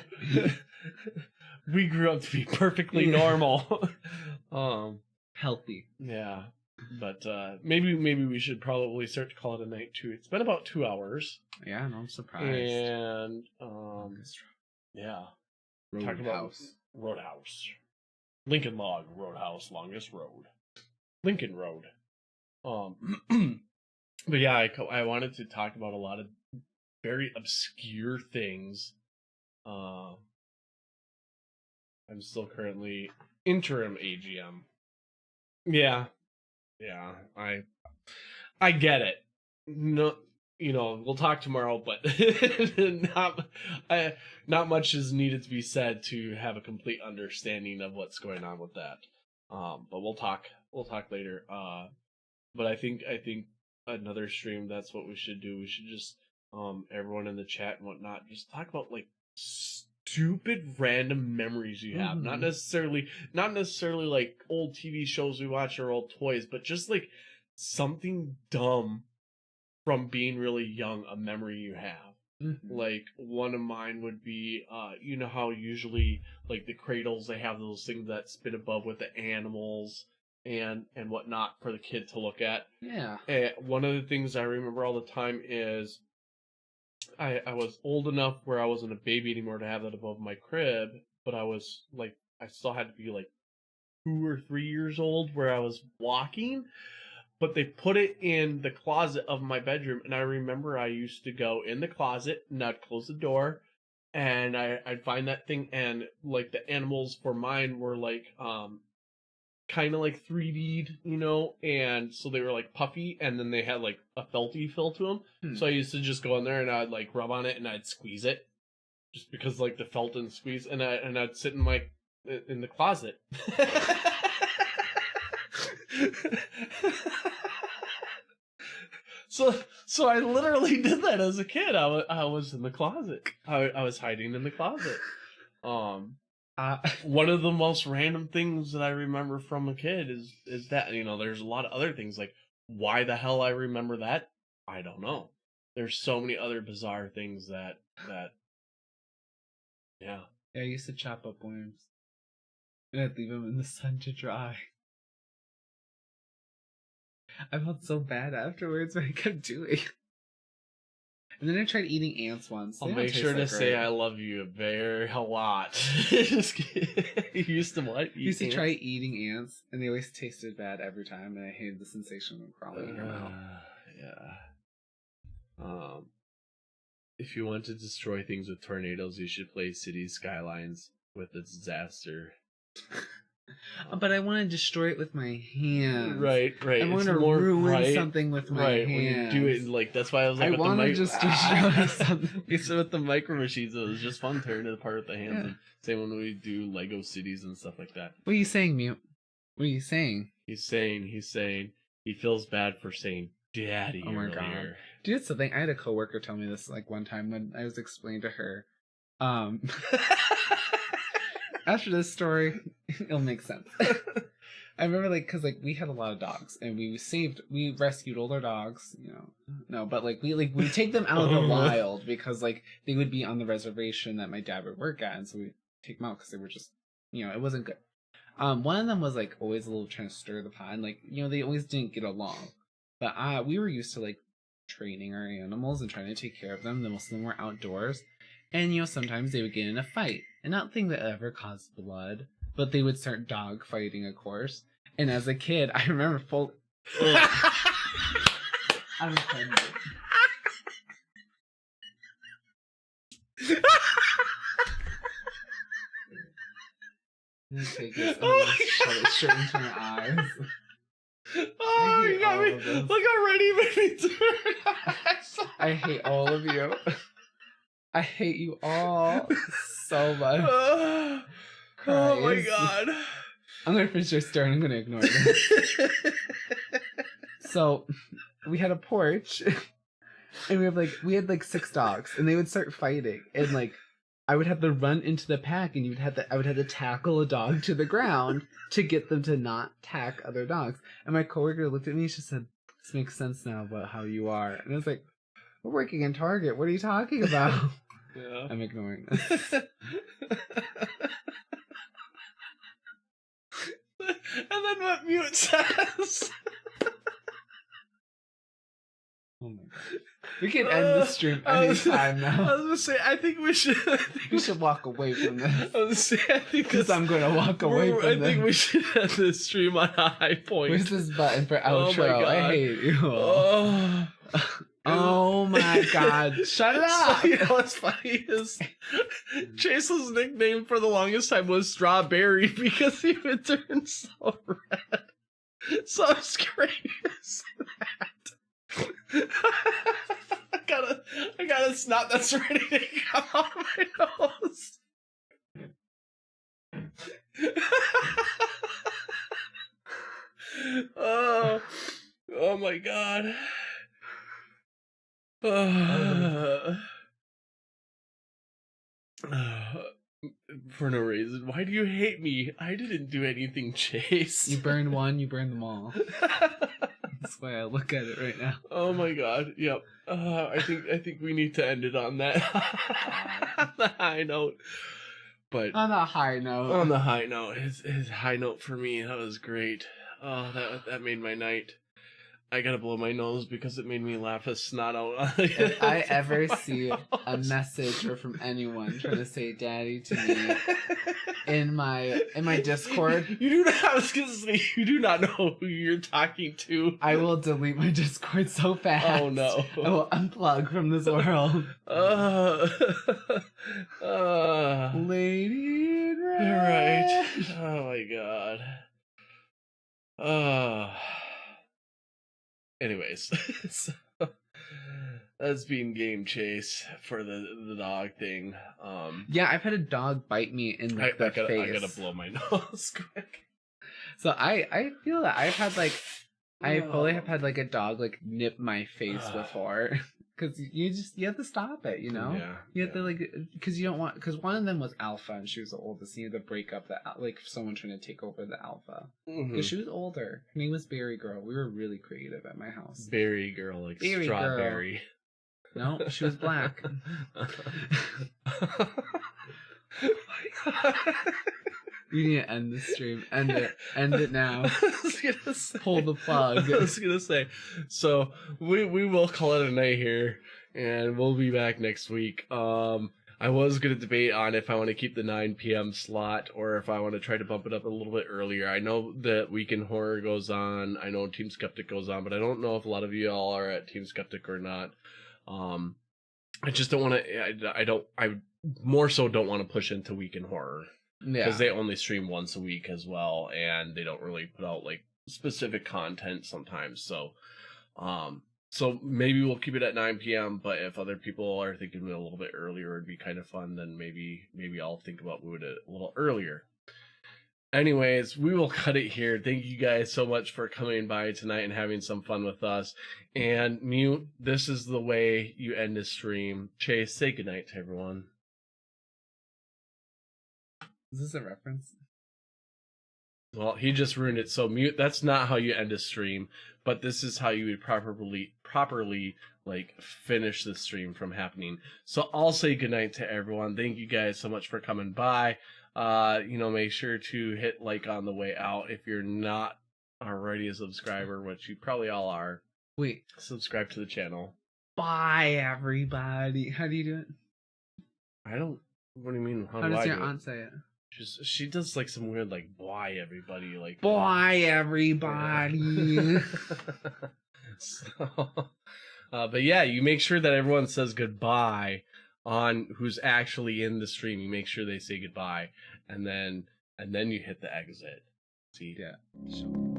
We grew up to be perfectly normal. Healthy. Yeah. But maybe we should probably start to call it a night too. It's been about 2 hours. Yeah, no, I'm surprised. And yeah, Roadhouse, Lincoln Log Roadhouse, longest road, Lincoln Road. But yeah, I wanted to talk about a lot of very obscure things. I'm still currently interim AGM. Yeah, I get it. No, we'll talk tomorrow, but not much is needed to be said to have a complete understanding of what's going on with that. But we'll talk later. But I think another stream, that's what we should do. We should just everyone in the chat and whatnot, just talk about like stupid random memories you have. Not necessarily like old TV shows we watch or old toys, but just like something dumb from being really young, a memory you have. Like one of mine would be you know how usually like the cradles, they have those things that spin above with the animals and whatnot for the kid to look at. Yeah. And one of the things I remember all the time is I was old enough where I wasn't a baby anymore to have that above my crib, but I was like, I still had to be like 2 or 3 years old where I was walking, but they put it in the closet of my bedroom. And I remember I used to go in the closet and I'd close the door and I'd find that thing, and like the animals for mine were like, kind of like 3D'd, and so they were like puffy, and then they had like a felty feel to them. So I used to just go in there and I'd like rub on it and I'd squeeze it, just because like the felt and squeeze, and I'd sit in the closet. So I literally did that as a kid. I was in the closet. I was hiding in the closet. One of the most random things that I remember from a kid is that, you know, there's a lot of other things, like why the hell I remember that, I don't know. There's so many other bizarre things that yeah. I used to chop up worms and I'd leave them in the sun to dry. I felt so bad afterwards when I kept doing it. And then I tried eating ants once. I'll make sure to say I love you a lot. Just you used to what? I used to try eating ants, and they always tasted bad every time, and I hated the sensation of them crawling in your mouth. Yeah. If you want to destroy things with tornadoes, you should play City Skylines with the disaster. But I want to destroy it with my hands. Right. I want to ruin something with my hands. When you do it, like, that's why I was like, I want to just destroy something. So with the micro machines, it was just fun tearing it apart with the hands. Yeah. And same when we do Lego cities and stuff like that. What are you saying, Mute? What are you saying? He's saying he feels bad for saying daddy. Oh my god. Dude, it's the thing. I had a coworker tell me this like one time when I was explaining to her. After this story, it'll make sense. I remember, like, because, like, we had a lot of dogs, and we rescued older dogs, you know. No, but, like, we take them out of the wild because, like, they would be on the reservation that my dad would work at, and so we take them out because they were just, you know, it wasn't good. One of them was, like, always a little trying to stir the pot, and, like, you know, they always didn't get along. But we were used to, like, training our animals and trying to take care of them. Most of them were outdoors. And, you know, sometimes they would get in a fight. And not thing that ever caused blood, but they would start dog fighting, of course. And as a kid, I remember I'm offended. I'm gonna take this. I'm gonna shove it straight into my eyes. Oh, you got me. Look how ready you made me turn. I hate all of you. I hate you all so much. Oh my god. I'm gonna finish your story and I'm gonna ignore this. So we had a porch and we had like 6 dogs and they would start fighting and like I would have to run into the pack and I would have to tackle a dog to the ground to get them to not attack other dogs. And my coworker looked at me and she said, "This makes sense now about how you are." And I was like, "We're working in Target. What are you talking about?" Yeah. I'm ignoring this. And then what Mute says. Oh my god. We can end the stream anytime now. I was gonna say, I think we should walk away from this. I was gonna say, I think because I'm gonna walk away from this. I think we should end this stream on a high point. Where's this button for outro? Oh my god. I hate you. Oh my god. Shut it up! So, you know what's funny is Chayse's nickname for the longest time was Strawberry because he would turn so red. So I was curious that. I got a snot that's ready to come out of my nose. Oh my god. For no reason. Why do you hate me? I didn't do anything, Chayse. You burned one, you burned them all. That's why I look at it right now. Oh my god. Yep. I think we need to end it on that on the high note. But on the high note. On the high note. His high note for me. That was great. Oh, that made my night. I gotta blow my nose because it made me laugh a snot out. If I ever see a message or from anyone trying to say "daddy" to me in my Discord, you do not. I was gonna say you do not know who you're talking to. I will delete my Discord so fast. Oh no! I will unplug from this world. Lady in Red. Right. Oh my god. Anyways, so, That's being game Chase for the dog thing. Yeah, I've had a dog bite me in the face. I gotta blow my nose quick. So I feel that I've had like I fully have had like a dog like nip my face before, because you have to stop it, you know. Yeah, you have to like, because you don't want, because one of them was alpha and she was the oldest. You had to break up the like someone trying to take over the alpha because she was older. Her name was Berry Girl. We were really creative at my house. Berry Girl, like Berry strawberry. Girl. No, she was black. You need to end the stream. End it. End it now. I was gonna say, pull the plug. I was gonna say. So we will call it a night here, and we'll be back next week. I was gonna debate on if I want to keep the 9 p.m. slot or if I want to try to bump it up a little bit earlier. I know that Weekend Horror goes on. I know Team Skeptic goes on, but I don't know if a lot of you all are at Team Skeptic or not. I just don't want to. I more so don't want to push into Weekend Horror. Yeah, because they only stream once a week as well, and they don't really put out like specific content sometimes. So, so maybe we'll keep it at 9 p.m. But if other people are thinking it a little bit earlier, it'd be kind of fun. Then maybe I'll think about moving it a little earlier. Anyways, we will cut it here. Thank you guys so much for coming by tonight and having some fun with us. And Mute, this is the way you end a stream. Chase, say goodnight to everyone. Is this a reference? Well, he just ruined it. So Mute, that's not how you end a stream, but this is how you would properly like finish the stream from happening. So I'll say goodnight to everyone. Thank you guys so much for coming by. Make sure to hit like on the way out if you're not already a subscriber, which you probably all are. Wait, subscribe to the channel. Bye everybody. How do you do it? What do you mean? How does your aunt say it? She does like some weird like "bye everybody" like "bye everybody." But yeah, you make sure that everyone says goodbye on who's actually in the stream. You make sure they say goodbye, and then you hit the exit. See? Yeah. Sure.